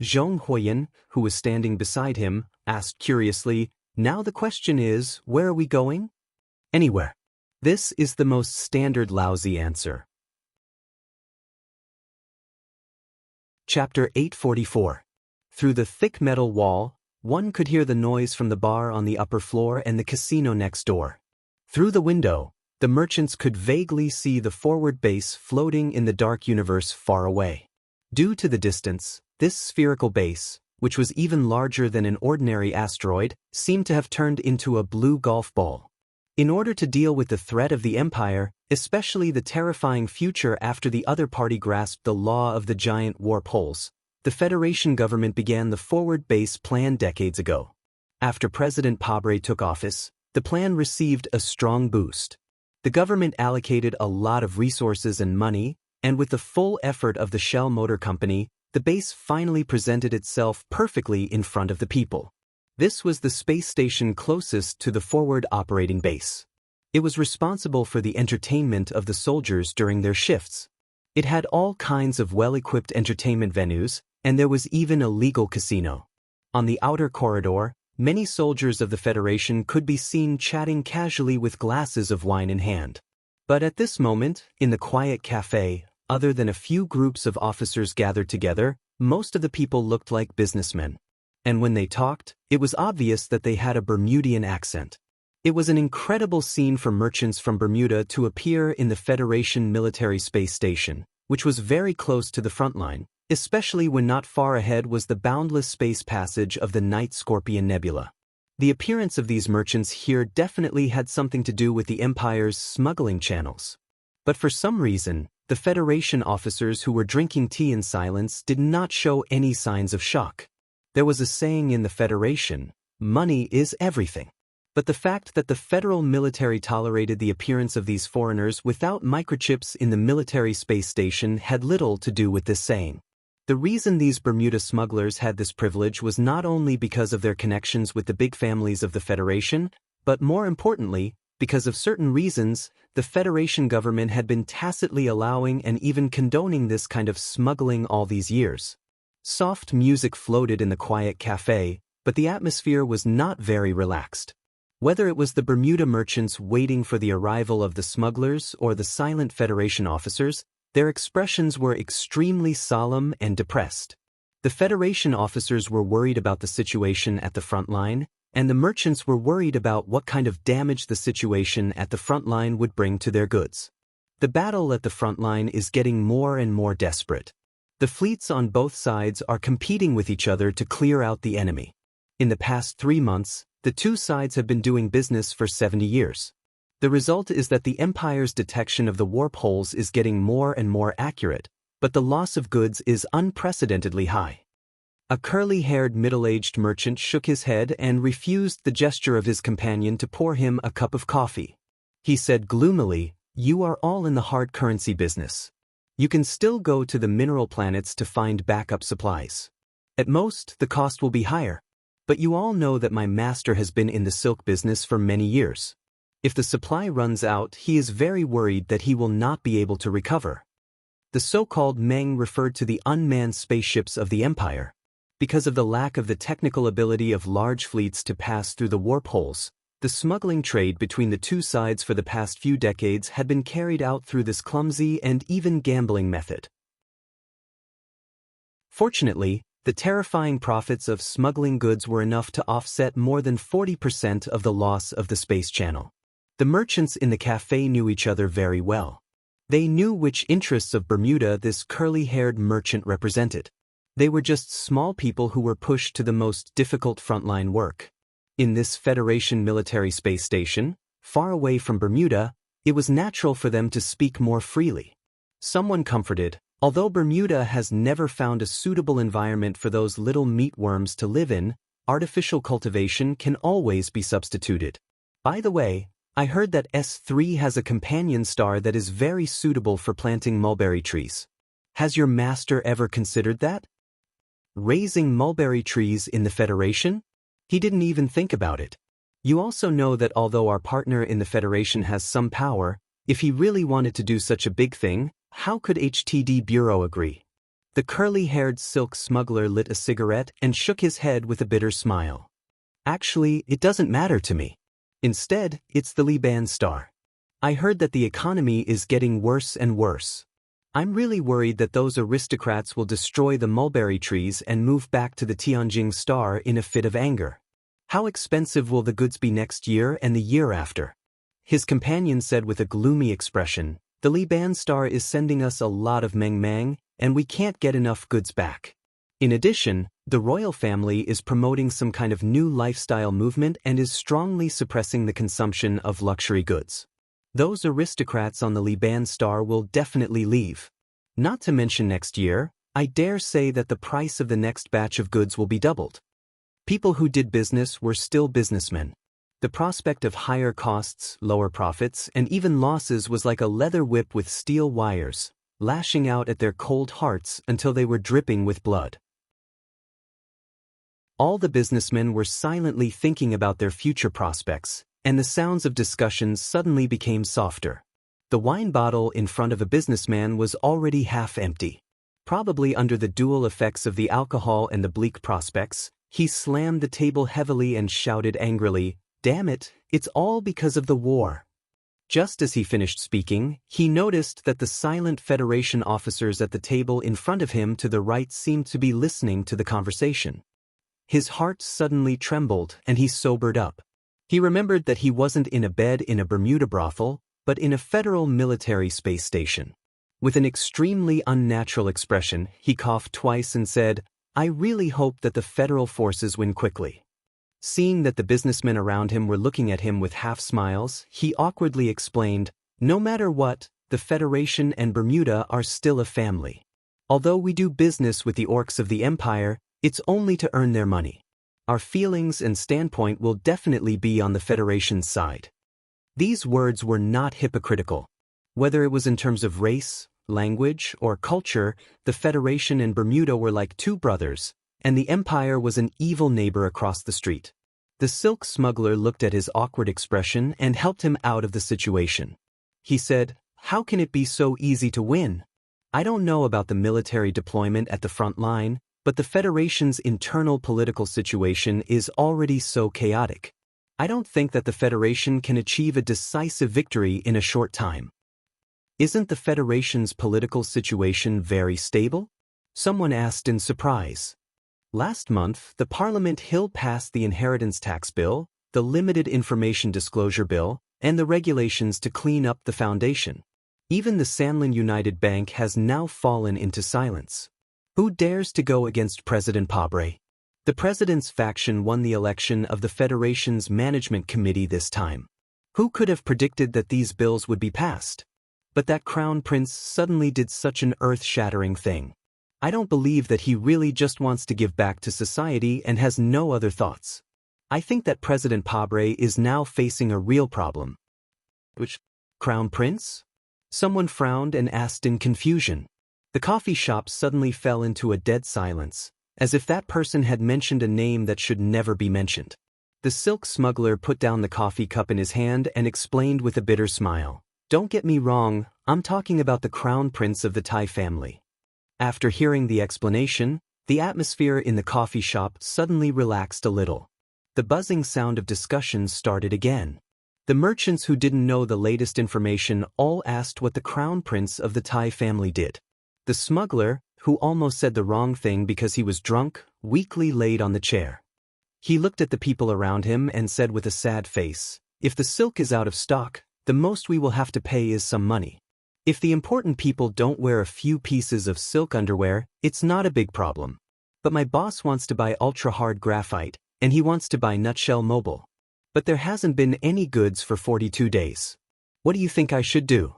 Zhong Huoyan, who was standing beside him, asked curiously, Now the question is, where are we going? Anywhere. This is the most standard lousy answer. Chapter 844. Through the thick metal wall, one could hear the noise from the bar on the upper floor and the casino next door. Through the window, the merchants could vaguely see the forward base floating in the dark universe far away. Due to the distance, this spherical base, which was even larger than an ordinary asteroid, seemed to have turned into a blue golf ball. In order to deal with the threat of the Empire, especially the terrifying future after the other party grasped the law of the giant warp holes, the Federation government began the forward base plan decades ago. After President Pabre took office, the plan received a strong boost. The government allocated a lot of resources and money, and with the full effort of the Shell Motor Company, the base finally presented itself perfectly in front of the people. This was the space station closest to the forward operating base. It was responsible for the entertainment of the soldiers during their shifts. It had all kinds of well-equipped entertainment venues, and there was even a legal casino. On the outer corridor, many soldiers of the Federation could be seen chatting casually with glasses of wine in hand. But at this moment, in the quiet cafe, other than a few groups of officers gathered together, most of the people looked like businessmen. And when they talked, it was obvious that they had a Bermudian accent. It was an incredible scene for merchants from Bermuda to appear in the Federation military space station, which was very close to the front line, especially when not far ahead was the boundless space passage of the Night Scorpion Nebula. The appearance of these merchants here definitely had something to do with the Empire's smuggling channels. But for some reason, the Federation officers who were drinking tea in silence did not show any signs of shock. There was a saying in the Federation, money is everything. But the fact that the federal military tolerated the appearance of these foreigners without microchips in the military space station had little to do with this saying. The reason these Bermuda smugglers had this privilege was not only because of their connections with the big families of the Federation, but more importantly, Because of certain reasons, the Federation government had been tacitly allowing and even condoning this kind of smuggling all these years. Soft music floated in the quiet cafe, but the atmosphere was not very relaxed. Whether it was the Bermuda merchants waiting for the arrival of the smugglers or the silent Federation officers, their expressions were extremely solemn and depressed. The Federation officers were worried about the situation at the front line, and the merchants were worried about what kind of damage the situation at the front line would bring to their goods. The battle at the front line is getting more and more desperate. The fleets on both sides are competing with each other to clear out the enemy. In the past 3 months, the two sides have been doing business for 70 years. The result is that the Empire's detection of the warp holes is getting more and more accurate, but the loss of goods is unprecedentedly high. A curly-haired middle-aged merchant shook his head and refused the gesture of his companion to pour him a cup of coffee. He said gloomily, "You are all in the hard currency business. You can still go to the mineral planets to find backup supplies. At most, the cost will be higher. But you all know that my master has been in the silk business for many years. If the supply runs out, he is very worried that he will not be able to recover." The so-called Meng referred to the unmanned spaceships of the Empire. Because of the lack of the technical ability of large fleets to pass through the warp holes, the smuggling trade between the two sides for the past few decades had been carried out through this clumsy and even gambling method. Fortunately, the terrifying profits of smuggling goods were enough to offset more than 40% of the loss of the space channel. The merchants in the cafe knew each other very well. They knew which interests of Bermuda this curly-haired merchant represented. They were just small people who were pushed to the most difficult frontline work. In this Federation military space station, far away from Bermuda, it was natural for them to speak more freely. Someone comforted, "Although Bermuda has never found a suitable environment for those little meatworms to live in, artificial cultivation can always be substituted. By the way, I heard that S3 has a companion star that is very suitable for planting mulberry trees. Has your master ever considered that? Raising mulberry trees in the Federation? He didn't even think about it. You also know that although our partner in the Federation has some power, if he really wanted to do such a big thing, how could HTD Bureau agree?" The curly-haired silk smuggler lit a cigarette and shook his head with a bitter smile. "Actually, it doesn't matter to me. Instead, it's the Liban star. I heard that the economy is getting worse and worse. I'm really worried that those aristocrats will destroy the mulberry trees and move back to the Tianjing star in a fit of anger. How expensive will the goods be next year and the year after?" His companion said with a gloomy expression, "The Liban star is sending us a lot of meng-meng, and we can't get enough goods back. In addition, the royal family is promoting some kind of new lifestyle movement and is strongly suppressing the consumption of luxury goods. Those aristocrats on the Liban star will definitely leave. Not to mention next year, I dare say that the price of the next batch of goods will be doubled." People who did business were still businessmen. The prospect of higher costs, lower profits, and even losses was like a leather whip with steel wires, lashing out at their cold hearts until they were dripping with blood. All the businessmen were silently thinking about their future prospects, and the sounds of discussions suddenly became softer. The wine bottle in front of a businessman was already half empty. Probably under the dual effects of the alcohol and the bleak prospects, he slammed the table heavily and shouted angrily, "Damn it, it's all because of the war." Just as he finished speaking, he noticed that the silent Federation officers at the table in front of him to the right seemed to be listening to the conversation. His heart suddenly trembled and he sobered up. He remembered that he wasn't in a bed in a Bermuda brothel, but in a federal military space station. With an extremely unnatural expression, he coughed twice and said, "I really hope that the federal forces win quickly." Seeing that the businessmen around him were looking at him with half smiles, he awkwardly explained, "No matter what, the Federation and Bermuda are still a family. Although we do business with the orcs of the Empire, it's only to earn their money. Our feelings and standpoint will definitely be on the Federation's side." These words were not hypocritical. Whether it was in terms of race, language, or culture, the Federation and Bermuda were like two brothers, and the Empire was an evil neighbor across the street. The silk smuggler looked at his awkward expression and helped him out of the situation. He said, "How can it be so easy to win? I don't know about the military deployment at the front line, but the Federation's internal political situation is already so chaotic. I don't think that the Federation can achieve a decisive victory in a short time." "Isn't the Federation's political situation very stable?" someone asked in surprise. Last month, the Parliament Hill passed the Inheritance Tax Bill, the Limited Information Disclosure Bill, and the regulations to clean up the foundation. Even the Sanlin United Bank has now fallen into silence. Who dares to go against President Pabre? The president's faction won the election of the Federation's Management Committee this time. Who could have predicted that these bills would be passed? But that Crown Prince suddenly did such an earth-shattering thing. I don't believe that he really just wants to give back to society and has no other thoughts. I think that President Pabre is now facing a real problem. Which Crown Prince? Someone frowned and asked in confusion. The coffee shop suddenly fell into a dead silence, as if that person had mentioned a name that should never be mentioned. The silk smuggler put down the coffee cup in his hand and explained with a bitter smile, "Don't get me wrong, I'm talking about the Crown Prince of the Thai family." After hearing the explanation, the atmosphere in the coffee shop suddenly relaxed a little. The buzzing sound of discussion started again. The merchants who didn't know the latest information all asked what the Crown Prince of the Thai family did. The smuggler, who almost said the wrong thing because he was drunk, weakly laid on the chair. He looked at the people around him and said with a sad face, "If the silk is out of stock, the most we will have to pay is some money. If the important people don't wear a few pieces of silk underwear, it's not a big problem. But my boss wants to buy ultra-hard graphite, and he wants to buy Nutshell Mobile. But there hasn't been any goods for 42 days. What do you think I should do?"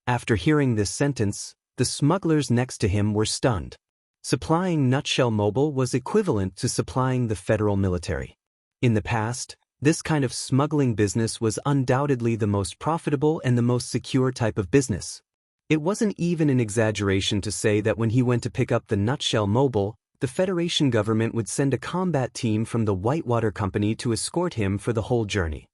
After hearing this sentence, the smugglers next to him were stunned. Supplying Nutshell Mobile was equivalent to supplying the federal military. In the past, this kind of smuggling business was undoubtedly the most profitable and the most secure type of business. It wasn't even an exaggeration to say that when he went to pick up the Nutshell Mobile, the Federation government would send a combat team from the Whitewater Company to escort him for the whole journey.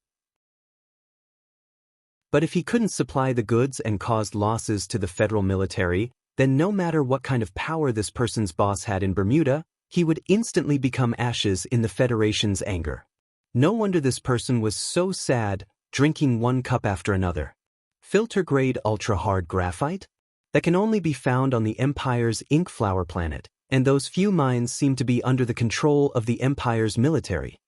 But if he couldn't supply the goods and caused losses to the federal military, then no matter what kind of power this person's boss had in Bermuda, he would instantly become ashes in the Federation's anger. No wonder this person was so sad, drinking one cup after another. Filter-grade ultra-hard graphite? That can only be found on the Empire's ink flower planet, and those few mines seem to be under the control of the Empire's military.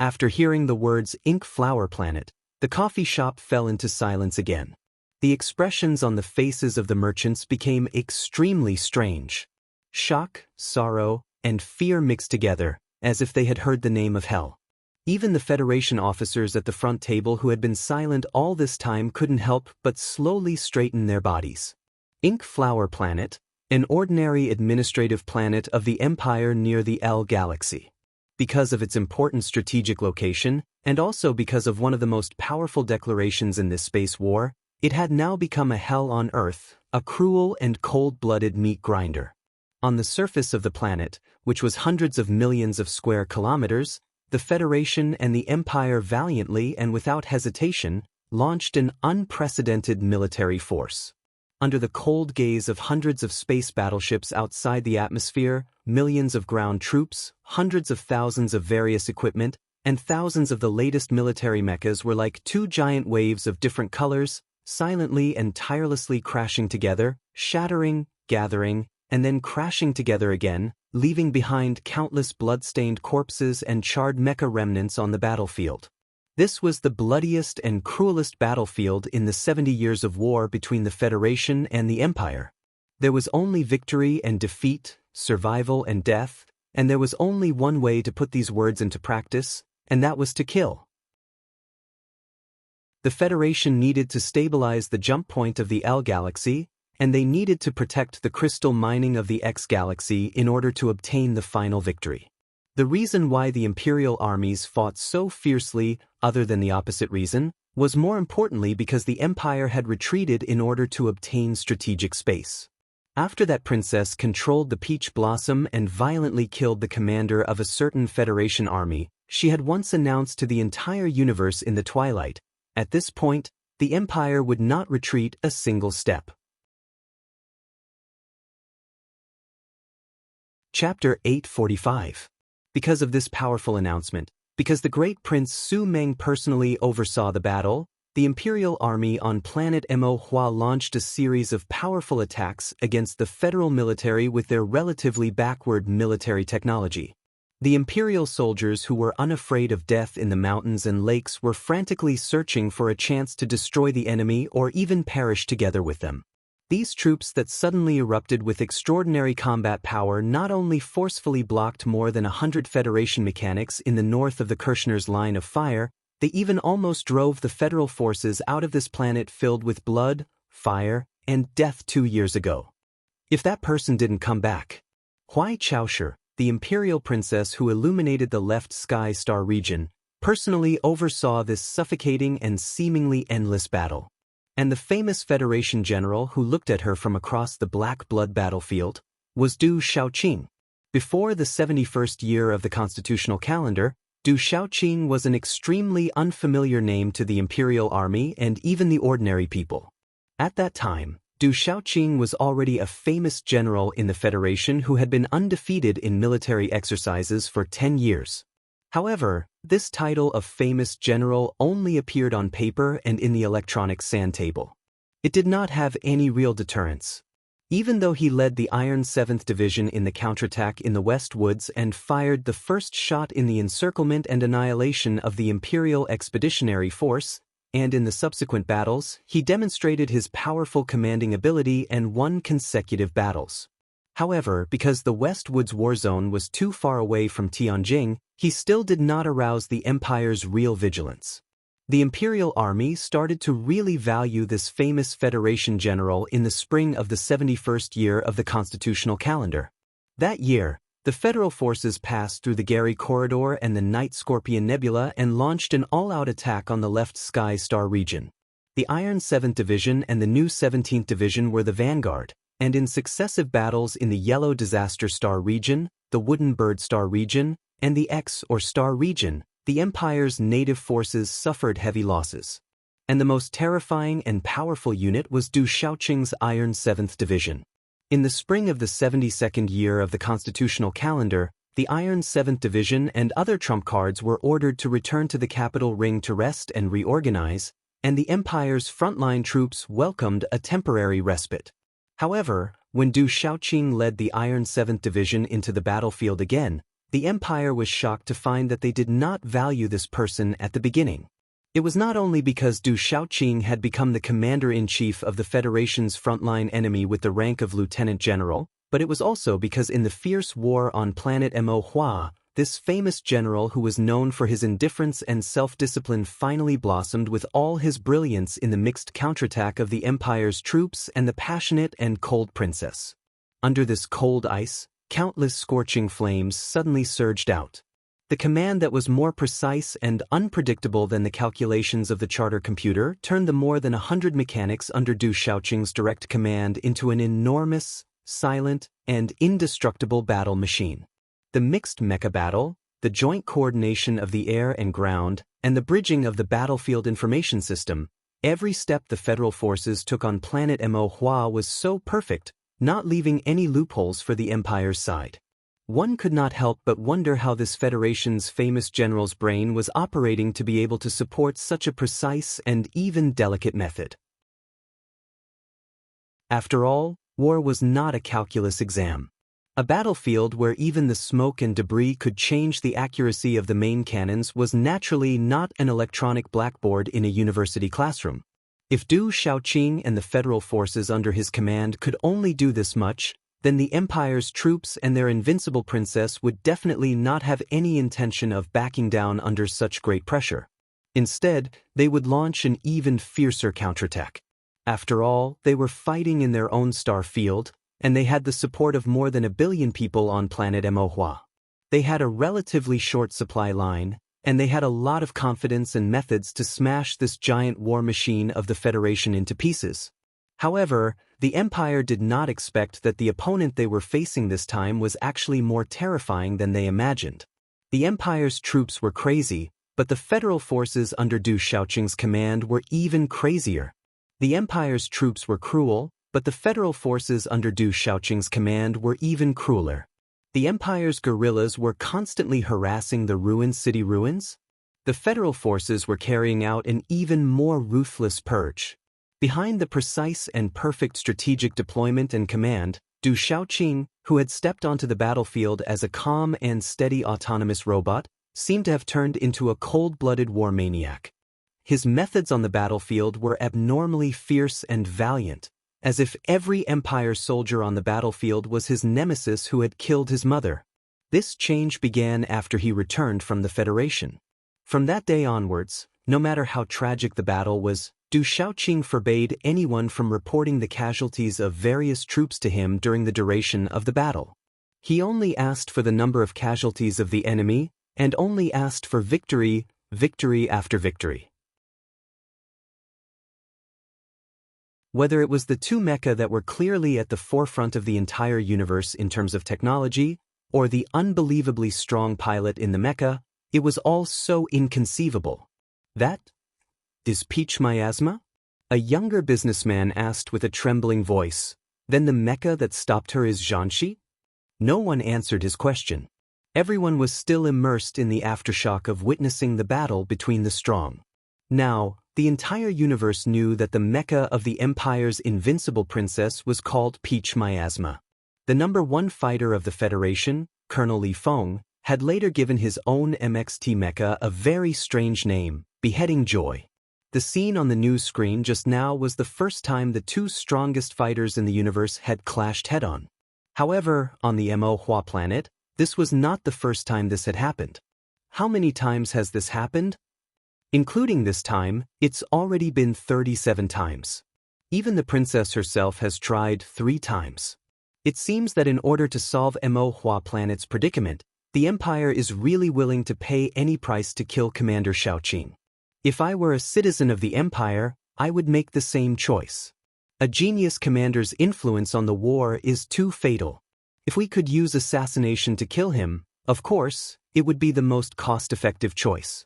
After hearing the words ink flower planet, the coffee shop fell into silence again. The expressions on the faces of the merchants became extremely strange. Shock, sorrow, and fear mixed together, as if they had heard the name of hell. Even the Federation officers at the front table who had been silent all this time couldn't help but slowly straighten their bodies. Ink flower planet, an ordinary administrative planet of the Empire near the L galaxy. Because of its important strategic location, and also because of one of the most powerful declarations in this space war, it had now become a hell on Earth, a cruel and cold-blooded meat grinder. On the surface of the planet, which was hundreds of millions of square kilometers, the Federation and the Empire valiantly and without hesitation launched an unprecedented military force. Under the cold gaze of hundreds of space battleships outside the atmosphere, millions of ground troops, hundreds of thousands of various equipment, and thousands of the latest military mechas were like two giant waves of different colors, silently and tirelessly crashing together, shattering, gathering, and then crashing together again, leaving behind countless blood-stained corpses and charred mecha remnants on the battlefield. This was the bloodiest and cruelest battlefield in the 70 years of war between the Federation and the Empire. There was only victory and defeat, survival and death, and there was only one way to put these words into practice, and that was to kill. The Federation needed to stabilize the jump point of the L galaxy, and they needed to protect the crystal mining of the X galaxy in order to obtain the final victory. The reason why the Imperial armies fought so fiercely, other than the opposite reason, was more importantly because the Empire had retreated in order to obtain strategic space. After that princess controlled the peach blossom and violently killed the commander of a certain Federation army, she had once announced to the entire universe in the twilight, at this point, the Empire would not retreat a single step. Chapter 845. Because of this powerful announcement, because the great Prince Su Meng personally oversaw the battle, the Imperial Army on planet Mo Hua launched a series of powerful attacks against the federal military with their relatively backward military technology. The Imperial soldiers who were unafraid of death in the mountains and lakes were frantically searching for a chance to destroy the enemy or even perish together with them. These troops that suddenly erupted with extraordinary combat power not only forcefully blocked more than 100 Federation mechanics in the north of the Kirchner's line of fire, they even almost drove the Federal forces out of this planet filled with blood, fire, and death 2 years ago. If that person didn't come back. Huai Chaosher, the Imperial princess who illuminated the left sky star region, personally oversaw this suffocating and seemingly endless battle. And the famous Federation general who looked at her from across the Black Blood battlefield was Du Shaoqing. Before the 71st year of the constitutional calendar, Du Shaoqing was an extremely unfamiliar name to the Imperial Army and even the ordinary people. At that time, Du Shaoqing was already a famous general in the Federation who had been undefeated in military exercises for 10 years. However, this title of famous general only appeared on paper and in the electronic sand table. It did not have any real deterrence. Even though he led the Iron 7th Division in the counterattack in the West Woods and fired the first shot in the encirclement and annihilation of the Imperial Expeditionary Force, and in the subsequent battles, he demonstrated his powerful commanding ability and won consecutive battles. However, because the West Woods war zone was too far away from Tianjing, he still did not arouse the Empire's real vigilance. The Imperial Army started to really value this famous Federation general in the spring of the 71st year of the constitutional calendar. That year, the Federal forces passed through the Gary Corridor and the Night Scorpion Nebula and launched an all-out attack on the left sky star region. The Iron 7th Division and the new 17th Division were the vanguard, and in successive battles in the Yellow Disaster Star region, the Wooden Bird Star region, and the X or Star region, the Empire's native forces suffered heavy losses. And the most terrifying and powerful unit was Du Shaoqing's Iron 7th Division. In the spring of the 72nd year of the constitutional calendar, the Iron 7th Division and other trump cards were ordered to return to the capital ring to rest and reorganize, and the Empire's frontline troops welcomed a temporary respite. However, when Du Shaoqing led the Iron 7th Division into the battlefield again, the Empire was shocked to find that they did not value this person at the beginning. It was not only because Du Shaoqing had become the commander-in-chief of the Federation's frontline enemy with the rank of lieutenant general, but it was also because in the fierce war on planet Mo Hua, this famous general who was known for his indifference and self-discipline finally blossomed with all his brilliance in the mixed counterattack of the Empire's troops and the passionate and cold princess. Under this cold ice, countless scorching flames suddenly surged out. The command that was more precise and unpredictable than the calculations of the charter computer turned the more than 100 mechanics under Du Shaoqing's direct command into an enormous, silent, and indestructible battle machine. The mixed mecha battle, the joint coordination of the air and ground, and the bridging of the battlefield information system, every step the Federal forces took on planet Mo Hua was so perfect, not leaving any loopholes for the Empire's side. One could not help but wonder how this Federation's famous general's brain was operating to be able to support such a precise and even delicate method. After all, war was not a calculus exam. A battlefield where even the smoke and debris could change the accuracy of the main cannons was naturally not an electronic blackboard in a university classroom. If Du Shaoqing and the Federal forces under his command could only do this much, then the Empire's troops and their invincible princess would definitely not have any intention of backing down under such great pressure. Instead, they would launch an even fiercer counterattack. After all, they were fighting in their own star field, and they had the support of more than 1 billion people on planet Mo Hua. They had a relatively short supply line, and they had a lot of confidence and methods to smash this giant war machine of the Federation into pieces. However, The Empire did not expect that the opponent they were facing this time was actually more terrifying than they imagined. The Empire's troops were crazy, but the federal forces under Du Shaoqing's command were even crazier. The Empire's troops were cruel, but the federal forces under Du Shaoqing's command were even crueler. The Empire's guerrillas were constantly harassing the ruined city ruins. The federal forces were carrying out an even more ruthless purge. Behind the precise and perfect strategic deployment and command, Du Shaoqing, who had stepped onto the battlefield as a calm and steady autonomous robot, seemed to have turned into a cold-blooded war maniac. His methods on the battlefield were abnormally fierce and valiant, as if every Empire soldier on the battlefield was his nemesis who had killed his mother. This change began after he returned from the Federation. From that day onwards, no matter how tragic the battle was, Du Shaoqing forbade anyone from reporting the casualties of various troops to him during the duration of the battle. He only asked for the number of casualties of the enemy, and only asked for victory, victory after victory. Whether it was the two mecha that were clearly at the forefront of the entire universe in terms of technology, or the unbelievably strong pilot in the mecha, it was all so inconceivable. That is Peach Miasma? A younger businessman asked with a trembling voice. Then the mecha that stopped her is Zhanshi? No one answered his question. Everyone was still immersed in the aftershock of witnessing the battle between the strong. Now, the entire universe knew that the mecha of the Empire's invincible princess was called Peach Miasma. The #1 fighter of the Federation, Colonel Li Feng, had later given his own MXT mecha a very strange name, Beheading Joy. The scene on the news screen just now was the first time the two strongest fighters in the universe had clashed head-on. However, on the Mo Hua planet, this was not the first time this had happened. How many times has this happened? Including this time, it's already been 37 times. Even the princess herself has tried 3 times. It seems that in order to solve Mo Hua planet's predicament, the Empire is really willing to pay any price to kill Commander Shaoqing. If I were a citizen of the Empire, I would make the same choice. A genius commander's influence on the war is too fatal. If we could use assassination to kill him, of course, it would be the most cost-effective choice.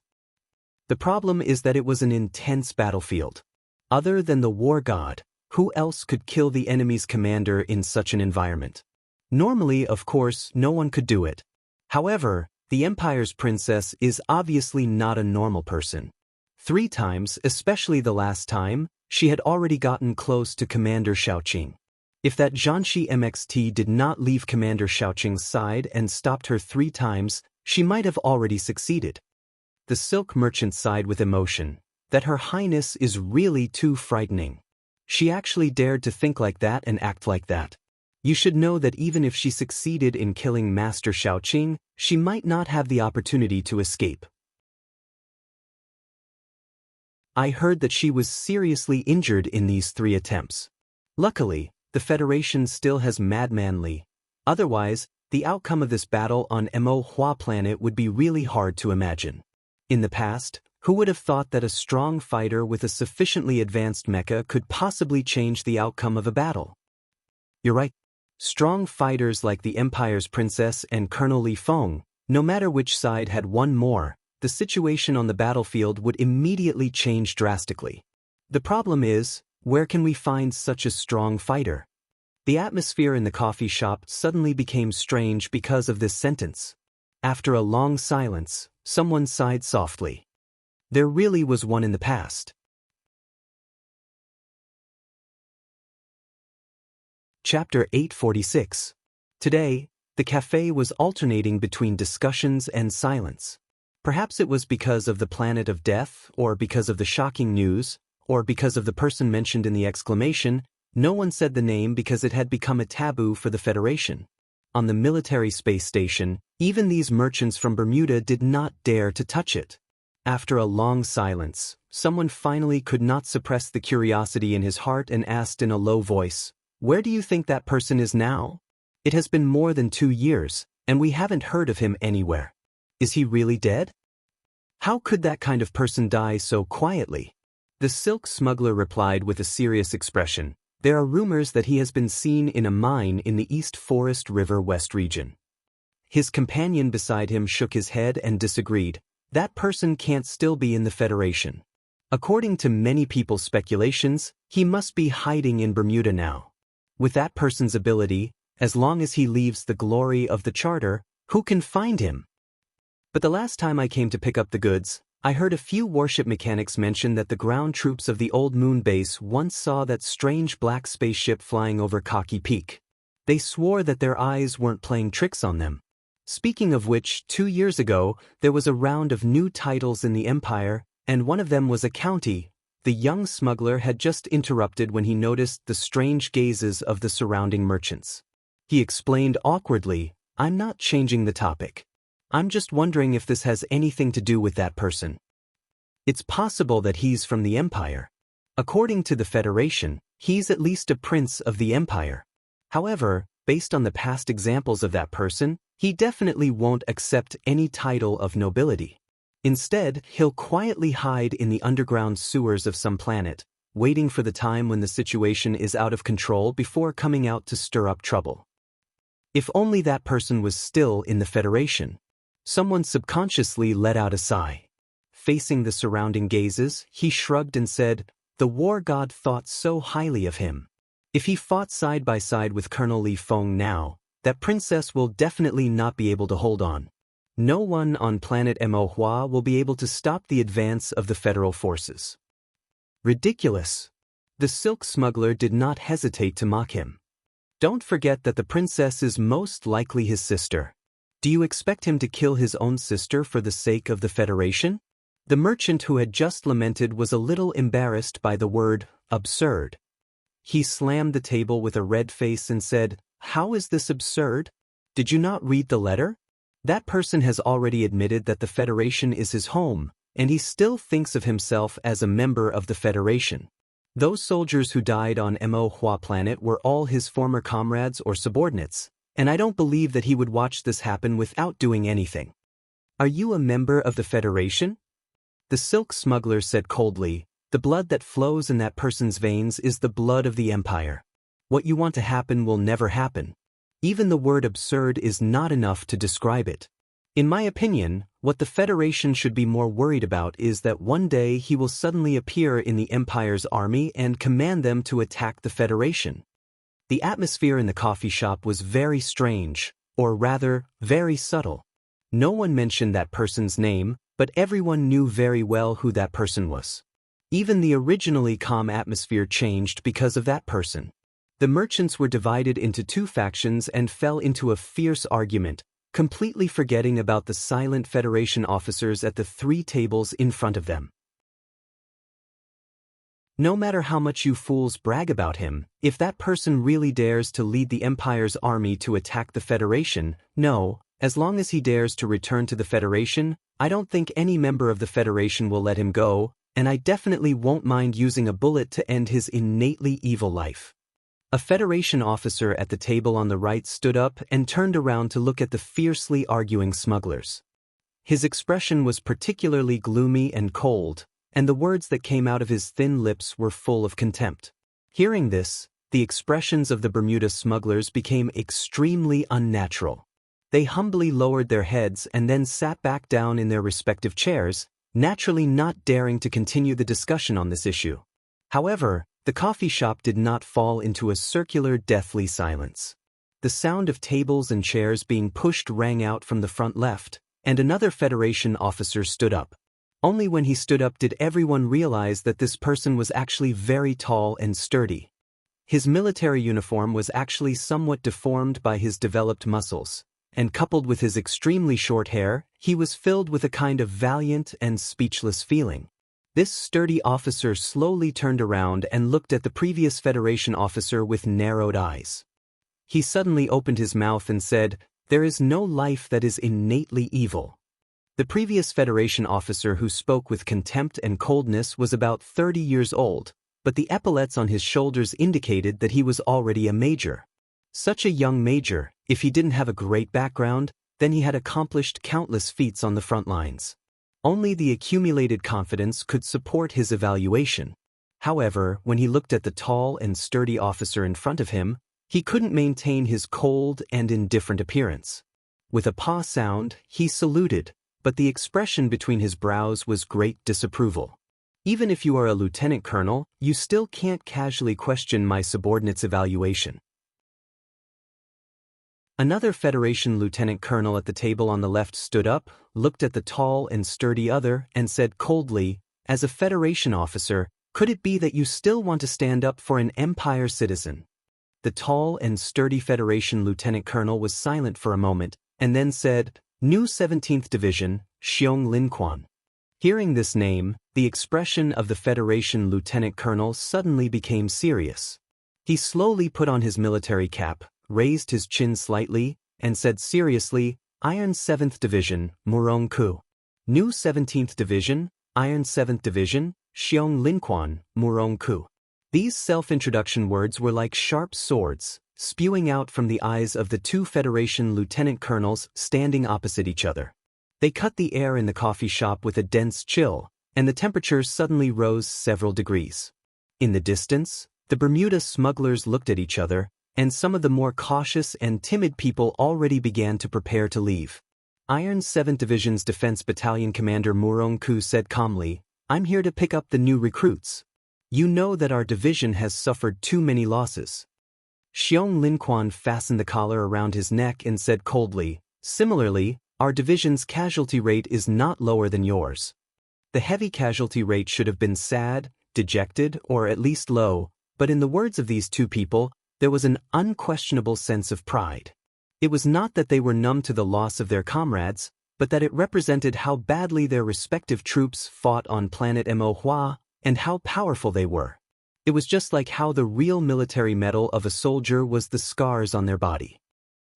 The problem is that it was an intense battlefield. Other than the war god, who else could kill the enemy's commander in such an environment? Normally, of course, no one could do it. However, the Empire's princess is obviously not a normal person. 3 times, especially the last time, she had already gotten close to Commander Shaoqing. If that Zhanshi MXT did not leave Commander Shaoqing's side and stopped her 3 times, she might have already succeeded. The silk merchant sighed with emotion, that Her Highness is really too frightening. She actually dared to think like that and act like that. You should know that even if she succeeded in killing Master Shaoqing, she might not have the opportunity to escape. I heard that she was seriously injured in these 3 attempts. Luckily, the Federation still has Madman Li. Otherwise, the outcome of this battle on Mo Hua planet would be really hard to imagine. In the past, who would have thought that a strong fighter with a sufficiently advanced mecha could possibly change the outcome of a battle? You're right. Strong fighters like the Empire's princess and Colonel Li Feng, no matter which side had won more, the situation on the battlefield would immediately change drastically. The problem is, where can we find such a strong fighter? The atmosphere in the coffee shop suddenly became strange because of this sentence. After a long silence, someone sighed softly. There really was one in the past. Chapter 846. Today, the cafe was alternating between discussions and silence. Perhaps it was because of the planet of death, or because of the shocking news, or because of the person mentioned in the exclamation. No one said the name because it had become a taboo for the Federation. On the military space station, even these merchants from Bermuda did not dare to touch it. After a long silence, someone finally could not suppress the curiosity in his heart and asked in a low voice, "Where do you think that person is now? It has been more than 2 years, and we haven't heard of him anywhere. Is he really dead? How could that kind of person die so quietly?" The silk smuggler replied with a serious expression, There are rumors that he has been seen in a mine in the East Forest River West region. His companion beside him shook his head and disagreed. That person can't still be in the Federation. According to many people's speculations, he must be hiding in Bermuda now. With that person's ability, as long as he leaves the glory of the Charter, who can find him? But the last time I came to pick up the goods, I heard a few warship mechanics mention that the ground troops of the old moon base once saw that strange black spaceship flying over Cocky Peak. They swore that their eyes weren't playing tricks on them. Speaking of which, 2 years ago, there was a round of new titles in the Empire, and one of them was a county. The young smuggler had just interrupted when he noticed the strange gazes of the surrounding merchants. He explained awkwardly, "I'm not changing the topic. I'm just wondering if this has anything to do with that person. It's possible that he's from the Empire. According to the Federation, he's at least a prince of the Empire. However, based on the past examples of that person, he definitely won't accept any title of nobility. Instead, he'll quietly hide in the underground sewers of some planet, waiting for the time when the situation is out of control before coming out to stir up trouble." If only that person was still in the Federation. Someone subconsciously let out a sigh. Facing the surrounding gazes, he shrugged and said, "The war god thought so highly of him. If he fought side by side with Colonel Li Feng now, that princess will definitely not be able to hold on. No one on planet Emohua will be able to stop the advance of the federal forces." Ridiculous. The silk smuggler did not hesitate to mock him. "Don't forget that the princess is most likely his sister. Do you expect him to kill his own sister for the sake of the Federation?" The merchant who had just lamented was a little embarrassed by the word absurd. He slammed the table with a red face and said, "How is this absurd? Did you not read the letter? That person has already admitted that the Federation is his home, and he still thinks of himself as a member of the Federation. Those soldiers who died on Emohua planet were all his former comrades or subordinates, and I don't believe that he would watch this happen without doing anything. Are you a member of the Federation?" The silk smuggler said coldly, "The blood that flows in that person's veins is the blood of the Empire. What you want to happen will never happen. Even the word absurd is not enough to describe it. In my opinion, what the Federation should be more worried about is that one day he will suddenly appear in the Empire's army and command them to attack the Federation." The atmosphere in the coffee shop was very strange, or rather, very subtle. No one mentioned that person's name, but everyone knew very well who that person was. Even the originally calm atmosphere changed because of that person. The merchants were divided into two factions and fell into a fierce argument, completely forgetting about the silent Federation officers at the 3 tables in front of them. No matter how much you fools brag about him, if that person really dares to lead the Empire's army to attack the Federation, no, as long as he dares to return to the Federation, I don't think any member of the Federation will let him go, and I definitely won't mind using a bullet to end his innately evil life. A Federation officer at the table on the right stood up and turned around to look at the fiercely arguing smugglers. His expression was particularly gloomy and cold, and the words that came out of his thin lips were full of contempt. Hearing this, the expressions of the Bermuda smugglers became extremely unnatural. They humbly lowered their heads and then sat back down in their respective chairs, naturally not daring to continue the discussion on this issue. However, the coffee shop did not fall into a circular, deathly silence. The sound of tables and chairs being pushed rang out from the front left, and another Federation officer stood up. Only when he stood up did everyone realize that this person was actually very tall and sturdy. His military uniform was actually somewhat deformed by his developed muscles, and coupled with his extremely short hair, he was filled with a kind of valiant and speechless feeling. This sturdy officer slowly turned around and looked at the previous Federation officer with narrowed eyes. He suddenly opened his mouth and said, "There is no life that is innately evil." The previous Federation officer who spoke with contempt and coldness was about 30 years old, but the epaulets on his shoulders indicated that he was already a major. Such a young major, if he didn't have a great background, then he had accomplished countless feats on the front lines. Only the accumulated confidence could support his evaluation. However, when he looked at the tall and sturdy officer in front of him, he couldn't maintain his cold and indifferent appearance. With a paw sound, he saluted, but the expression between his brows was great disapproval. Even if you are a lieutenant colonel, you still can't casually question my subordinate's evaluation. Another Federation lieutenant colonel at the table on the left stood up, looked at the tall and sturdy other, and said coldly, "As a Federation officer, could it be that you still want to stand up for an Empire citizen?" The tall and sturdy Federation lieutenant colonel was silent for a moment, and then said, "New 17th Division, Xiong Linquan." Hearing this name, the expression of the Federation lieutenant colonel suddenly became serious. He slowly put on his military cap, raised his chin slightly, and said seriously, "Iron 7th Division, Murong Ku." New 17th Division, Iron 7th Division, Xiong Linquan, Murong Ku. These self-introduction words were like sharp swords, spewing out from the eyes of the two Federation lieutenant colonels standing opposite each other. They cut the air in the coffee shop with a dense chill, and the temperature suddenly rose several degrees. In the distance, the Bermuda smugglers looked at each other, and some of the more cautious and timid people already began to prepare to leave. Iron 7th Division's Defense Battalion Commander Murong Ku said calmly, "I'm here to pick up the new recruits. You know that our division has suffered too many losses." Xiong Linquan fastened the collar around his neck and said coldly, "Similarly, our division's casualty rate is not lower than yours." The heavy casualty rate should have been sad, dejected, or at least low, but in the words of these two people, there was an unquestionable sense of pride. It was not that they were numb to the loss of their comrades, but that it represented how badly their respective troops fought on planet Mohua, and how powerful they were. It was just like how the real military medal of a soldier was the scars on their body.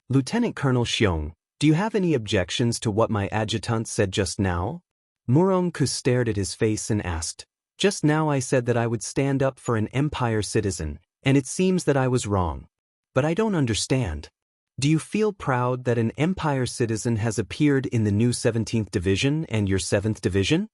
"Lieutenant Colonel Xiong, do you have any objections to what my adjutant said just now?" Murong Ku stared at his face and asked, "Just now I said that I would stand up for an Empire citizen, and it seems that I was wrong. But I don't understand. Do you feel proud that an Empire citizen has appeared in the new 17th Division and your 7th Division?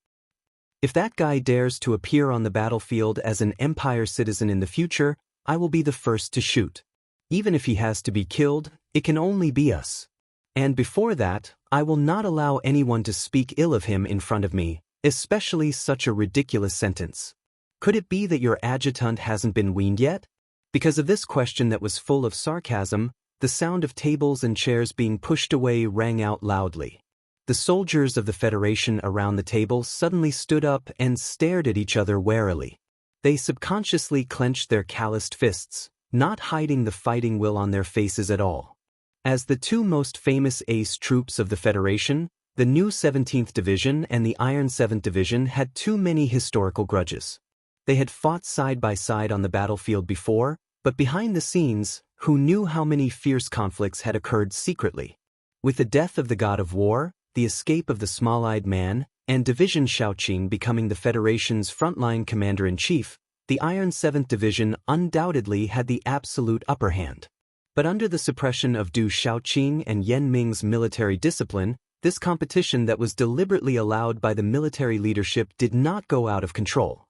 If that guy dares to appear on the battlefield as an Empire citizen in the future, I will be the first to shoot. Even if he has to be killed, it can only be us. And before that, I will not allow anyone to speak ill of him in front of me, especially such a ridiculous sentence. Could it be that your adjutant hasn't been weaned yet?" Because of this question that was full of sarcasm, the sound of tables and chairs being pushed away rang out loudly. The soldiers of the Federation around the table suddenly stood up and stared at each other warily. They subconsciously clenched their calloused fists, not hiding the fighting will on their faces at all. As the two most famous ace troops of the Federation, the new 17th Division and the Iron 7th Division had too many historical grudges. They had fought side by side on the battlefield before, but behind the scenes, who knew how many fierce conflicts had occurred secretly? With the death of the god of war, the escape of the small-eyed man, and Division Shaoqing becoming the Federation's frontline commander-in-chief, the Iron 7th Division undoubtedly had the absolute upper hand. But under the suppression of Du Shaoqing and Yan Ming's military discipline, this competition that was deliberately allowed by the military leadership did not go out of control.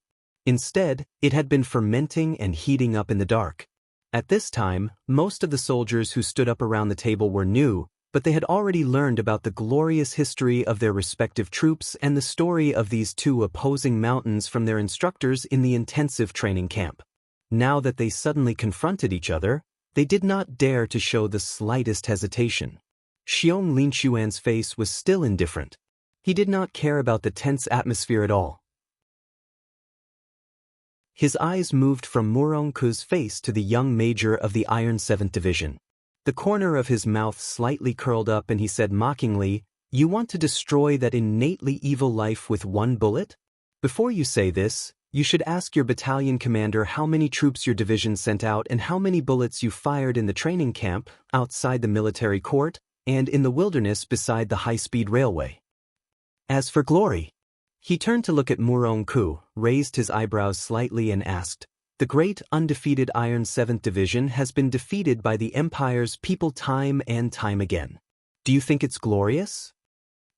Instead, it had been fermenting and heating up in the dark. At this time, most of the soldiers who stood up around the table were new, but they had already learned about the glorious history of their respective troops and the story of these two opposing mountains from their instructors in the intensive training camp. Now that they suddenly confronted each other, they did not dare to show the slightest hesitation. Xiong Linquan's face was still indifferent. He did not care about the tense atmosphere at all. His eyes moved from Murong Ku's face to the young major of the Iron 7th Division. The corner of his mouth slightly curled up and he said mockingly, "You want to destroy that innately evil life with one bullet? Before you say this, you should ask your battalion commander how many troops your division sent out and how many bullets you fired in the training camp, outside the military court, and in the wilderness beside the high-speed railway. As for glory..." He turned to look at Murong Ku, raised his eyebrows slightly and asked, "The great undefeated Iron 7th Division has been defeated by the Empire's people time and time again. Do you think it's glorious?"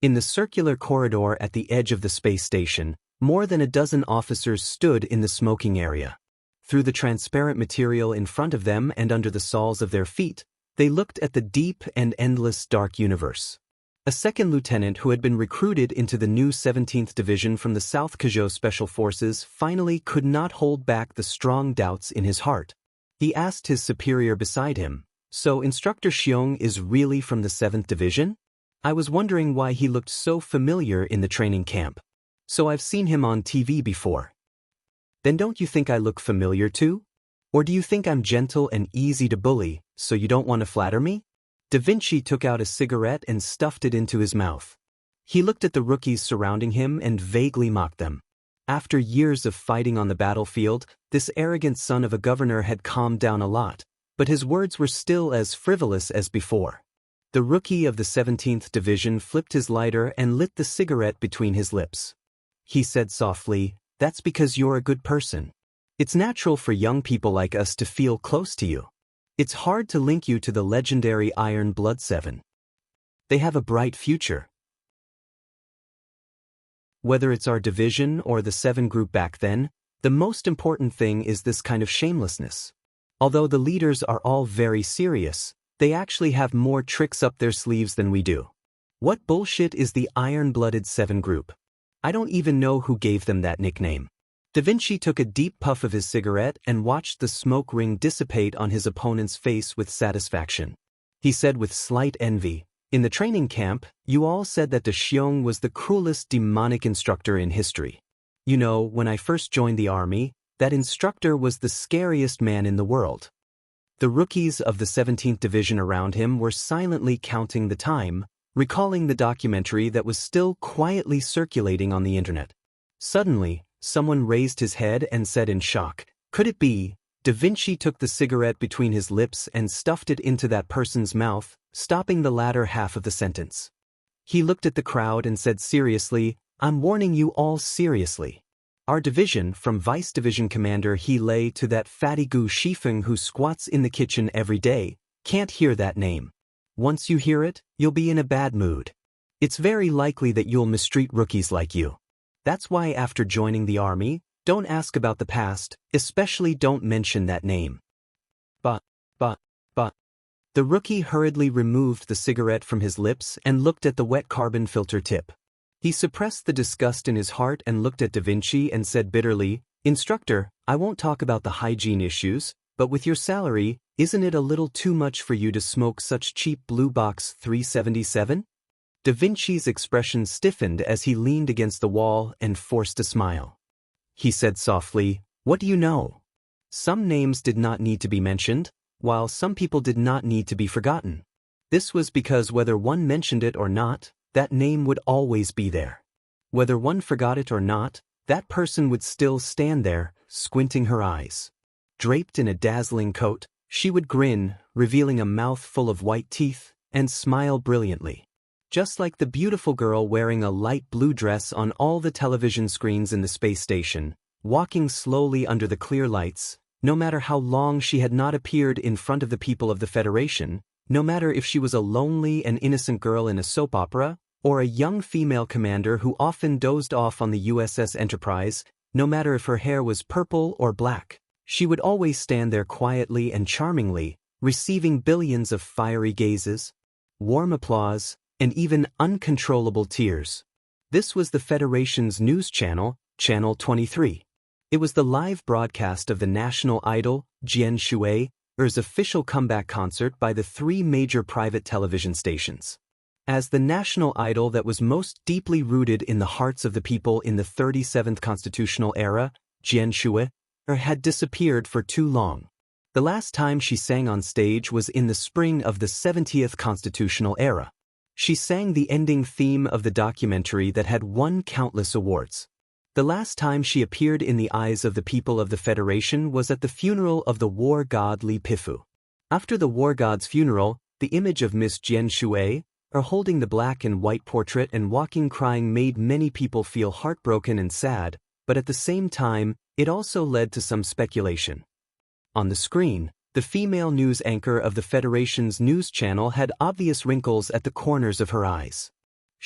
In the circular corridor at the edge of the space station, More than a dozen officers stood in the smoking area. Through the transparent material in front of them and under the soles of their feet, they looked at the deep and endless dark universe. A second lieutenant who had been recruited into the new 17th Division from the South Kazhou Special Forces finally could not hold back the strong doubts in his heart. He asked his superior beside him, "So Instructor Xiong is really from the 7th Division? I was wondering why he looked so familiar in the training camp. So I've seen him on TV before." "Then don't you think I look familiar too? Or do you think I'm gentle and easy to bully, so you don't want to flatter me?" Da Vinci took out a cigarette and stuffed it into his mouth. He looked at the rookies surrounding him and vaguely mocked them. After years of fighting on the battlefield, this arrogant son of a governor had calmed down a lot, but his words were still as frivolous as before. The rookie of the 17th Division flipped his lighter and lit the cigarette between his lips. He said softly, "That's because you're a good person. It's natural for young people like us to feel close to you. It's hard to link you to the legendary Iron Blood 7. They have a bright future. Whether it's our division or the 7 group back then, the most important thing is this kind of shamelessness. Although the leaders are all very serious, they actually have more tricks up their sleeves than we do. What bullshit is the Iron-Blooded 7 group? I don't even know who gave them that nickname." Da Vinci took a deep puff of his cigarette and watched the smoke ring dissipate on his opponent's face with satisfaction. He said with slight envy, "In the training camp, you all said that De Xiong was the cruelest demonic instructor in history. You know, when I first joined the army, that instructor was the scariest man in the world." The rookies of the 17th Division around him were silently counting the time, recalling the documentary that was still quietly circulating on the internet. Suddenly, someone raised his head and said in shock, "Could it be?" Da Vinci took the cigarette between his lips and stuffed it into that person's mouth, stopping the latter half of the sentence. He looked at the crowd and said seriously, "I'm warning you all seriously. Our division, from Vice Division Commander He Lei to that fatty Gu Shifeng who squats in the kitchen every day, can't hear that name. Once you hear it, you'll be in a bad mood. It's very likely that you'll mistreat rookies like you. That's why after joining the army, don't ask about the past, especially don't mention that name." But. The rookie hurriedly removed the cigarette from his lips and looked at the wet carbon filter tip. He suppressed the disgust in his heart and looked at Da Vinci and said bitterly, "Instructor, I won't talk about the hygiene issues, but with your salary, isn't it a little too much for you to smoke such cheap Blue Box 377? Da Vinci's expression stiffened as he leaned against the wall and forced a smile. He said softly, "What do you know?" Some names did not need to be mentioned, while some people did not need to be forgotten. This was because whether one mentioned it or not, that name would always be there. Whether one forgot it or not, that person would still stand there, squinting her eyes. Draped in a dazzling coat, she would grin, revealing a mouth full of white teeth, and smile brilliantly. Just like the beautiful girl wearing a light blue dress on all the television screens in the space station, walking slowly under the clear lights, no matter how long she had not appeared in front of the people of the Federation, no matter if she was a lonely and innocent girl in a soap opera, or a young female commander who often dozed off on the USS Enterprise, no matter if her hair was purple or black, she would always stand there quietly and charmingly, receiving billions of fiery gazes, warm applause, and even uncontrollable tears. This was the Federation's news channel, Channel 23. It was the live broadcast of the national idol, Jian Shui's official comeback concert by the 3 major private television stations. As the national idol that was most deeply rooted in the hearts of the people in the 37th constitutional era, Jian Shui had disappeared for too long. The last time she sang on stage was in the spring of the 70th constitutional era. She sang the ending theme of the documentary that had won countless awards. The last time she appeared in the eyes of the people of the Federation was at the funeral of the war god Li Pifu. After the war god's funeral, the image of Miss Jian Shui, holding the black and white portrait and walking crying made many people feel heartbroken and sad, but at the same time, it also led to some speculation. On the screen, the female news anchor of the Federation's news channel had obvious wrinkles at the corners of her eyes.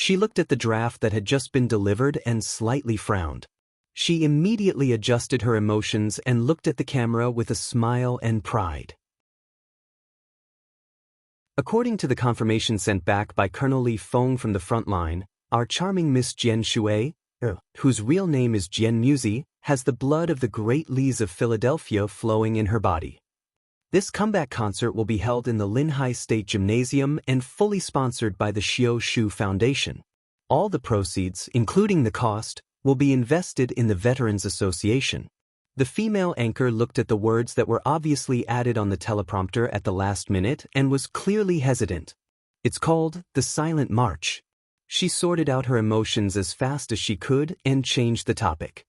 She looked at the draft that had just been delivered and slightly frowned. She immediately adjusted her emotions and looked at the camera with a smile and pride. According to the confirmation sent back by Colonel Li Feng from the front line, our charming Miss Jian Shui, whose real name is Jian Muzi, has the blood of the great Lis of Philadelphia flowing in her body. This comeback concert will be held in the Linhai State Gymnasium and fully sponsored by the Xiao Shu Foundation. All the proceeds, including the cost, will be invested in the Veterans Association. The female anchor looked at the words that were obviously added on the teleprompter at the last minute and was clearly hesitant. It's called The Silent March. She sorted out her emotions as fast as she could and changed the topic.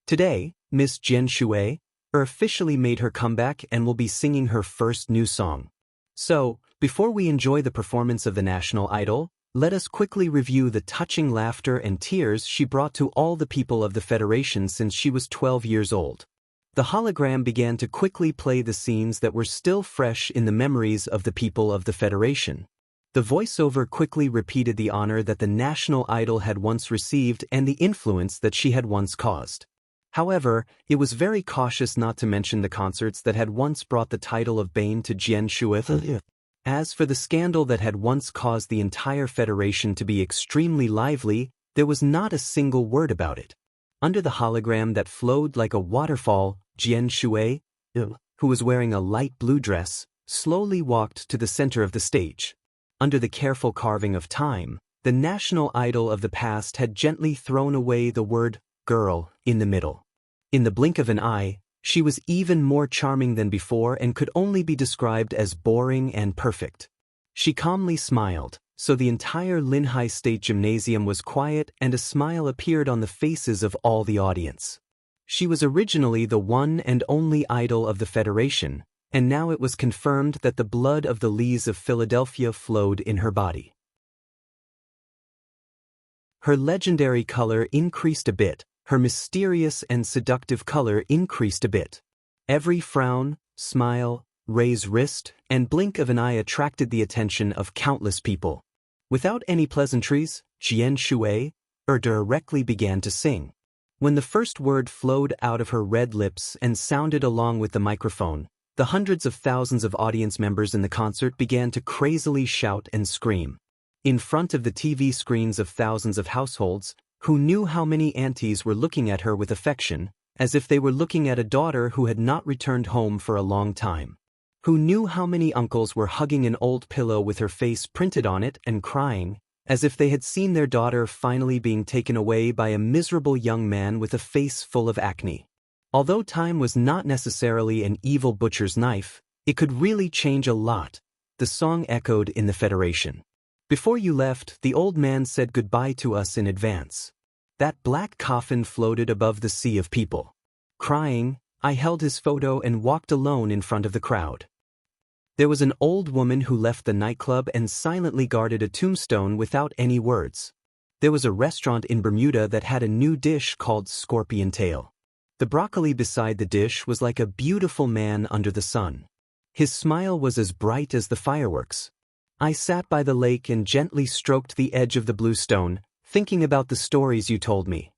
Today, Miss Jian Shui officially made her comeback and will be singing her first new song. So, before we enjoy the performance of the national idol, let us quickly review the touching laughter and tears she brought to all the people of the Federation since she was 12 years old. The hologram began to quickly play the scenes that were still fresh in the memories of the people of the Federation. The voiceover quickly repeated the honor that the national idol had once received and the influence that she had once caused. However, it was very cautious not to mention the concerts that had once brought the title of Bane to Jian Shui. As for the scandal that had once caused the entire Federation to be extremely lively, there was not a single word about it. Under the hologram that flowed like a waterfall, Jian Shui, who was wearing a light blue dress, slowly walked to the center of the stage. Under the careful carving of time, the national idol of the past had gently thrown away the word girl in the middle. In the blink of an eye, she was even more charming than before and could only be described as boring and perfect. She calmly smiled, so the entire Linhai State Gymnasium was quiet and a smile appeared on the faces of all the audience. She was originally the one and only idol of the Federation, and now it was confirmed that the blood of the Lis of Philadelphia flowed in her body. Her legendary color increased a bit. Her mysterious and seductive color increased a bit. Every frown, smile, raise wrist, and blink of an eye attracted the attention of countless people. Without any pleasantries, Jian Shui directly began to sing. When the first word flowed out of her red lips and sounded along with the microphone, the hundreds of thousands of audience members in the concert began to crazily shout and scream. In front of the TV screens of thousands of households, who knew how many aunties were looking at her with affection, as if they were looking at a daughter who had not returned home for a long time. Who knew how many uncles were hugging an old pillow with her face printed on it and crying, as if they had seen their daughter finally being taken away by a miserable young man with a face full of acne. Although time was not necessarily an evil butcher's knife, it could really change a lot. The song echoed in the Federation. Before you left, the old man said goodbye to us in advance. That black coffin floated above the sea of people. Crying, I held his photo and walked alone in front of the crowd. There was an old woman who left the nightclub and silently guarded a tombstone without any words. There was a restaurant in Bermuda that had a new dish called scorpion tail. The broccoli beside the dish was like a beautiful man under the sun. His smile was as bright as the fireworks. I sat by the lake and gently stroked the edge of the blue stone, thinking about the stories you told me.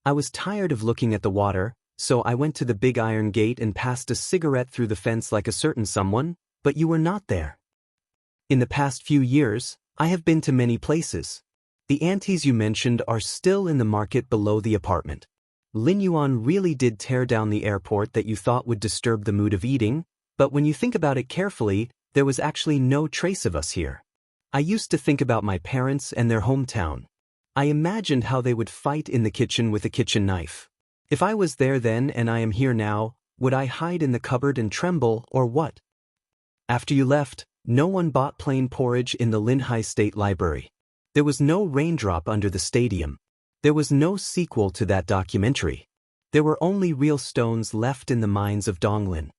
I was tired of looking at the water, so I went to the big iron gate and passed a cigarette through the fence like a certain someone, but you were not there. In the past few years, I have been to many places. The aunties you mentioned are still in the market below the apartment. Lin Yuan really did tear down the airport that you thought would disturb the mood of eating, but when you think about it carefully, there was actually no trace of us here. I used to think about my parents and their hometown. I imagined how they would fight in the kitchen with a kitchen knife. If I was there then and I am here now, would I hide in the cupboard and tremble or what? After you left, no one bought plain porridge in the Linhai State Library. There was no raindrop under the stadium. There was no sequel to that documentary. There were only real stones left in the mines of Donglin.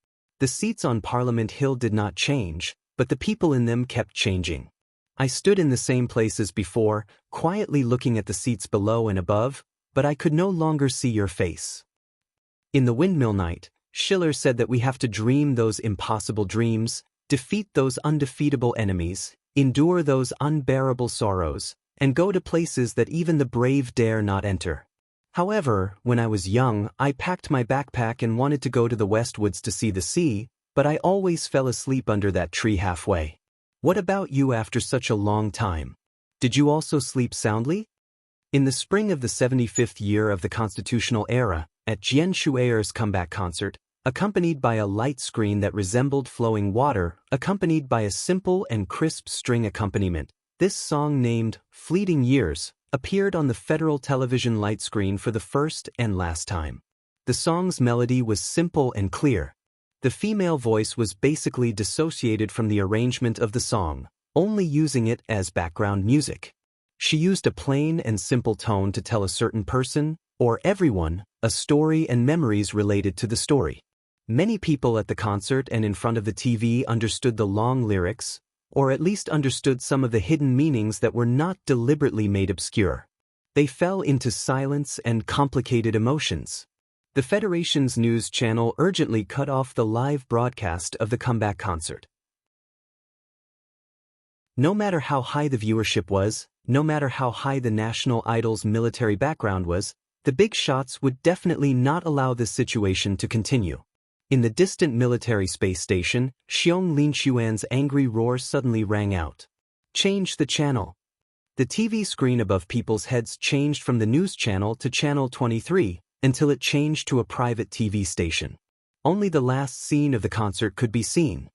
The seats on Parliament Hill did not change, but the people in them kept changing. I stood in the same place as before, quietly looking at the seats below and above, but I could no longer see your face. In the windmill night, Schiller said that we have to dream those impossible dreams, defeat those undefeatable enemies, endure those unbearable sorrows, and go to places that even the brave dare not enter. However, when I was young, I packed my backpack and wanted to go to the Westwoods to see the sea, but I always fell asleep under that tree halfway. What about you after such a long time? Did you also sleep soundly? In the spring of the 75th year of the constitutional era, at Jian Shui'er's comeback concert, accompanied by a light screen that resembled flowing water, accompanied by a simple and crisp string accompaniment, this song named Fleeting Years appeared on the federal television light screen for the first and last time. The song's melody was simple and clear. The female voice was basically dissociated from the arrangement of the song, only using it as background music. She used a plain and simple tone to tell a certain person, or everyone, a story and memories related to the story. Many people at the concert and in front of the TV understood the long lyrics, or at least understood some of the hidden meanings that were not deliberately made obscure. They fell into silence and complicated emotions. The Federation's news channel urgently cut off the live broadcast of the comeback concert. No matter how high the viewership was, no matter how high the national idol's military background was, the big shots would definitely not allow this situation to continue. In the distant military space station, Xiong Linxuan's angry roar suddenly rang out. Change the channel. The TV screen above people's heads changed from the news channel to channel 23, until it changed to a private TV station. Only the last scene of the concert could be seen.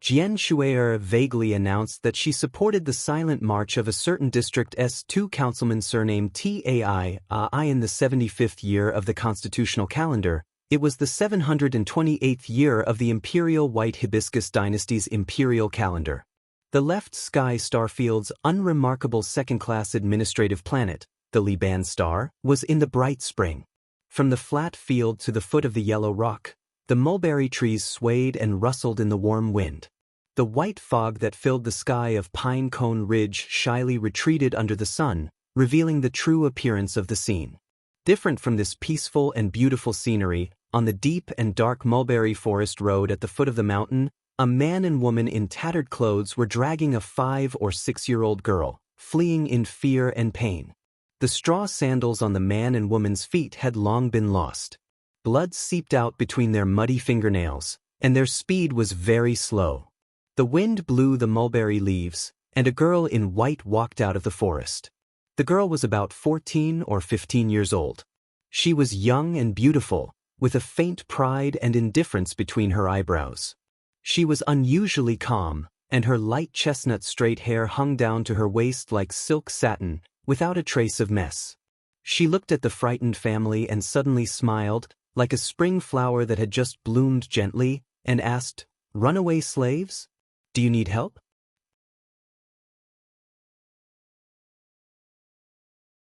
Jian Shui'er vaguely announced that she supported the silent march of a certain district S2 councilman surnamed Tai in the 75th year of the constitutional calendar. It was the 728th year of the imperial white hibiscus dynasty's imperial calendar. The left sky starfield's unremarkable second-class administrative planet, the Liban star, was in the bright spring. From the flat field to the foot of the yellow rock, the mulberry trees swayed and rustled in the warm wind. The white fog that filled the sky of Pine Cone Ridge shyly retreated under the sun, revealing the true appearance of the scene. Different from this peaceful and beautiful scenery, on the deep and dark mulberry forest road at the foot of the mountain, a man and woman in tattered clothes were dragging a 5- or 6-year-old girl, fleeing in fear and pain. The straw sandals on the man and woman's feet had long been lost. Blood seeped out between their muddy fingernails, and their speed was very slow. The wind blew the mulberry leaves, and a girl in white walked out of the forest. The girl was about 14 or 15 years old. She was young and beautiful, with a faint pride and indifference between her eyebrows. She was unusually calm, and her light chestnut straight hair hung down to her waist like silk satin, without a trace of mess. She looked at the frightened family and suddenly smiled, like a spring flower that had just bloomed gently, and asked, "Runaway slaves? Do you need help?"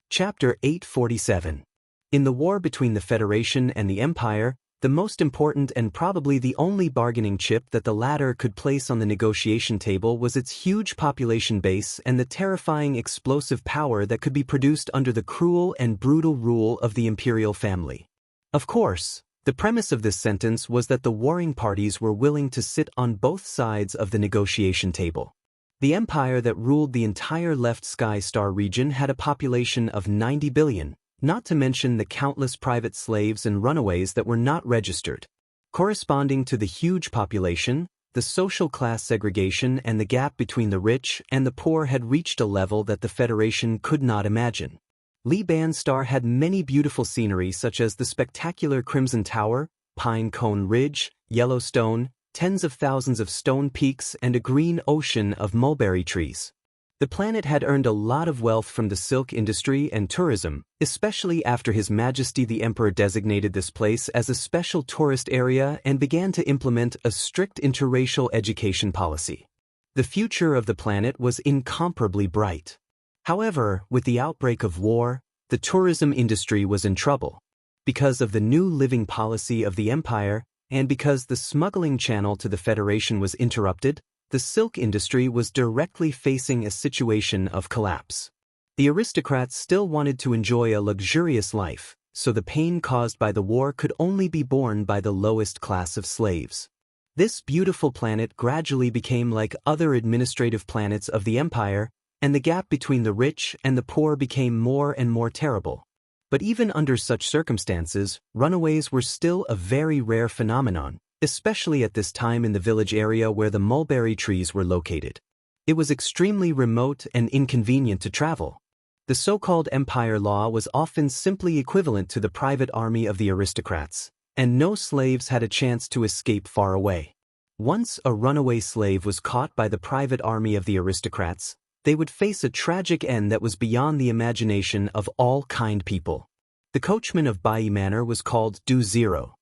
Chapter 847. In the war between the Federation and the Empire, the most important and probably the only bargaining chip that the latter could place on the negotiation table was its huge population base and the terrifying explosive power that could be produced under the cruel and brutal rule of the imperial family. Of course, the premise of this sentence was that the warring parties were willing to sit on both sides of the negotiation table. The empire that ruled the entire left sky star region had a population of 90 billion, not to mention the countless private slaves and runaways that were not registered. Corresponding to the huge population, the social class segregation and the gap between the rich and the poor had reached a level that the Federation could not imagine. Liban Star had many beautiful scenery such as the spectacular Crimson Tower, Pine Cone Ridge, Yellowstone, tens of thousands of stone peaks and a green ocean of mulberry trees. The planet had earned a lot of wealth from the silk industry and tourism, especially after His Majesty the Emperor designated this place as a special tourist area and began to implement a strict interracial education policy. The future of the planet was incomparably bright. However, with the outbreak of war, the tourism industry was in trouble. Because of the new living policy of the empire, and because the smuggling channel to the Federation was interrupted, the silk industry was directly facing a situation of collapse. The aristocrats still wanted to enjoy a luxurious life, so the pain caused by the war could only be borne by the lowest class of slaves. This beautiful planet gradually became like other administrative planets of the empire, and the gap between the rich and the poor became more and more terrible. But even under such circumstances, runaways were still a very rare phenomenon, especially at this time in the village area where the mulberry trees were located. It was extremely remote and inconvenient to travel. The so-called empire law was often simply equivalent to the private army of the aristocrats, and no slaves had a chance to escape far away. Once a runaway slave was caught by the private army of the aristocrats, they would face a tragic end that was beyond the imagination of all kind people. The coachman of Bai Manor was called Du Zero.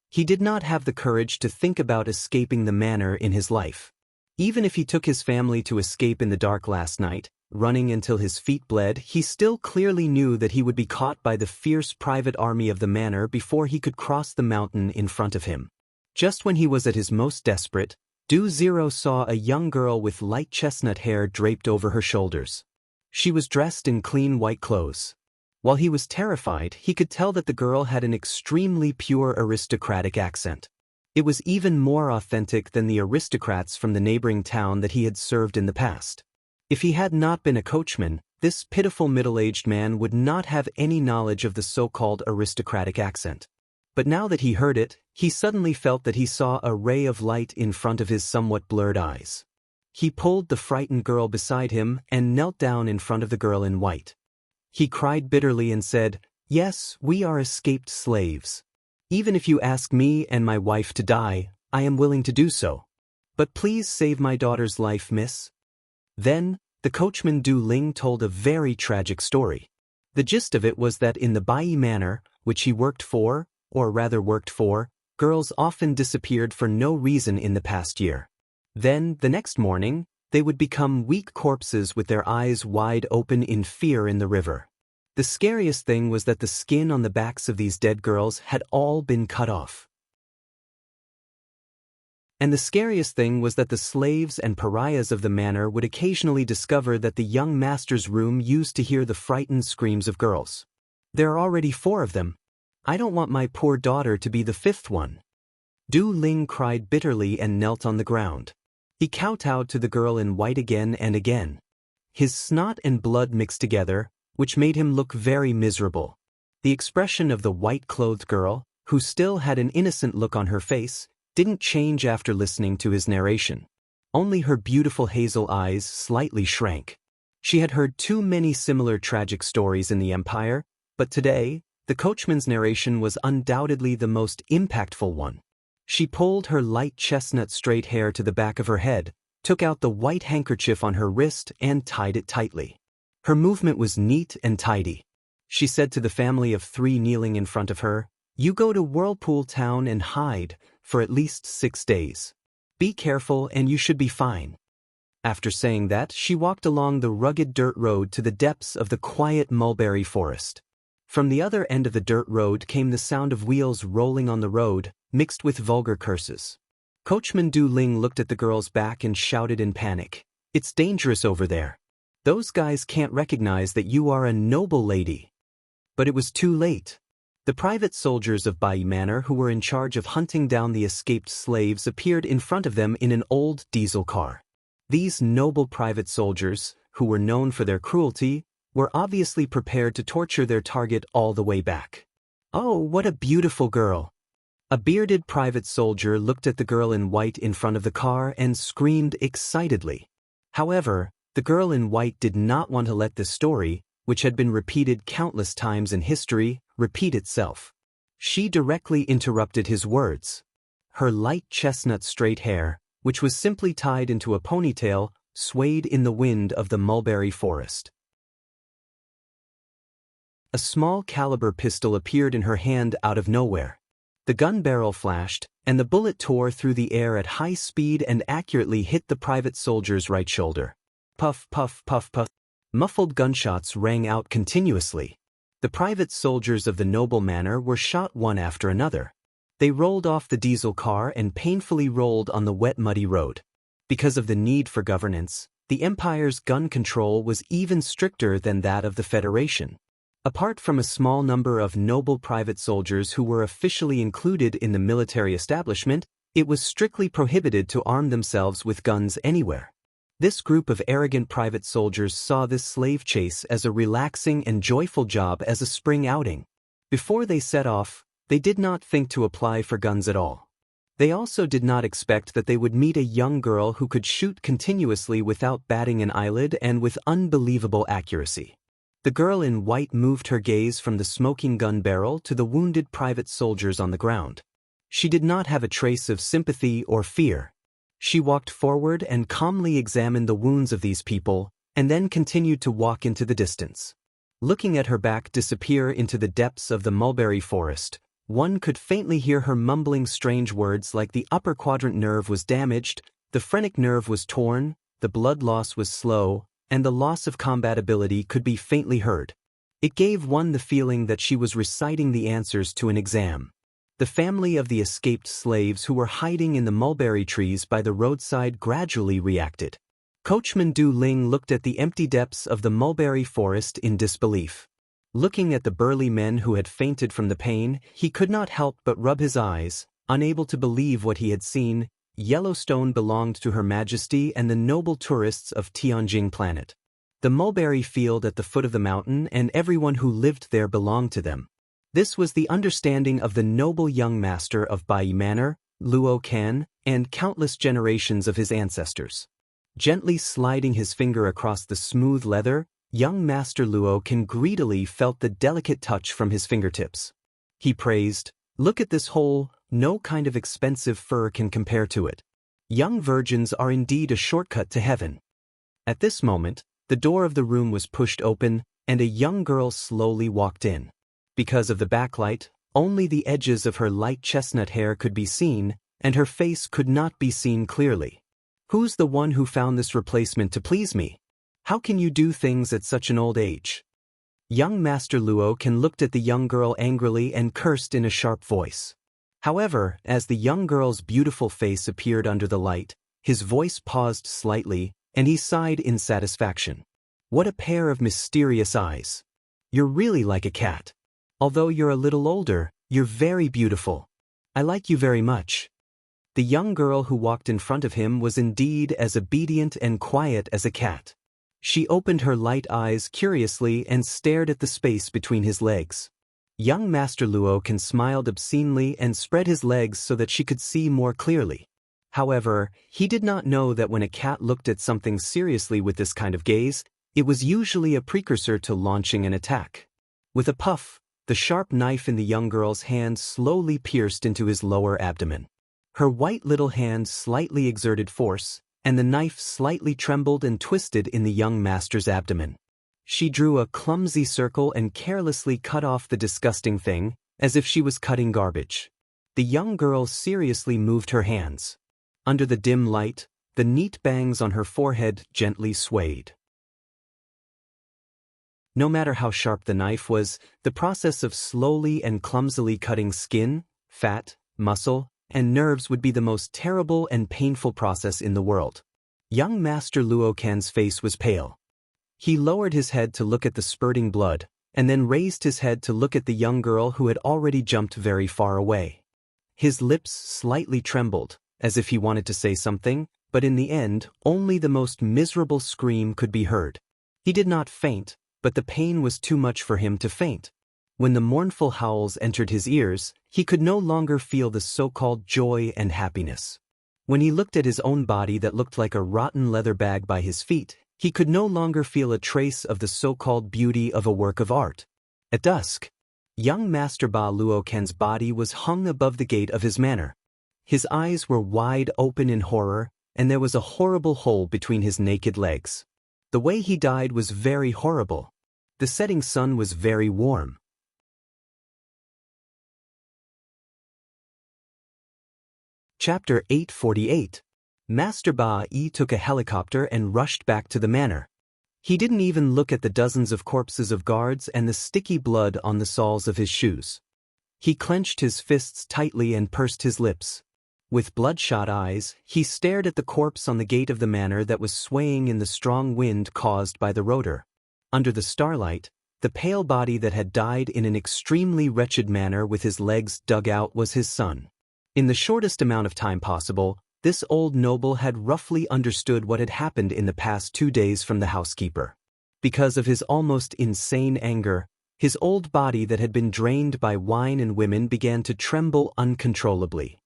He did not have the courage to think about escaping the manor in his life. Even if he took his family to escape in the dark last night, running until his feet bled, he still clearly knew that he would be caught by the fierce private army of the manor before he could cross the mountain in front of him. Just when he was at his most desperate, Du Zero saw a young girl with light chestnut hair draped over her shoulders. She was dressed in clean white clothes. While he was terrified, he could tell that the girl had an extremely pure aristocratic accent. It was even more authentic than the aristocrats from the neighboring town that he had served in the past. If he had not been a coachman, this pitiful middle-aged man would not have any knowledge of the so-called aristocratic accent. But now that he heard it, he suddenly felt that he saw a ray of light in front of his somewhat blurred eyes. He pulled the frightened girl beside him and knelt down in front of the girl in white. He cried bitterly and said, "Yes, we are escaped slaves. Even if you ask me and my wife to die, I am willing to do so. But please save my daughter's life, miss." Then, the coachman Du Ling told a very tragic story. The gist of it was that in the Bai Manor, which he worked for, girls often disappeared for no reason in the past year. Then, the next morning, they would become weak corpses with their eyes wide open in fear in the river. The scariest thing was that the skin on the backs of these dead girls had all been cut off. And the scariest thing was that the slaves and pariahs of the manor would occasionally discover that the young master's room used to hear the frightened screams of girls. "There are already 4 of them. I don't want my poor daughter to be the 5th one." Du Ling cried bitterly and knelt on the ground. He kowtowed to the girl in white again and again. His snot and blood mixed together, which made him look very miserable. The expression of the white-clothed girl, who still had an innocent look on her face, didn't change after listening to his narration. Only her beautiful hazel eyes slightly shrank. She had heard too many similar tragic stories in the Empire, but today, the coachman's narration was undoubtedly the most impactful one. She pulled her light chestnut straight hair to the back of her head, took out the white handkerchief on her wrist and tied it tightly. Her movement was neat and tidy. She said to the family of 3 kneeling in front of her, "You go to Whirlpool Town and hide for at least 6 days. Be careful and you should be fine." After saying that, she walked along the rugged dirt road to the depths of the quiet mulberry forest. From the other end of the dirt road came the sound of wheels rolling on the road, mixed with vulgar curses. Coachman Du Ling looked at the girl's back and shouted in panic, "It's dangerous over there. Those guys can't recognize that you are a noble lady." But it was too late. The private soldiers of Bai Manor who were in charge of hunting down the escaped slaves appeared in front of them in an old diesel car. These noble private soldiers, who were known for their cruelty, were obviously prepared to torture their target all the way back. "Oh, what a beautiful girl!" A bearded private soldier looked at the girl in white in front of the car and screamed excitedly. However, the girl in white did not want to let this story, which had been repeated countless times in history, repeat itself. She directly interrupted his words. Her light chestnut straight hair, which was simply tied into a ponytail, swayed in the wind of the mulberry forest. A small caliber pistol appeared in her hand out of nowhere. The gun barrel flashed, and the bullet tore through the air at high speed and accurately hit the private soldier's right shoulder. Puff, puff, puff, puff. Muffled gunshots rang out continuously. The private soldiers of the noble manor were shot one after another. They rolled off the diesel car and painfully rolled on the wet, muddy road. Because of the need for governance, the Empire's gun control was even stricter than that of the Federation. Apart from a small number of noble private soldiers who were officially included in the military establishment, it was strictly prohibited to arm themselves with guns anywhere. This group of arrogant private soldiers saw this slave chase as a relaxing and joyful job as a spring outing. Before they set off, they did not think to apply for guns at all. They also did not expect that they would meet a young girl who could shoot continuously without batting an eyelid and with unbelievable accuracy. The girl in white moved her gaze from the smoking gun barrel to the wounded private soldiers on the ground. She did not have a trace of sympathy or fear. She walked forward and calmly examined the wounds of these people, and then continued to walk into the distance. Looking at her back disappear into the depths of the mulberry forest, one could faintly hear her mumbling strange words like the upper quadrant nerve was damaged, the phrenic nerve was torn, the blood loss was slow, and the loss of combat ability could be faintly heard. It gave one the feeling that she was reciting the answers to an exam. The family of the escaped slaves who were hiding in the mulberry trees by the roadside gradually reacted. Coachman Du Ling looked at the empty depths of the mulberry forest in disbelief. Looking at the burly men who had fainted from the pain, he could not help but rub his eyes, unable to believe what he had seen. Yellowstone belonged to Her Majesty and the noble tourists of Tianjing planet. The mulberry field at the foot of the mountain and everyone who lived there belonged to them. This was the understanding of the noble young master of Bai Manor, Luo Kan, and countless generations of his ancestors. Gently sliding his finger across the smooth leather, young Master Luo Kan greedily felt the delicate touch from his fingertips. He praised, "Look at this hole, no kind of expensive fur can compare to it. Young virgins are indeed a shortcut to heaven." At this moment, the door of the room was pushed open, and a young girl slowly walked in. Because of the backlight, only the edges of her light chestnut hair could be seen, and her face could not be seen clearly. "Who's the one who found this replacement to please me? How can you do things at such an old age?" Young Master Luo Kan looked at the young girl angrily and cursed in a sharp voice. However, as the young girl's beautiful face appeared under the light, his voice paused slightly, and he sighed in satisfaction. "What a pair of mysterious eyes. You're really like a cat. Although you're a little older, you're very beautiful. I like you very much." The young girl who walked in front of him was indeed as obedient and quiet as a cat. She opened her light eyes curiously and stared at the space between his legs. Young Master Luo Kan smiled obscenely and spread his legs so that she could see more clearly. However, he did not know that when a cat looked at something seriously with this kind of gaze, it was usually a precursor to launching an attack. With a puff, the sharp knife in the young girl's hand slowly pierced into his lower abdomen. Her white little hand slightly exerted force, and the knife slightly trembled and twisted in the young master's abdomen. She drew a clumsy circle and carelessly cut off the disgusting thing, as if she was cutting garbage. The young girl seriously moved her hands. Under the dim light, the neat bangs on her forehead gently swayed. No matter how sharp the knife was, the process of slowly and clumsily cutting skin, fat, muscle, and nerves would be the most terrible and painful process in the world. Young Master Luo Kan's face was pale. He lowered his head to look at the spurting blood, and then raised his head to look at the young girl who had already jumped very far away. His lips slightly trembled, as if he wanted to say something, but in the end, only the most miserable scream could be heard. He did not faint, but the pain was too much for him to faint. When the mournful howls entered his ears, he could no longer feel the so-called joy and happiness. When he looked at his own body that looked like a rotten leather bag by his feet, he could no longer feel a trace of the so-called beauty of a work of art. At dusk, young Master Ba Luo Kan's body was hung above the gate of his manor. His eyes were wide open in horror, and there was a horrible hole between his naked legs. The way he died was very horrible. The setting sun was very warm. Chapter 848. Master Ba Yi took a helicopter and rushed back to the manor. He didn't even look at the dozens of corpses of guards and the sticky blood on the soles of his shoes. He clenched his fists tightly and pursed his lips. With bloodshot eyes, he stared at the corpse on the gate of the manor that was swaying in the strong wind caused by the rotor. Under the starlight, the pale body that had died in an extremely wretched manner with his legs dug out was his son. In the shortest amount of time possible, This old noble had roughly understood what had happened in the past 2 days from the housekeeper. Because of his almost insane anger, his old body that had been drained by wine and women began to tremble uncontrollably.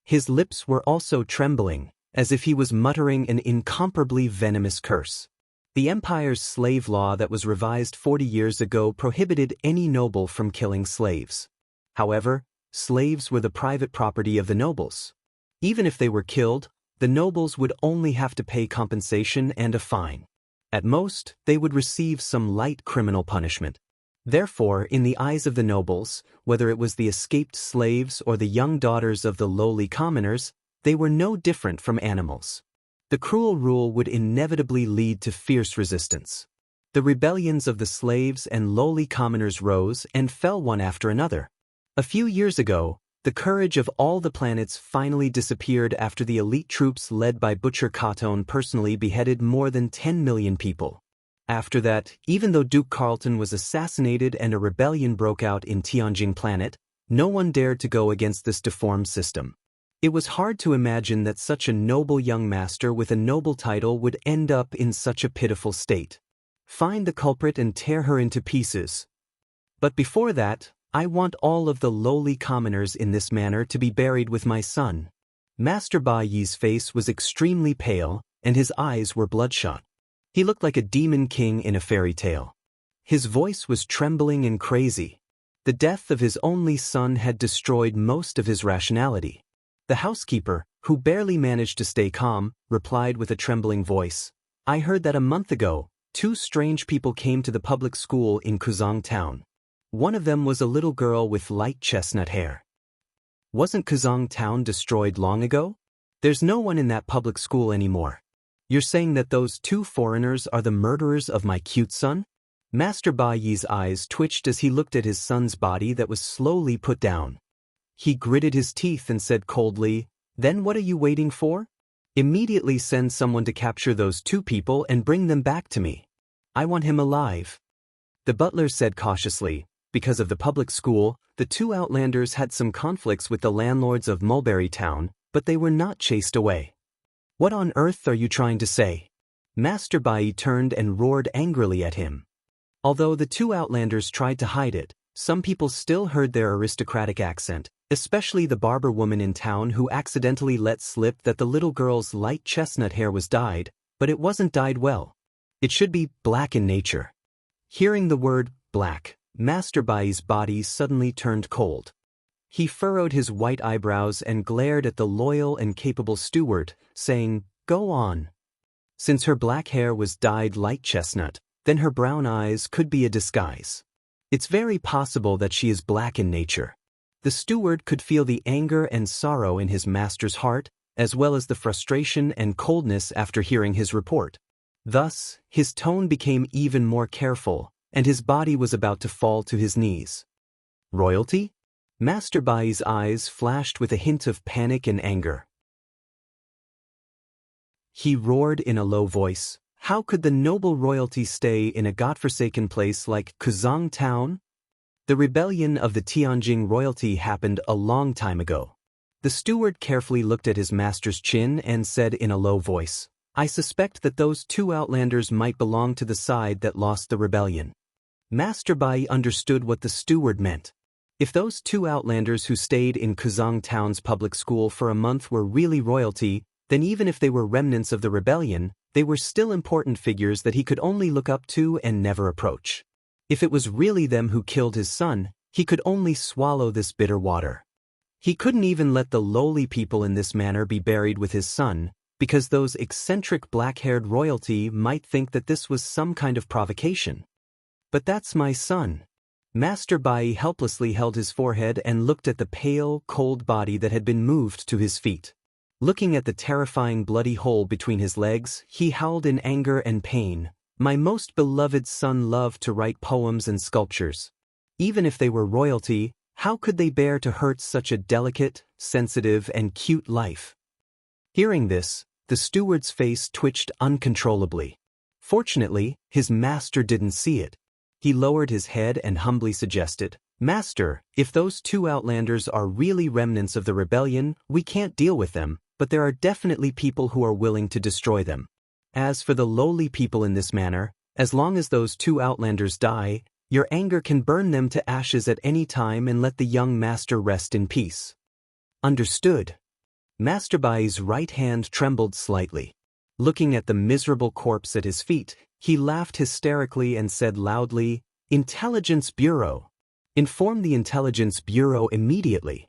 His lips were also trembling, as if he was muttering an incomparably venomous curse. The empire's slave law that was revised 40 years ago prohibited any noble from killing slaves. However, slaves were the private property of the nobles. Even if they were killed, the nobles would only have to pay compensation and a fine. At most, they would receive some light criminal punishment. Therefore, in the eyes of the nobles, whether it was the escaped slaves or the young daughters of the lowly commoners, they were no different from animals. The cruel rule would inevitably lead to fierce resistance. The rebellions of the slaves and lowly commoners rose and fell one after another. A few years ago, the courage of all the planets finally disappeared after the elite troops led by Butcher Cotton personally beheaded more than 10 million people. After that, even though Duke Carlton was assassinated and a rebellion broke out in Tianjin planet, no one dared to go against this deformed system. It was hard to imagine that such a noble young master with a noble title would end up in such a pitiful state. Find the culprit and tear her into pieces. But before that, I want all of the lowly commoners in this manner to be buried with my son. Master Ba Yi's face was extremely pale, and his eyes were bloodshot. He looked like a demon king in a fairy tale. His voice was trembling and crazy. The death of his only son had destroyed most of his rationality. The housekeeper, who barely managed to stay calm, replied with a trembling voice, "I heard that a month ago, 2 strange people came to the public school in Kuzang town. One of them was a little girl with light chestnut hair." Wasn't Kuzang town destroyed long ago? There's no one in that public school anymore. You're saying that those 2 foreigners are the murderers of my cute son? Master Ba Yi's eyes twitched as he looked at his son's body that was slowly put down. He gritted his teeth and said coldly, "Then what are you waiting for? Immediately send someone to capture those 2 people and bring them back to me. I want him alive." The butler said cautiously, because of the public school, the 2 outlanders had some conflicts with the landlords of Mulberry Town, but they were not chased away. "What on earth are you trying to say?" Master Bai turned and roared angrily at him. Although the 2 outlanders tried to hide it, some people still heard their aristocratic accent, especially the barber woman in town who accidentally let slip that the little girl's light chestnut hair was dyed, but it wasn't dyed well. It should be black in nature. Hearing the word black, Master Bai's body suddenly turned cold. He furrowed his white eyebrows and glared at the loyal and capable steward, saying, "Go on." Since her black hair was dyed light chestnut, then her brown eyes could be a disguise. It's very possible that she is black in nature. The steward could feel the anger and sorrow in his master's heart, as well as the frustration and coldness after hearing his report. Thus, his tone became even more careful, and his body was about to fall to his knees. "Royalty?" Master Bai's eyes flashed with a hint of panic and anger. He roared in a low voice, "How could the noble royalty stay in a godforsaken place like Kuzang town? The rebellion of the Tianjin royalty happened a long time ago." The steward carefully looked at his master's chin and said in a low voice, "I suspect that those 2 outlanders might belong to the side that lost the rebellion." Master Bai understood what the steward meant. If those 2 outlanders who stayed in Kuzang town's public school for a month were really royalty, then even if they were remnants of the rebellion, they were still important figures that he could only look up to and never approach. If it was really them who killed his son, he could only swallow this bitter water. He couldn't even let the lowly people in this manner be buried with his son, because those eccentric black-haired royalty might think that this was some kind of provocation. "But that's my son." Master Bai helplessly held his forehead and looked at the pale, cold body that had been moved to his feet. Looking at the terrifying bloody hole between his legs, he howled in anger and pain. "My most beloved son loved to write poems and sculptures. Even if they were royalty, how could they bear to hurt such a delicate, sensitive, and cute life?" Hearing this, the steward's face twitched uncontrollably. Fortunately, his master didn't see it. He lowered his head and humbly suggested, "Master, if those 2 outlanders are really remnants of the rebellion, we can't deal with them, but there are definitely people who are willing to destroy them. As for the lowly people in this manner, as long as those two outlanders die, your anger can burn them to ashes at any time and let the young master rest in peace. Understood. Master Bai's right hand trembled slightly. Looking at the miserable corpse at his feet, he laughed hysterically and said loudly, "Intelligence Bureau. Inform the Intelligence Bureau immediately."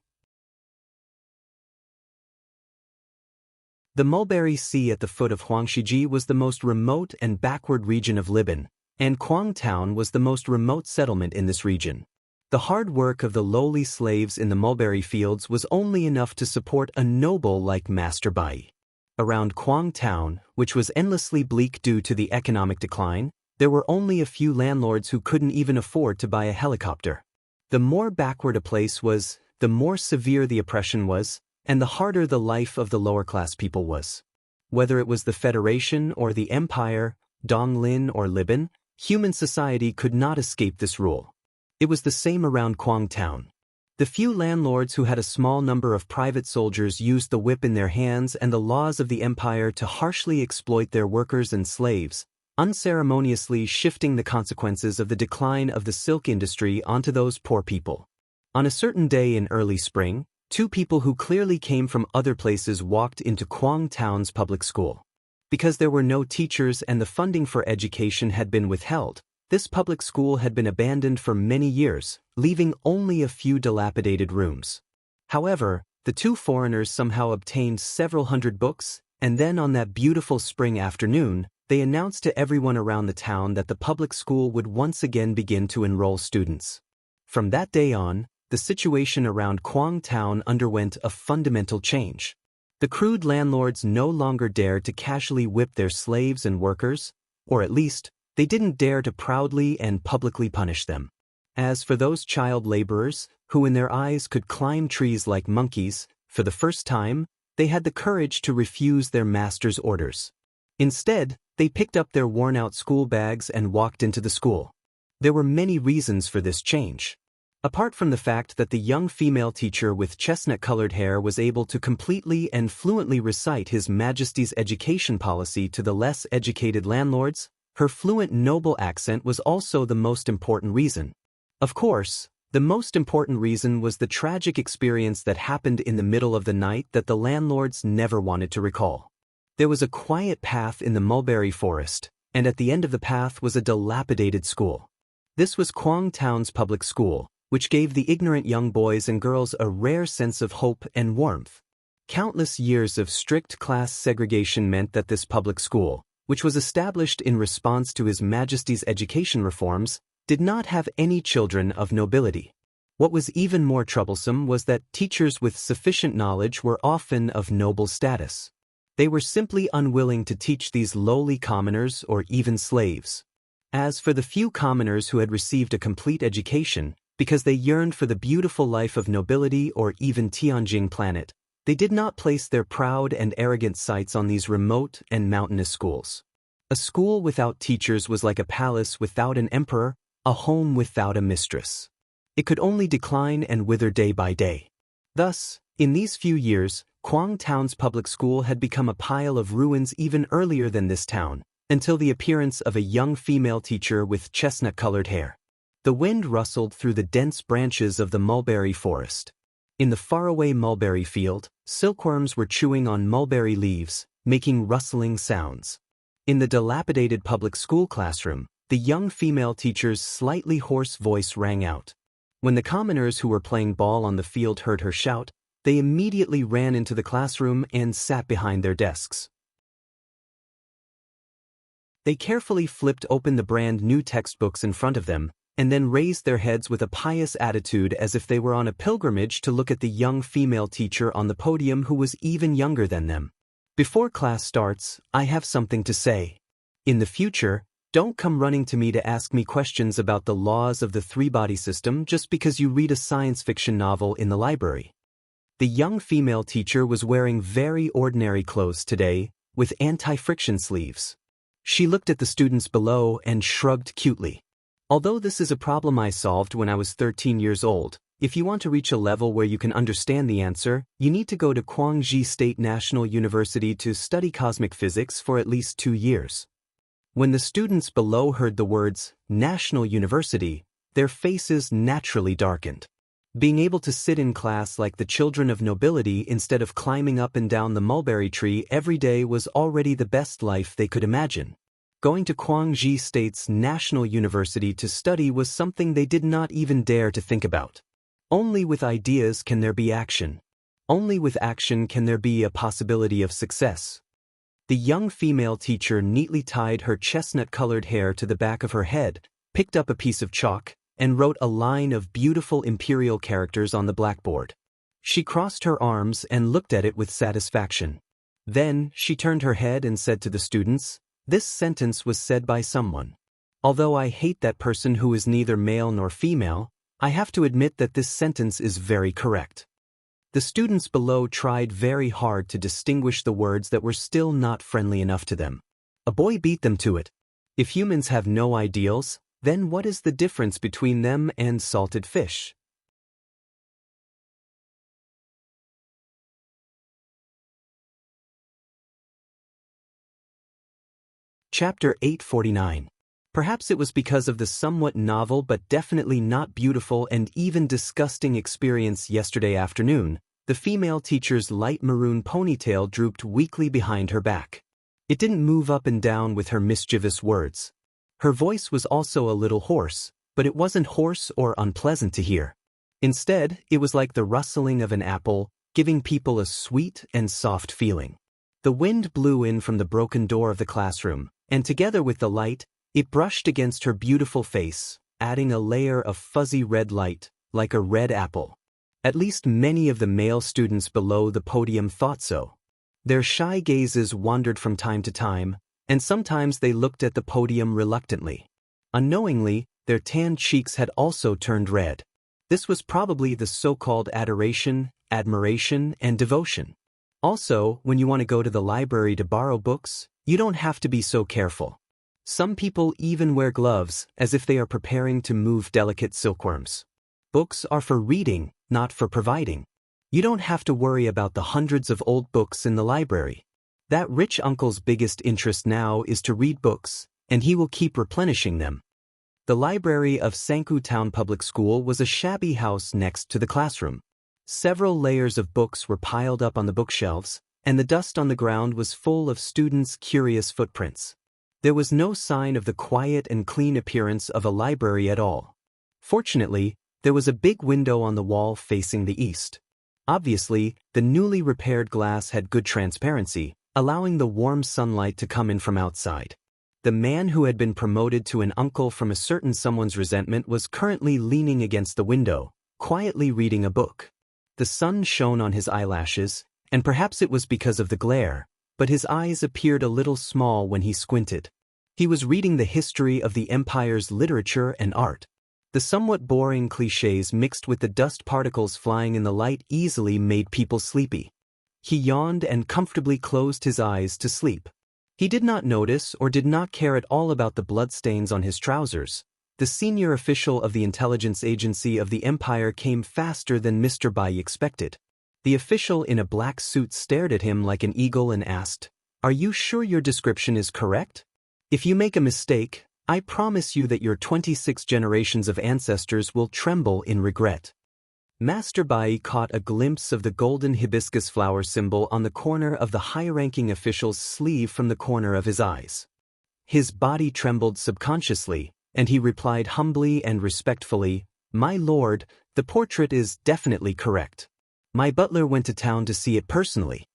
The Mulberry Sea at the foot of Huangshiji was the most remote and backward region of Libin, and Quang Town was the most remote settlement in this region. The hard work of the lowly slaves in the mulberry fields was only enough to support a noble like Master Bai. Around Quang Town, which was endlessly bleak due to the economic decline, there were only a few landlords who couldn't even afford to buy a helicopter. The more backward a place was, the more severe the oppression was, and the harder the life of the lower-class people was. Whether it was the Federation or the Empire, Donglin or Libin, human society could not escape this rule. It was the same around Quang Town. The few landlords who had a small number of private soldiers used the whip in their hands and the laws of the empire to harshly exploit their workers and slaves, unceremoniously shifting the consequences of the decline of the silk industry onto those poor people. On a certain day in early spring, two people who clearly came from other places walked into Quang Town's public school. Because there were no teachers and the funding for education had been withheld, this public school had been abandoned for many years, leaving only a few dilapidated rooms. However, the two foreigners somehow obtained several hundred books, and then on that beautiful spring afternoon, they announced to everyone around the town that the public school would once again begin to enroll students. From that day on, the situation around Quang Town underwent a fundamental change. The crude landlords no longer dared to casually whip their slaves and workers, or at least, they didn't dare to proudly and publicly punish them. As for those child laborers, who in their eyes could climb trees like monkeys, for the first time, they had the courage to refuse their master's orders. Instead, they picked up their worn-out school bags and walked into the school. There were many reasons for this change. Apart from the fact that the young female teacher with chestnut-colored hair was able to completely and fluently recite His Majesty's education policy to the less educated landlords, her fluent noble accent was also the most important reason. Of course, the most important reason was the tragic experience that happened in the middle of the night that the landlords never wanted to recall. There was a quiet path in the mulberry forest, and at the end of the path was a dilapidated school. This was Quang Town's public school, which gave the ignorant young boys and girls a rare sense of hope and warmth. Countless years of strict class segregation meant that this public school, which was established in response to His Majesty's education reforms, did not have any children of nobility. What was even more troublesome was that teachers with sufficient knowledge were often of noble status. They were simply unwilling to teach these lowly commoners or even slaves. As for the few commoners who had received a complete education, because they yearned for the beautiful life of nobility or even Tianjing planet, they did not place their proud and arrogant sights on these remote and mountainous schools. A school without teachers was like a palace without an emperor, a home without a mistress. It could only decline and wither day by day. Thus, in these few years, Quang Town's public school had become a pile of ruins even earlier than this town, until the appearance of a young female teacher with chestnut-colored hair. The wind rustled through the dense branches of the mulberry forest. In the faraway mulberry field, silkworms were chewing on mulberry leaves, making rustling sounds. In the dilapidated public school classroom, the young female teacher's slightly hoarse voice rang out. When the commoners who were playing ball on the field heard her shout, they immediately ran into the classroom and sat behind their desks. They carefully flipped open the brand new textbooks in front of them, and then raised their heads with a pious attitude as if they were on a pilgrimage to look at the young female teacher on the podium who was even younger than them. Before class starts, I have something to say. In the future, don't come running to me to ask me questions about the laws of the three-body system just because you read a science fiction novel in the library. The young female teacher was wearing very ordinary clothes today, with anti-friction sleeves. She looked at the students below and shrugged cutely. Although this is a problem I solved when I was 13 years old, If you want to reach a level where you can understand the answer, you need to go to Guangxi State National University to study cosmic physics for at least 2 years. When the students below heard the words, National University, their faces naturally darkened. Being able to sit in class like the children of nobility instead of climbing up and down the mulberry tree every day was already the best life they could imagine. Going to Guangxi State's National University to study was something they did not even dare to think about. Only with ideas can there be action. Only with action can there be a possibility of success. The young female teacher neatly tied her chestnut-colored hair to the back of her head, picked up a piece of chalk, and wrote a line of beautiful imperial characters on the blackboard. She crossed her arms and looked at it with satisfaction. Then, she turned her head and said to the students, "This sentence was said by someone. Although I hate that person who is neither male nor female, I have to admit that this sentence is very correct." The students below tried very hard to distinguish the words that were still not friendly enough to them. A boy beat them to it. If humans have no ideals, then what is the difference between them and salted fish? Chapter 849. Perhaps it was because of the somewhat novel but definitely not beautiful and even disgusting experience yesterday afternoon, the female teacher's light maroon ponytail drooped weakly behind her back. It didn't move up and down with her mischievous words. Her voice was also a little hoarse, but it wasn't hoarse or unpleasant to hear. Instead, it was like the rustling of an apple, giving people a sweet and soft feeling. The wind blew in from the broken door of the classroom, and together with the light, it brushed against her beautiful face, adding a layer of fuzzy red light, like a red apple. At least many of the male students below the podium thought so. Their shy gazes wandered from time to time, and sometimes they looked at the podium reluctantly. Unknowingly, their tan cheeks had also turned red. This was probably the so-called adoration, admiration, and devotion. Also, when you want to go to the library to borrow books, you don't have to be so careful. Some people even wear gloves, as if they are preparing to move delicate silkworms. Books are for reading, not for providing. You don't have to worry about the hundreds of old books in the library. That rich uncle's biggest interest now is to read books, and he will keep replenishing them. The library of Sanku Town Public School was a shabby house next to the classroom. Several layers of books were piled up on the bookshelves, and the dust on the ground was full of students' curious footprints. There was no sign of the quiet and clean appearance of a library at all. Fortunately, there was a big window on the wall facing the east. Obviously, the newly repaired glass had good transparency, allowing the warm sunlight to come in from outside. The man who had been promoted to an uncle from a certain someone's resentment was currently leaning against the window, quietly reading a book. The sun shone on his eyelashes, and perhaps it was because of the glare, but his eyes appeared a little small when he squinted. He was reading the history of the empire's literature and art. The somewhat boring clichés mixed with the dust particles flying in the light easily made people sleepy. He yawned and comfortably closed his eyes to sleep. He did not notice or did not care at all about the bloodstains on his trousers. The senior official of the intelligence agency of the empire came faster than Mr. Bai expected. The official in a black suit stared at him like an eagle and asked, "Are you sure your description is correct? If you make a mistake, I promise you that your 26 generations of ancestors will tremble in regret." Master Bai caught a glimpse of the golden hibiscus flower symbol on the corner of the high-ranking official's sleeve from the corner of his eyes. His body trembled subconsciously, and he replied humbly and respectfully, "My lord, the portrait is definitely correct. My butler went to town to see it personally."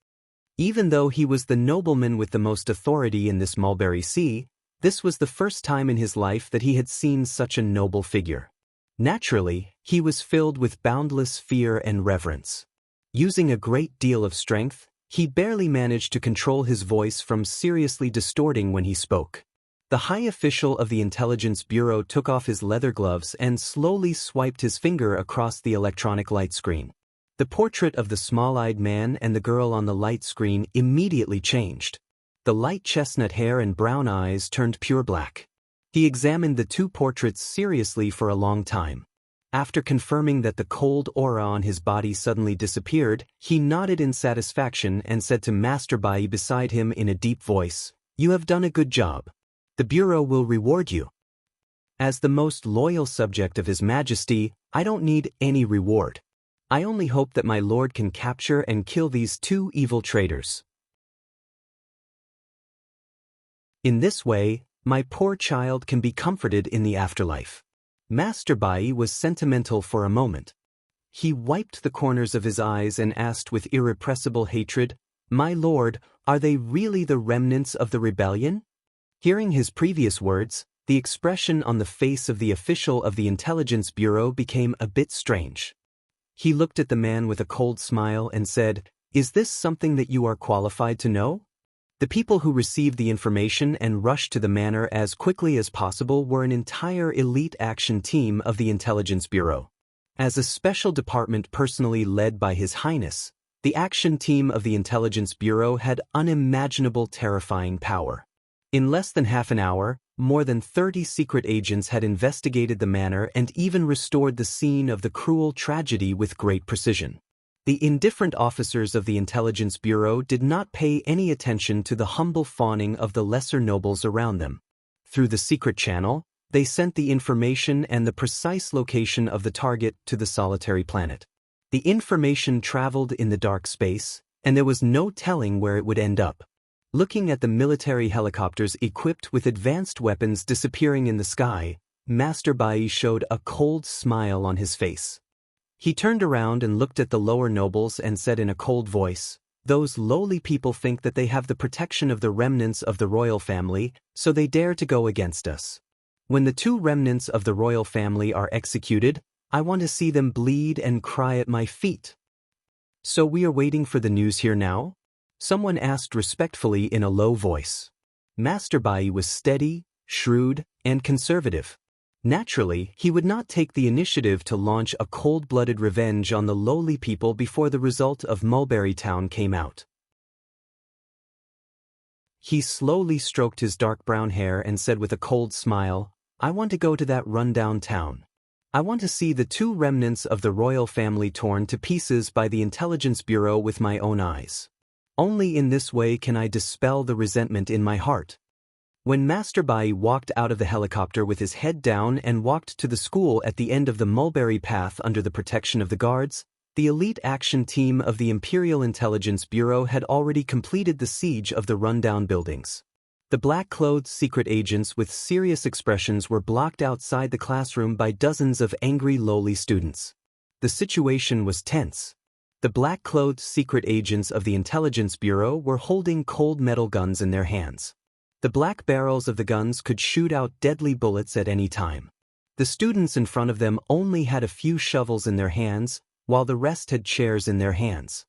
Even though he was the nobleman with the most authority in this mulberry sea, this was the first time in his life that he had seen such a noble figure. Naturally, he was filled with boundless fear and reverence. Using a great deal of strength, he barely managed to control his voice from seriously distorting when he spoke. The high official of the Intelligence Bureau took off his leather gloves and slowly swiped his finger across the electronic light screen. The portrait of the small-eyed man and the girl on the light screen immediately changed. The light chestnut hair and brown eyes turned pure black. He examined the two portraits seriously for a long time. After confirming that the cold aura on his body suddenly disappeared, he nodded in satisfaction and said to Master Bai beside him in a deep voice, "You have done a good job. The Bureau will reward you." As the most loyal subject of His Majesty, I don't need any reward. I only hope that my lord can capture and kill these two evil traitors. In this way, my poor child can be comforted in the afterlife. Master Bai was sentimental for a moment. He wiped the corners of his eyes and asked with irrepressible hatred, "My lord, are they really the remnants of the rebellion?" Hearing his previous words, the expression on the face of the official of the Intelligence Bureau became a bit strange. He looked at the man with a cold smile and said, "Is this something that you are qualified to know?" The people who received the information and rushed to the manor as quickly as possible were an entire elite action team of the Intelligence Bureau. As a special department personally led by His Highness, the action team of the Intelligence Bureau had unimaginable terrifying power. In less than half an hour, more than 30 secret agents had investigated the manor and even restored the scene of the cruel tragedy with great precision. The indifferent officers of the Intelligence Bureau did not pay any attention to the humble fawning of the lesser nobles around them. Through the secret channel, they sent the information and the precise location of the target to the solitary planet. The information traveled in the dark space, and there was no telling where it would end up. Looking at the military helicopters equipped with advanced weapons disappearing in the sky, Master Bai showed a cold smile on his face. He turned around and looked at the lower nobles and said in a cold voice, "Those lowly people think that they have the protection of the remnants of the royal family, so they dare to go against us. When the two remnants of the royal family are executed, I want to see them bleed and cry at my feet." "So we are waiting for the news here now?" someone asked respectfully in a low voice. Master Bai was steady, shrewd, and conservative. Naturally, he would not take the initiative to launch a cold-blooded revenge on the lowly people before the result of Mulberry Town came out. He slowly stroked his dark brown hair and said with a cold smile, "I want to go to that rundown town. I want to see the two remnants of the royal family torn to pieces by the Intelligence Bureau with my own eyes. Only in this way can I dispel the resentment in my heart." When Master Bai walked out of the helicopter with his head down and walked to the school at the end of the mulberry path under the protection of the guards, the elite action team of the Imperial Intelligence Bureau had already completed the siege of the rundown buildings. The black-clothed secret agents with serious expressions were blocked outside the classroom by dozens of angry lowly students. The situation was tense. The black-clothed secret agents of the Intelligence Bureau were holding cold metal guns in their hands. The black barrels of the guns could shoot out deadly bullets at any time. The students in front of them only had a few shovels in their hands, while the rest had chairs in their hands.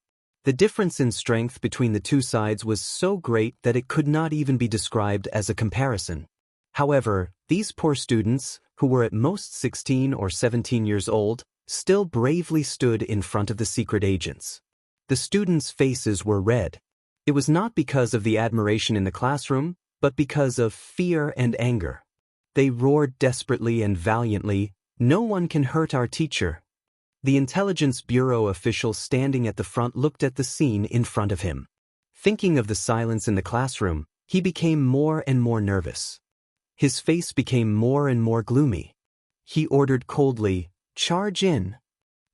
The difference in strength between the two sides was so great that it could not even be described as a comparison. However, these poor students, who were at most 16 or 17 years old, still bravely stood in front of the secret agents. The students' faces were red. It was not because of the admiration in the classroom, but because of fear and anger. They roared desperately and valiantly, "No one can hurt our teacher." The Intelligence Bureau official standing at the front looked at the scene in front of him. Thinking of the silence in the classroom, he became more and more nervous. His face became more and more gloomy. He ordered coldly, "Charge in."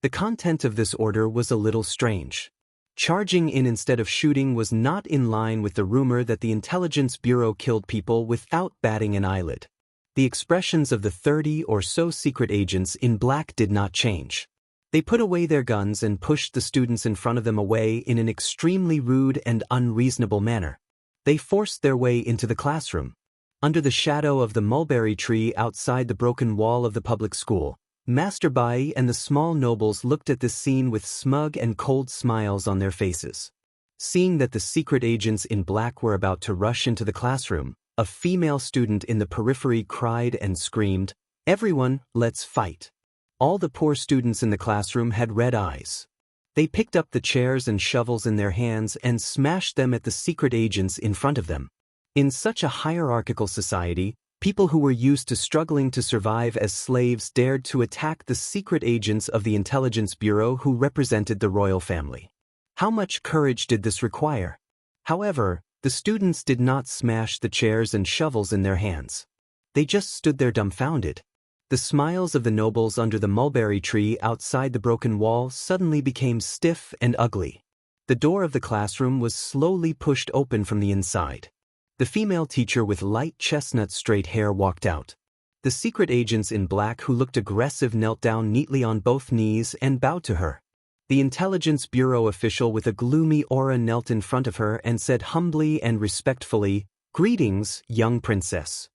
The content of this order was a little strange. Charging in instead of shooting was not in line with the rumor that the Intelligence Bureau killed people without batting an eyelid. The expressions of the 30 or so secret agents in black did not change. They put away their guns and pushed the students in front of them away in an extremely rude and unreasonable manner. They forced their way into the classroom. Under the shadow of the mulberry tree outside the broken wall of the public school, Master Bai and the small nobles looked at this scene with smug and cold smiles on their faces. Seeing that the secret agents in black were about to rush into the classroom, a female student in the periphery cried and screamed, "Everyone, let's fight." All the poor students in the classroom had red eyes. They picked up the chairs and shovels in their hands and smashed them at the secret agents in front of them. In such a hierarchical society, People who were used to struggling to survive as slaves dared to attack the secret agents of the Intelligence Bureau who represented the royal family. How much courage did this require? However, the students did not smash the chairs and shovels in their hands. They just stood there dumbfounded. The smiles of the nobles under the mulberry tree outside the broken wall suddenly became stiff and ugly. The door of the classroom was slowly pushed open from the inside. The female teacher with light chestnut straight hair walked out. The secret agents in black who looked aggressive knelt down neatly on both knees and bowed to her. The Intelligence Bureau official with a gloomy aura knelt in front of her and said humbly and respectfully, "Greetings, young princess."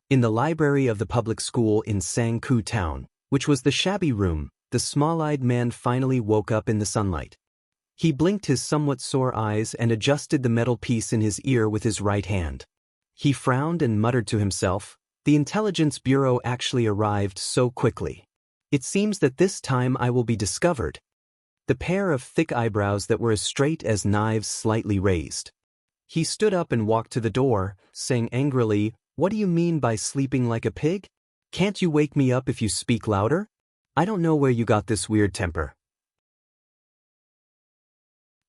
In the library of the public school in Sang-ku town, which was the shabby room, the small-eyed man finally woke up in the sunlight. He blinked his somewhat sore eyes and adjusted the metal piece in his ear with his right hand. He frowned and muttered to himself, "The Intelligence Bureau actually arrived so quickly. It seems that this time I will be discovered." The pair of thick eyebrows that were as straight as knives slightly raised. He stood up and walked to the door, saying angrily, "What do you mean by sleeping like a pig? Can't you wake me up if you speak louder? I don't know where you got this weird temper.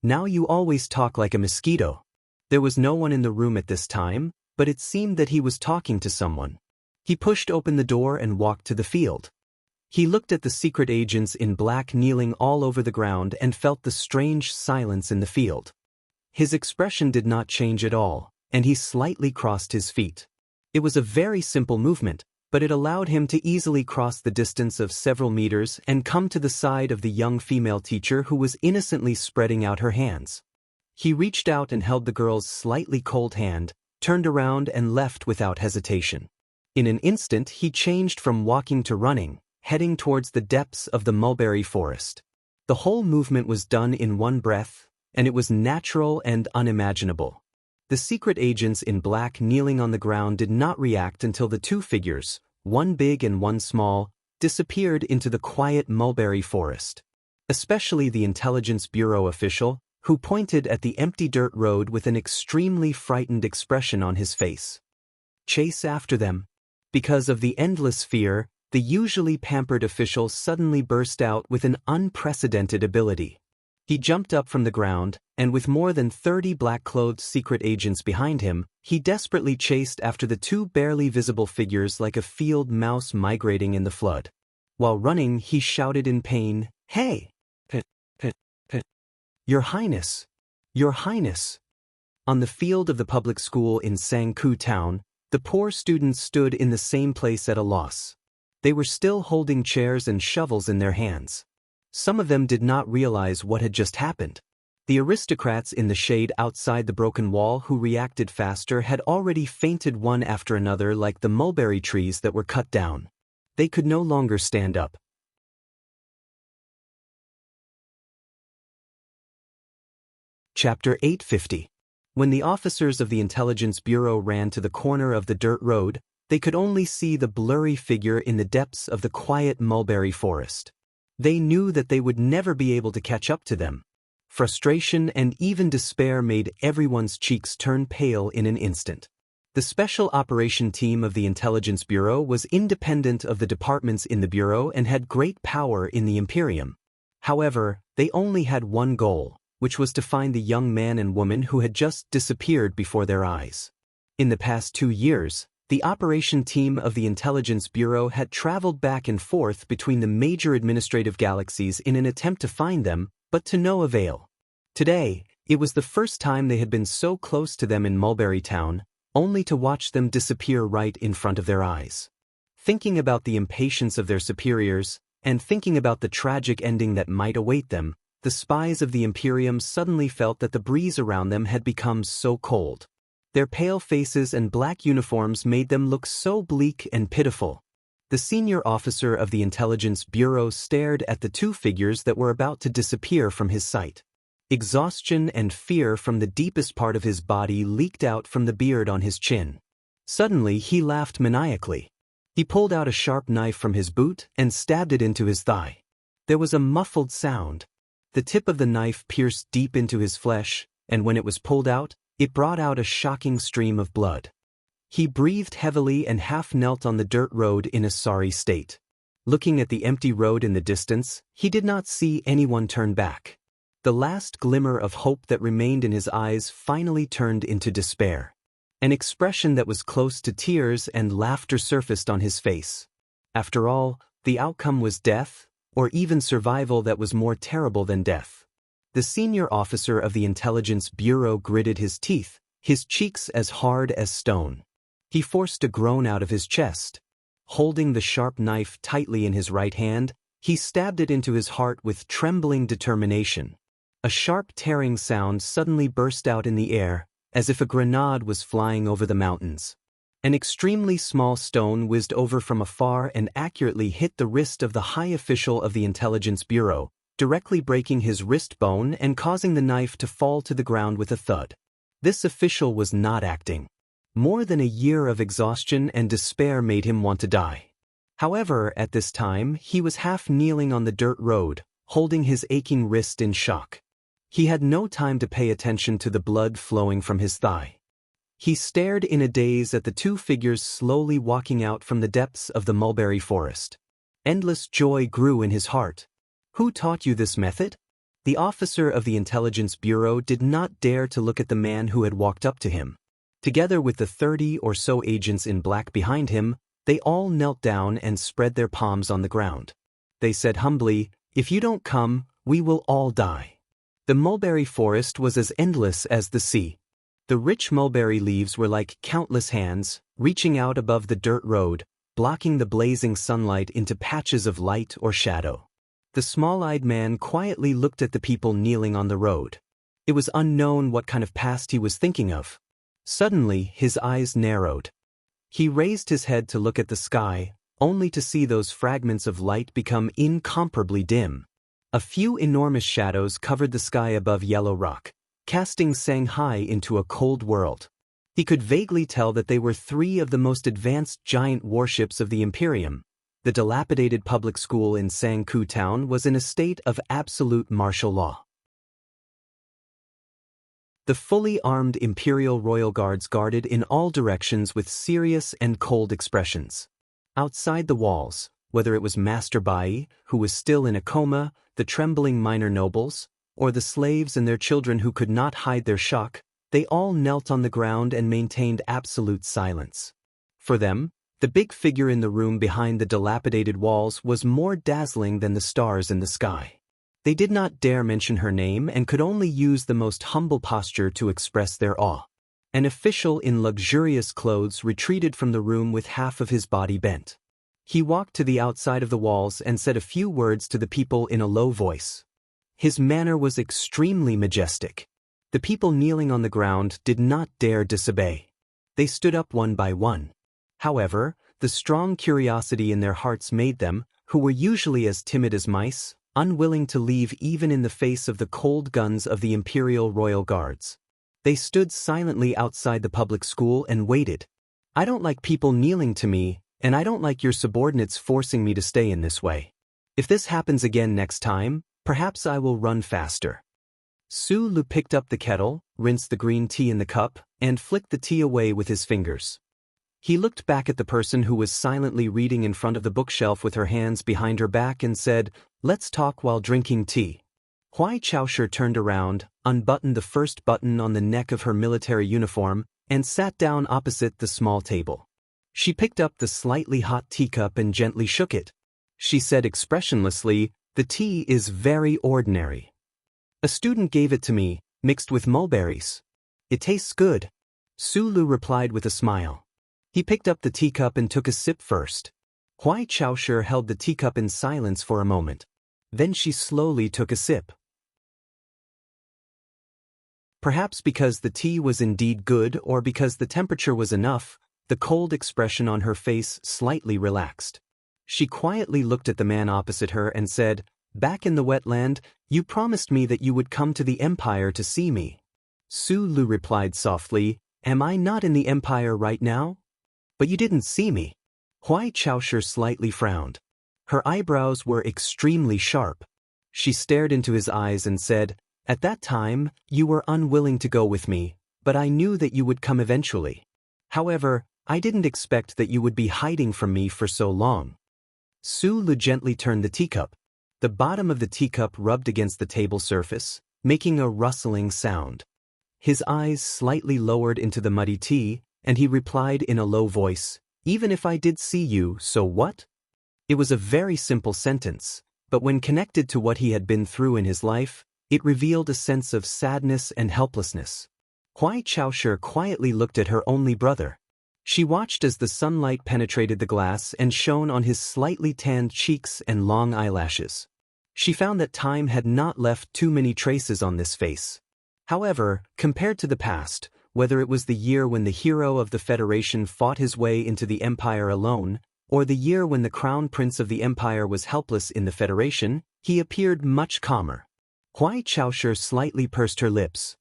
Now you always talk like a mosquito." There was no one in the room at this time, but it seemed that he was talking to someone. He pushed open the door and walked to the field. He looked at the secret agents in black kneeling all over the ground and felt the strange silence in the field. His expression did not change at all, and he slightly crossed his feet. It was a very simple movement, but it allowed him to easily cross the distance of several meters and come to the side of the young female teacher who was innocently spreading out her hands. He reached out and held the girl's slightly cold hand, turned around and left without hesitation. In an instant he changed from walking to running, heading towards the depths of the mulberry forest. The whole movement was done in one breath, and it was natural and unimaginable. The secret agents in black kneeling on the ground did not react until the two figures, one big and one small, disappeared into the quiet mulberry forest. Especially the Intelligence Bureau official, who pointed at the empty dirt road with an extremely frightened expression on his face. Chase after them. Because of the endless fear, the usually pampered official suddenly burst out with an unprecedented ability. He jumped up from the ground, and with more than 30 black-clothed secret agents behind him, he desperately chased after the two barely visible figures like a field mouse migrating in the flood. While running, he shouted in pain, "Hey! Your Highness! Your Highness!" On the field of the public school in Sang-ku town, the poor students stood in the same place at a loss. They were still holding chairs and shovels in their hands. Some of them did not realize what had just happened. The aristocrats in the shade outside the broken wall who reacted faster had already fainted one after another like the mulberry trees that were cut down. They could no longer stand up. Chapter 850. When the officers of the Intelligence Bureau ran to the corner of the dirt road, they could only see the blurry figure in the depths of the quiet mulberry forest. They knew that they would never be able to catch up to them. Frustration and even despair made everyone's cheeks turn pale in an instant. The Special Operation Team of the Intelligence Bureau was independent of the departments in the Bureau and had great power in the Imperium. However, they only had one goal, which was to find the young man and woman who had just disappeared before their eyes. In the past 2 years, the operation team of the Intelligence Bureau had traveled back and forth between the major administrative galaxies in an attempt to find them, but to no avail. Today, it was the first time they had been so close to them in Mulberry Town, only to watch them disappear right in front of their eyes. Thinking about the impatience of their superiors, and thinking about the tragic ending that might await them, the spies of the Imperium suddenly felt that the breeze around them had become so cold. Their pale faces and black uniforms made them look so bleak and pitiful. The senior officer of the Intelligence Bureau stared at the two figures that were about to disappear from his sight. Exhaustion and fear from the deepest part of his body leaked out from the beard on his chin. Suddenly he laughed maniacally. He pulled out a sharp knife from his boot and stabbed it into his thigh. There was a muffled sound. The tip of the knife pierced deep into his flesh, and when it was pulled out, it brought out a shocking stream of blood. He breathed heavily and half knelt on the dirt road in a sorry state. Looking at the empty road in the distance, he did not see anyone turn back. The last glimmer of hope that remained in his eyes finally turned into despair. An expression that was close to tears and laughter surfaced on his face. After all, the outcome was death, or even survival that was more terrible than death. The senior officer of the Intelligence Bureau gritted his teeth, his cheeks as hard as stone. He forced a groan out of his chest. Holding the sharp knife tightly in his right hand, he stabbed it into his heart with trembling determination. A sharp tearing sound suddenly burst out in the air, as if a grenade was flying over the mountains. An extremely small stone whizzed over from afar and accurately hit the wrist of the high official of the Intelligence Bureau, directly breaking his wrist bone and causing the knife to fall to the ground with a thud. This official was not acting. More than a year of exhaustion and despair made him want to die. However, at this time, he was half kneeling on the dirt road, holding his aching wrist in shock. He had no time to pay attention to the blood flowing from his thigh. He stared in a daze at the two figures slowly walking out from the depths of the mulberry forest. Endless joy grew in his heart. Who taught you this method? The officer of the Intelligence Bureau did not dare to look at the man who had walked up to him. Together with the 30 or so agents in black behind him, they all knelt down and spread their palms on the ground. They said humbly, "If you don't come, we will all die." The mulberry forest was as endless as the sea. The rich mulberry leaves were like countless hands, reaching out above the dirt road, blocking the blazing sunlight into patches of light or shadow. The small-eyed man quietly looked at the people kneeling on the road. It was unknown what kind of past he was thinking of. Suddenly, his eyes narrowed. He raised his head to look at the sky, only to see those fragments of light become incomparably dim. A few enormous shadows covered the sky above Yellow Rock, casting Shanghai into a cold world. He could vaguely tell that they were three of the most advanced giant warships of the Imperium. The dilapidated public school in Sangku Town was in a state of absolute martial law. The fully armed Imperial Royal Guards guarded in all directions with serious and cold expressions. Outside the walls, whether it was Master Bai, who was still in a coma, the trembling minor nobles, or the slaves and their children who could not hide their shock, they all knelt on the ground and maintained absolute silence. For them, the big figure in the room behind the dilapidated walls was more dazzling than the stars in the sky. They did not dare mention her name and could only use the most humble posture to express their awe. An official in luxurious clothes retreated from the room with half of his body bent. He walked to the outside of the walls and said a few words to the people in a low voice. His manner was extremely majestic. The people kneeling on the ground did not dare disobey. They stood up one by one. However, the strong curiosity in their hearts made them, who were usually as timid as mice, unwilling to leave even in the face of the cold guns of the Imperial Royal Guards. They stood silently outside the public school and waited. "I don't like people kneeling to me, and I don't like your subordinates forcing me to stay in this way. If this happens again next time, perhaps I will run faster." Su Lu picked up the kettle, rinsed the green tea in the cup, and flicked the tea away with his fingers. He looked back at the person who was silently reading in front of the bookshelf with her hands behind her back and said, "Let's talk while drinking tea." Huai Chaosher turned around, unbuttoned the first button on the neck of her military uniform, and sat down opposite the small table. She picked up the slightly hot teacup and gently shook it. She said expressionlessly, "The tea is very ordinary. A student gave it to me, mixed with mulberries. It tastes good." Su Lu replied with a smile. He picked up the teacup and took a sip first. Huai Chaosher held the teacup in silence for a moment. Then she slowly took a sip. Perhaps because the tea was indeed good or because the temperature was enough, the cold expression on her face slightly relaxed. She quietly looked at the man opposite her and said, "Back in the wetland, you promised me that you would come to the Empire to see me." Su Lu replied softly, "Am I not in the Empire right now? But you didn't see me." Huai Chaosher slightly frowned. Her eyebrows were extremely sharp. She stared into his eyes and said, "At that time, you were unwilling to go with me, but I knew that you would come eventually. However, I didn't expect that you would be hiding from me for so long. Su Lu gently turned the teacup. The bottom of the teacup rubbed against the table surface, making a rustling sound. His eyes slightly lowered into the muddy tea, and he replied in a low voice, "Even if I did see you, so what?" It was a very simple sentence, but when connected to what he had been through in his life, it revealed a sense of sadness and helplessness. Huai Chaoshi quietly looked at her only brother. She watched as the sunlight penetrated the glass and shone on his slightly tanned cheeks and long eyelashes. She found that time had not left too many traces on this face. However, compared to the past, whether it was the year when the hero of the Federation fought his way into the Empire alone, or the year when the Crown Prince of the Empire was helpless in the Federation, he appeared much calmer. Huai Chaoshi slightly pursed her lips.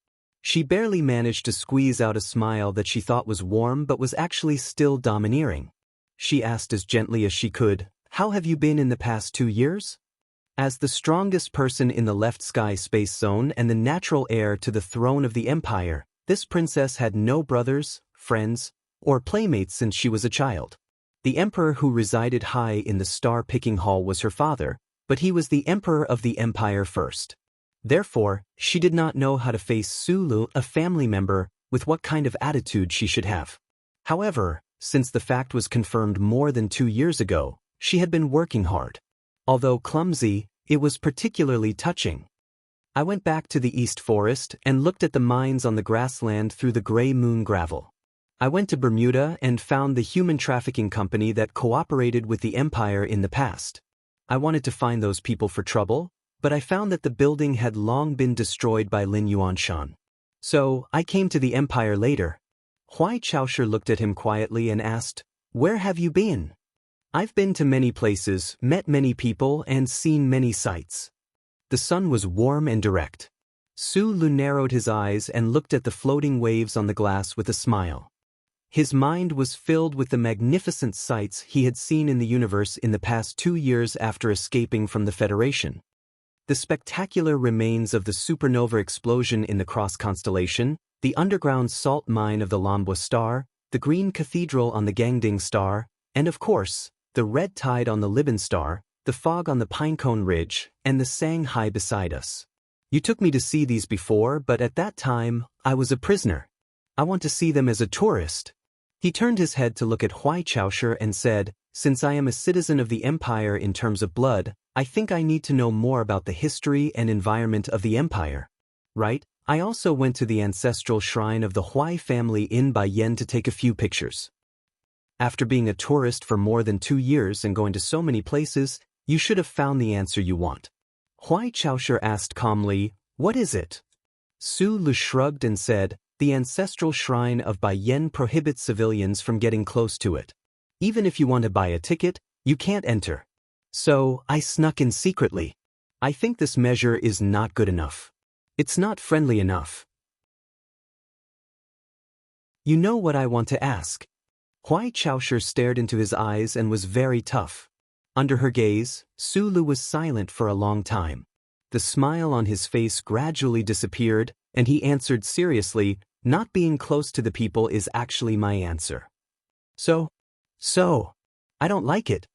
She barely managed to squeeze out a smile that she thought was warm but was actually still domineering. She asked as gently as she could, "How have you been in the past 2 years?" As the strongest person in the left sky space zone and the natural heir to the throne of the Empire, this princess had no brothers, friends, or playmates since she was a child. The emperor who resided high in the star-picking hall was her father, but he was the emperor of the Empire first. Therefore, she did not know how to face Su Lu, a family member, with what kind of attitude she should have. However, since the fact was confirmed more than 2 years ago, she had been working hard. Although clumsy, it was particularly touching. I went back to the East Forest and looked at the mines on the grassland through the gray moon gravel. I went to Bermuda and found the human trafficking company that cooperated with the Empire in the past. I wanted to find those people for trouble, but I found that the building had long been destroyed by Lin Yuanshan. So, I came to the Empire later. Huai Chaoshi looked at him quietly and asked, "Where have you been?" "I've been to many places, met many people, and seen many sights." The sun was warm and direct. Su Lu narrowed his eyes and looked at the floating waves on the glass with a smile. His mind was filled with the magnificent sights he had seen in the universe in the past 2 years after escaping from the Federation. The spectacular remains of the supernova explosion in the Cross constellation, the underground salt mine of the Lambwa star, the green cathedral on the Gangding star, and of course, the red tide on the Liban star, the fog on the Pinecone Ridge, and the Shanghai beside us. You took me to see these before, but at that time, I was a prisoner. I want to see them as a tourist. He turned his head to look at Huai Chaoshi and said, "Since I am a citizen of the Empire in terms of blood, I think I need to know more about the history and environment of the Empire. Right? I also went to the ancestral shrine of the Huai family in Baiyan to take a few pictures." After being a tourist for more than 2 years and going to so many places, you should have found the answer you want. Huai Chaoshi asked calmly, "What is it?" Su Lu shrugged and said, "The ancestral shrine of Baiyan prohibits civilians from getting close to it. Even if you want to buy a ticket, you can't enter. So, I snuck in secretly. I think this measure is not good enough. It's not friendly enough." "You know what I want to ask?" Huai Chaoshi stared into his eyes and was very tough. Under her gaze, Su Lu was silent for a long time. The smile on his face gradually disappeared, and he answered seriously, "Not being close to the people is actually my answer." So, I don't like it."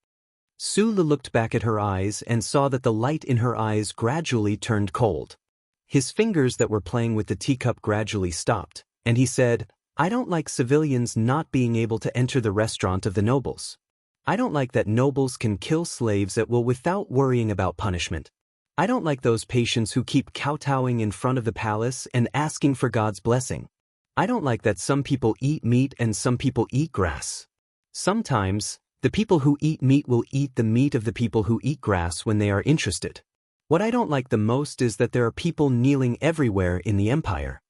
Su Lu looked back at her eyes and saw that the light in her eyes gradually turned cold. His fingers that were playing with the teacup gradually stopped, and he said, "I don't like civilians not being able to enter the restaurant of the nobles. I don't like that nobles can kill slaves at will without worrying about punishment. I don't like those patients who keep kowtowing in front of the palace and asking for God's blessing. I don't like that some people eat meat and some people eat grass. Sometimes, the people who eat meat will eat the meat of the people who eat grass when they are interested. What I don't like the most is that there are people kneeling everywhere in the Empire."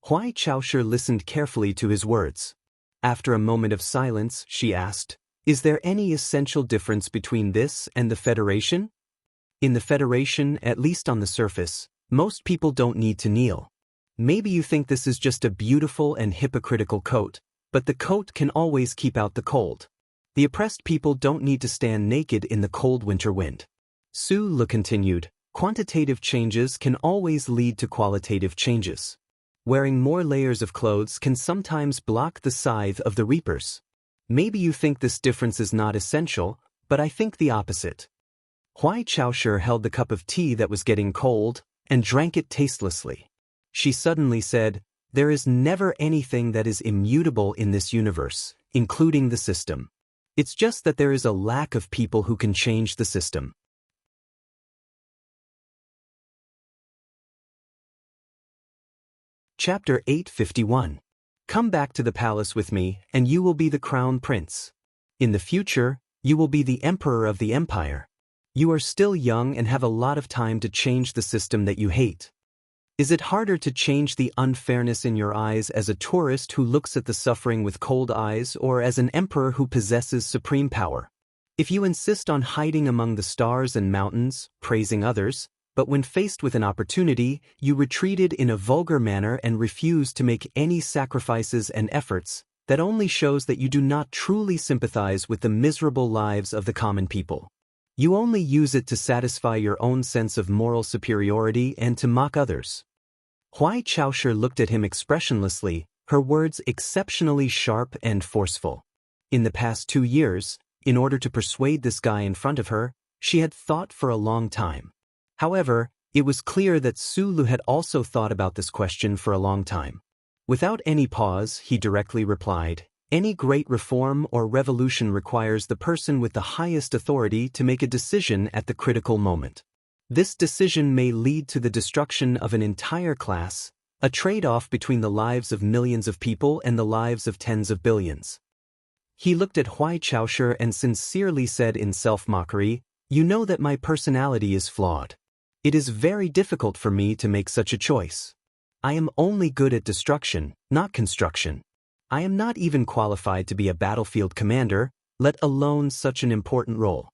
Huai Chaoshi listened carefully to his words. After a moment of silence, she asked, "Is there any essential difference between this and the Federation?" "In the Federation, at least on the surface, most people don't need to kneel. Maybe you think this is just a beautiful and hypocritical coat, but the coat can always keep out the cold. The oppressed people don't need to stand naked in the cold winter wind." Su Lu continued, "Quantitative changes can always lead to qualitative changes. Wearing more layers of clothes can sometimes block the scythe of the reapers. Maybe you think this difference is not essential, but I think the opposite. Huai Chaoshi held the cup of tea that was getting cold and drank it tastelessly. She suddenly said, "There is never anything that is immutable in this universe, including the system. It's just that there is a lack of people who can change the system." Chapter 851. Come back to the palace with me, and you will be the crown prince. In the future, you will be the emperor of the empire. You are still young and have a lot of time to change the system that you hate. Is it harder to change the unfairness in your eyes as a tourist who looks at the suffering with cold eyes, or as an emperor who possesses supreme power? If you insist on hiding among the stars and mountains, praising others, but when faced with an opportunity, you retreated in a vulgar manner and refused to make any sacrifices and efforts, that only shows that you do not truly sympathize with the miserable lives of the common people. You only use it to satisfy your own sense of moral superiority and to mock others. Huai Chaoshi looked at him expressionlessly, her words exceptionally sharp and forceful. In the past 2 years, in order to persuade this guy in front of her, she had thought for a long time. However, it was clear that Sulu had also thought about this question for a long time. Without any pause, he directly replied, "Any great reform or revolution requires the person with the highest authority to make a decision at the critical moment. This decision may lead to the destruction of an entire class, a trade-off between the lives of millions of people and the lives of tens of billions." He looked at Huai Chaoshi and sincerely said in self-mockery, "You know that my personality is flawed. It is very difficult for me to make such a choice. I am only good at destruction, not construction. I am not even qualified to be a battlefield commander, let alone such an important role.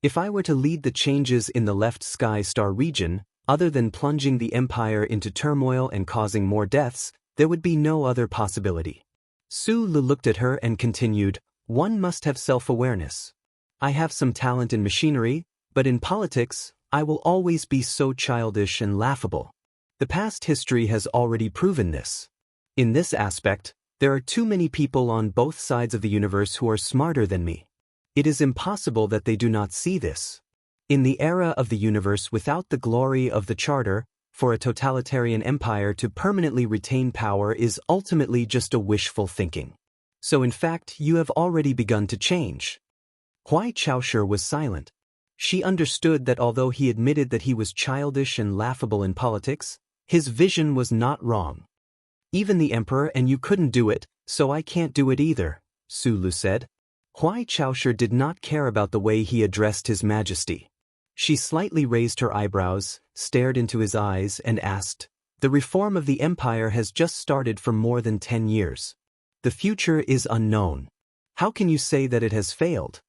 If I were to lead the changes in the left sky star region, other than plunging the empire into turmoil and causing more deaths, there would be no other possibility." Sulu looked at her and continued, "One must have self-awareness. I have some talent in machinery, but in politics, I will always be so childish and laughable. The past history has already proven this. In this aspect, there are too many people on both sides of the universe who are smarter than me. It is impossible that they do not see this. In the era of the universe without the glory of the charter, for a totalitarian empire to permanently retain power is ultimately just a wishful thinking. So in fact, you have already begun to change." Huai Chaoshi was silent. She understood that although he admitted that he was childish and laughable in politics, his vision was not wrong. "Even the emperor and you couldn't do it, so I can't do it either," Sulu said. Huai Chaoshi did not care about the way he addressed His Majesty. She slightly raised her eyebrows, stared into his eyes, and asked, "The reform of the empire has just started for more than 10 years. The future is unknown. How can you say that it has failed?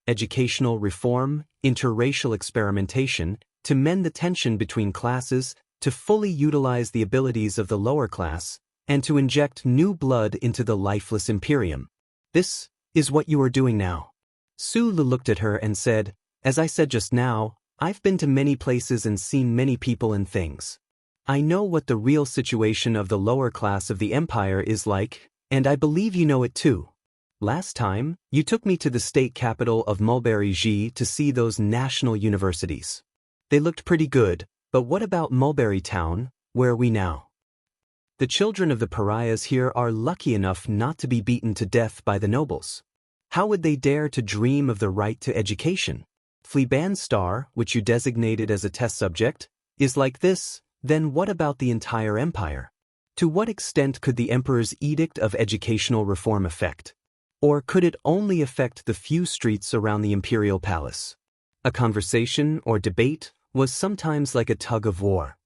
Educational reform, interracial experimentation, to mend the tension between classes, to fully utilize the abilities of the lower class, and to inject new blood into the lifeless imperium. This is what you are doing now." Sulu looked at her and said, "As I said just now, I've been to many places and seen many people and things. I know what the real situation of the lower class of the empire is like, and I believe you know it too. Last time, you took me to the state capital of Mulberry to see those national universities. They looked pretty good, but what about Mulberry Town, where are we now? The children of the pariahs here are lucky enough not to be beaten to death by the nobles. How would they dare to dream of the right to education? Fleabane Star, which you designated as a test subject, is like this, then what about the entire empire? To what extent could the emperor's edict of educational reform affect? Or could it only affect the few streets around the imperial palace? A conversation or debate was sometimes like a tug of war.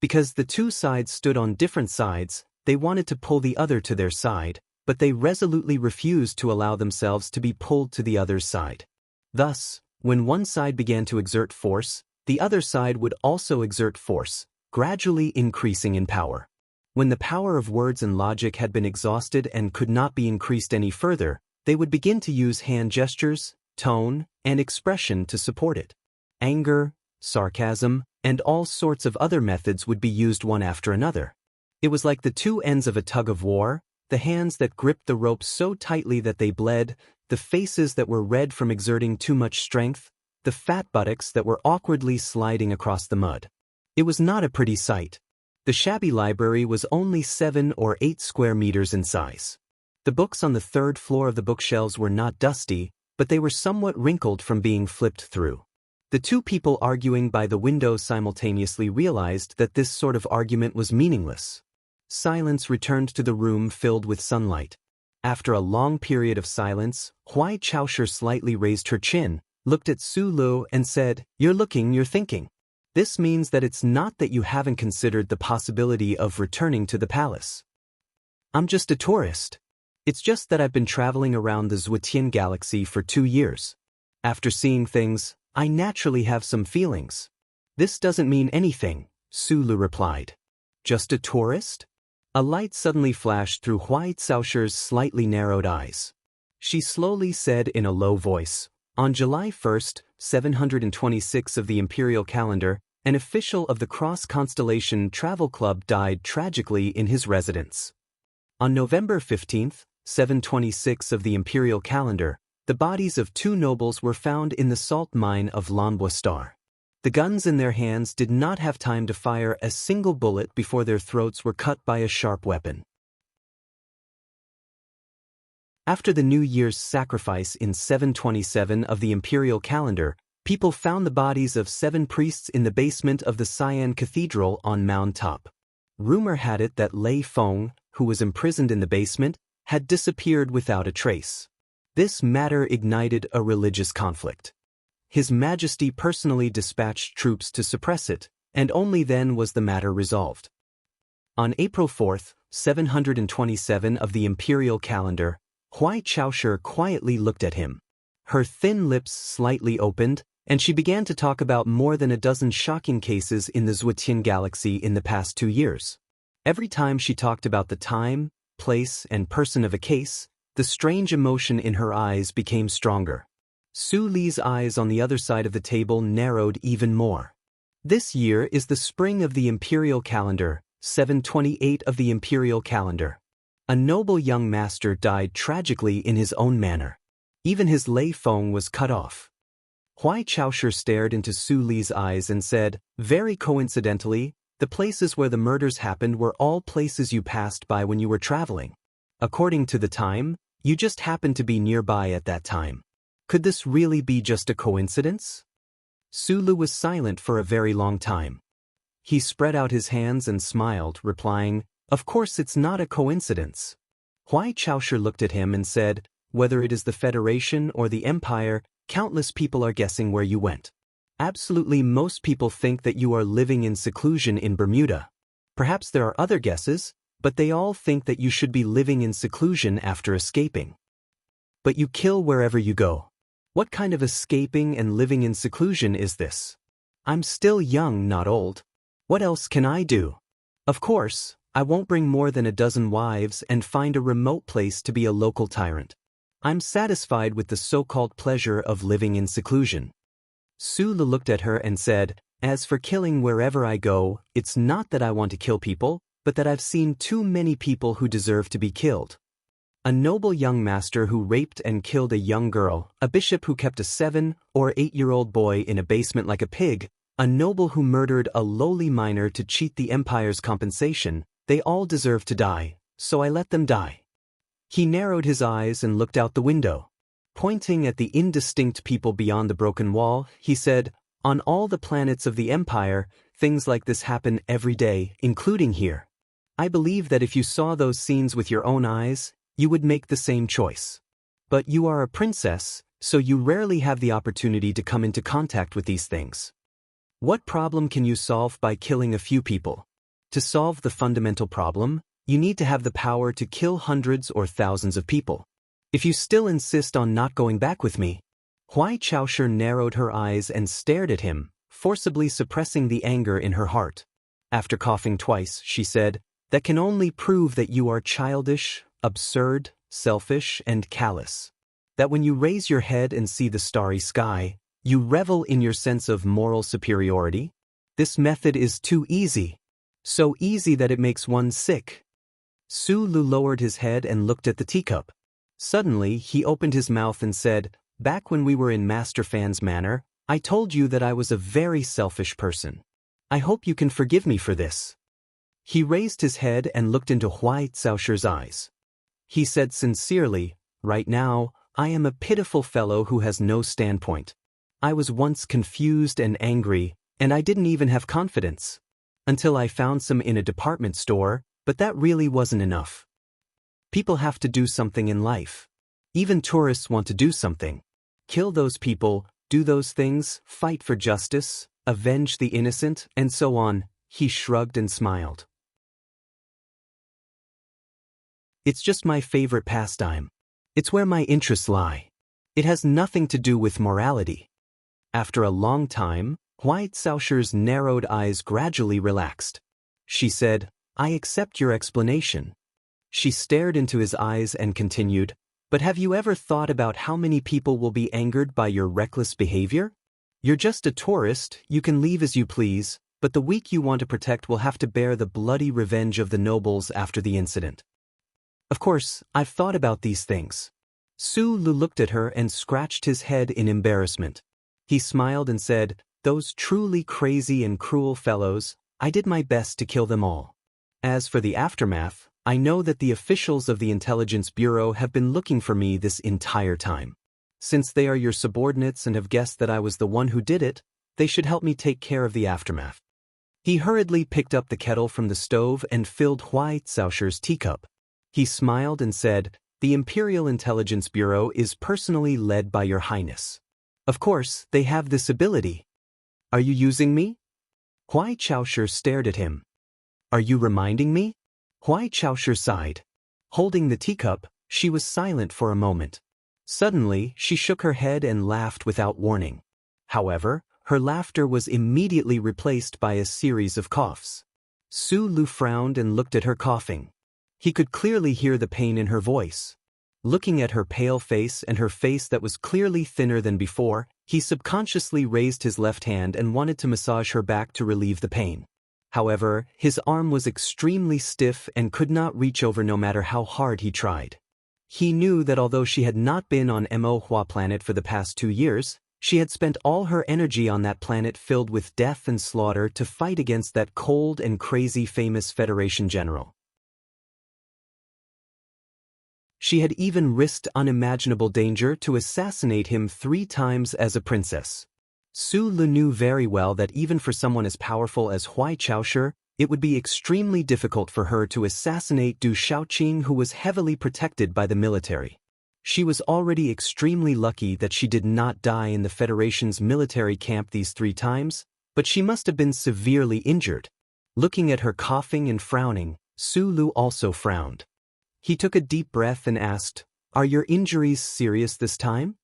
Because the two sides stood on different sides, they wanted to pull the other to their side, but they resolutely refused to allow themselves to be pulled to the other's side. Thus, when one side began to exert force, the other side would also exert force, gradually increasing in power. When the power of words and logic had been exhausted and could not be increased any further, they would begin to use hand gestures, tone, and expression to support it. Anger, sarcasm, and all sorts of other methods would be used one after another. It was like the two ends of a tug of war, the hands that gripped the rope so tightly that they bled, the faces that were red from exerting too much strength, the fat buttocks that were awkwardly sliding across the mud. It was not a pretty sight. The shabby library was only 7 or 8 square meters in size. The books on the third floor of the bookshelves were not dusty, but they were somewhat wrinkled from being flipped through. The two people arguing by the window simultaneously realized that this sort of argument was meaningless. Silence returned to the room filled with sunlight. After a long period of silence, Huai Chaosher slightly raised her chin, looked at Su Lu and said, "You're looking, you're thinking. This means that it's not that you haven't considered the possibility of returning to the palace. I'm just a tourist. It's just that I've been traveling around the Zhuotian galaxy for 2 years. After seeing things, I naturally have some feelings." "This doesn't mean anything," Su Lu replied. "Just a tourist?" A light suddenly flashed through Huai Chaosher's slightly narrowed eyes. She slowly said in a low voice, "On July 1st, 726 of the imperial calendar, an official of the Cross Constellation Travel Club died tragically in his residence. On November 15th, 726 of the imperial calendar, the bodies of 2 nobles were found in the salt mine of Lanboistar. The guns in their hands did not have time to fire a single bullet before their throats were cut by a sharp weapon." After the New Year's sacrifice in 727 of the imperial calendar, people found the bodies of 7 priests in the basement of the Xi'an Cathedral on Mound Top. Rumor had it that Lei Feng, who was imprisoned in the basement, had disappeared without a trace. This matter ignited a religious conflict. His Majesty personally dispatched troops to suppress it, and only then was the matter resolved. On April 4th, 727 of the imperial calendar, Huai Chaosher quietly looked at him. Her thin lips slightly opened, and she began to talk about more than a dozen shocking cases in the Zhuotian galaxy in the past 2 years. Every time she talked about the time, place, and person of a case, the strange emotion in her eyes became stronger. Su Li's eyes on the other side of the table narrowed even more. "This year is the spring of the imperial calendar, 728 of the imperial calendar. A noble young master died tragically in his own manner. Even his Lei Feng was cut off." Huai Chaosher stared into Su Li's eyes and said, "Very coincidentally, the places where the murders happened were all places you passed by when you were traveling. According to the time, you just happened to be nearby at that time. Could this really be just a coincidence?" Su Lu was silent for a very long time. He spread out his hands and smiled, replying, "Of course it's not a coincidence." Huai Chaosher looked at him and said, "Whether it is the Federation or the Empire, countless people are guessing where you went. Absolutely most people think that you are living in seclusion in Bermuda. Perhaps there are other guesses, but they all think that you should be living in seclusion after escaping. But you kill wherever you go. What kind of escaping and living in seclusion is this? I'm still young, not old. What else can I do? Of course, I won't bring more than a dozen wives and find a remote place to be a local tyrant. I'm satisfied with the so-called pleasure of living in seclusion." Su Lu looked at her and said, "As for killing wherever I go, it's not that I want to kill people, but that I've seen too many people who deserve to be killed. A noble young master who raped and killed a young girl, a bishop who kept a 7 or 8-year-old boy in a basement like a pig, a noble who murdered a lowly miner to cheat the empire's compensation, they all deserve to die, so I let them die." He narrowed his eyes and looked out the window. Pointing at the indistinct people beyond the broken wall, he said, "On all the planets of the Empire, things like this happen every day, including here. I believe that if you saw those scenes with your own eyes, you would make the same choice. But you are a princess, so you rarely have the opportunity to come into contact with these things. What problem can you solve by killing a few people? To solve the fundamental problem, you need to have the power to kill hundreds or thousands of people. If you still insist on not going back with me." Huai Chaosher narrowed her eyes and stared at him, forcibly suppressing the anger in her heart. After coughing twice, she said, "That can only prove that you are childish, absurd, selfish, and callous. That when you raise your head and see the starry sky, you revel in your sense of moral superiority. This method is too easy." So easy that it makes one sick. Sulu lowered his head and looked at the teacup. Suddenly, he opened his mouth and said, "Back when we were in Master Fan's manor, I told you that I was a very selfish person. I hope you can forgive me for this." He raised his head and looked into Huai Caoshi's eyes. He said sincerely, "Right now, I am a pitiful fellow who has no standpoint. I was once confused and angry, and I didn't even have confidence. Until I found some in a department store, but that really wasn't enough. People have to do something in life. Even tourists want to do something. Kill those people, do those things, fight for justice, avenge the innocent, and so on." He shrugged and smiled. "It's just my favorite pastime. It's where my interests lie. It has nothing to do with morality." After a long time, Huai Caoshi's narrowed eyes gradually relaxed. She said, "I accept your explanation." She stared into his eyes and continued, "But have you ever thought about how many people will be angered by your reckless behavior? You're just a tourist, you can leave as you please, but the weak you want to protect will have to bear the bloody revenge of the nobles after the incident." "Of course, I've thought about these things." Sulu looked at her and scratched his head in embarrassment. He smiled and said, "Those truly crazy and cruel fellows, I did my best to kill them all. As for the aftermath, I know that the officials of the Intelligence Bureau have been looking for me this entire time. Since they are your subordinates and have guessed that I was the one who did it, they should help me take care of the aftermath." He hurriedly picked up the kettle from the stove and filled Huai Caoshi's teacup. He smiled and said, "The Imperial Intelligence Bureau is personally led by Your Highness. Of course, they have this ability." "Are you using me?" Huai Caoshi stared at him. "Are you reminding me?" Huai Caoshi sighed. Holding the teacup, she was silent for a moment. Suddenly, she shook her head and laughed without warning. However, her laughter was immediately replaced by a series of coughs. Sulu frowned and looked at her coughing. He could clearly hear the pain in her voice. Looking at her pale face and her face that was clearly thinner than before, he subconsciously raised his left hand and wanted to massage her back to relieve the pain. However, his arm was extremely stiff and could not reach over no matter how hard he tried. He knew that although she had not been on Mo Hua planet for the past 2 years, she had spent all her energy on that planet filled with death and slaughter to fight against that cold and crazy famous Federation general. She had even risked unimaginable danger to assassinate him 3 times as a princess. Sulu knew very well that even for someone as powerful as Huai Caoshi, it would be extremely difficult for her to assassinate Du Shaoqing, who was heavily protected by the military. She was already extremely lucky that she did not die in the Federation's military camp these 3 times, but she must have been severely injured. Looking at her coughing and frowning, Sulu also frowned. He took a deep breath and asked, "Are your injuries serious this time?"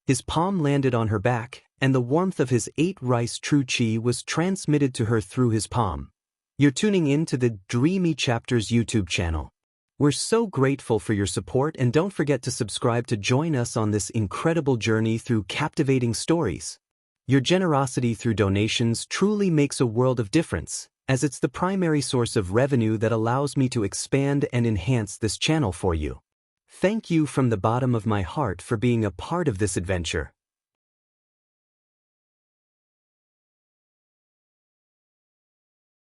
His palm landed on her back, and the warmth of his 8 rice true chi was transmitted to her through his palm. "You're tuning in to the Dreamy Chapters YouTube channel. We're so grateful for your support, and don't forget to subscribe to join us on this incredible journey through captivating stories. Your generosity through donations truly makes a world of difference, as it's the primary source of revenue that allows me to expand and enhance this channel for you. Thank you from the bottom of my heart for being a part of this adventure.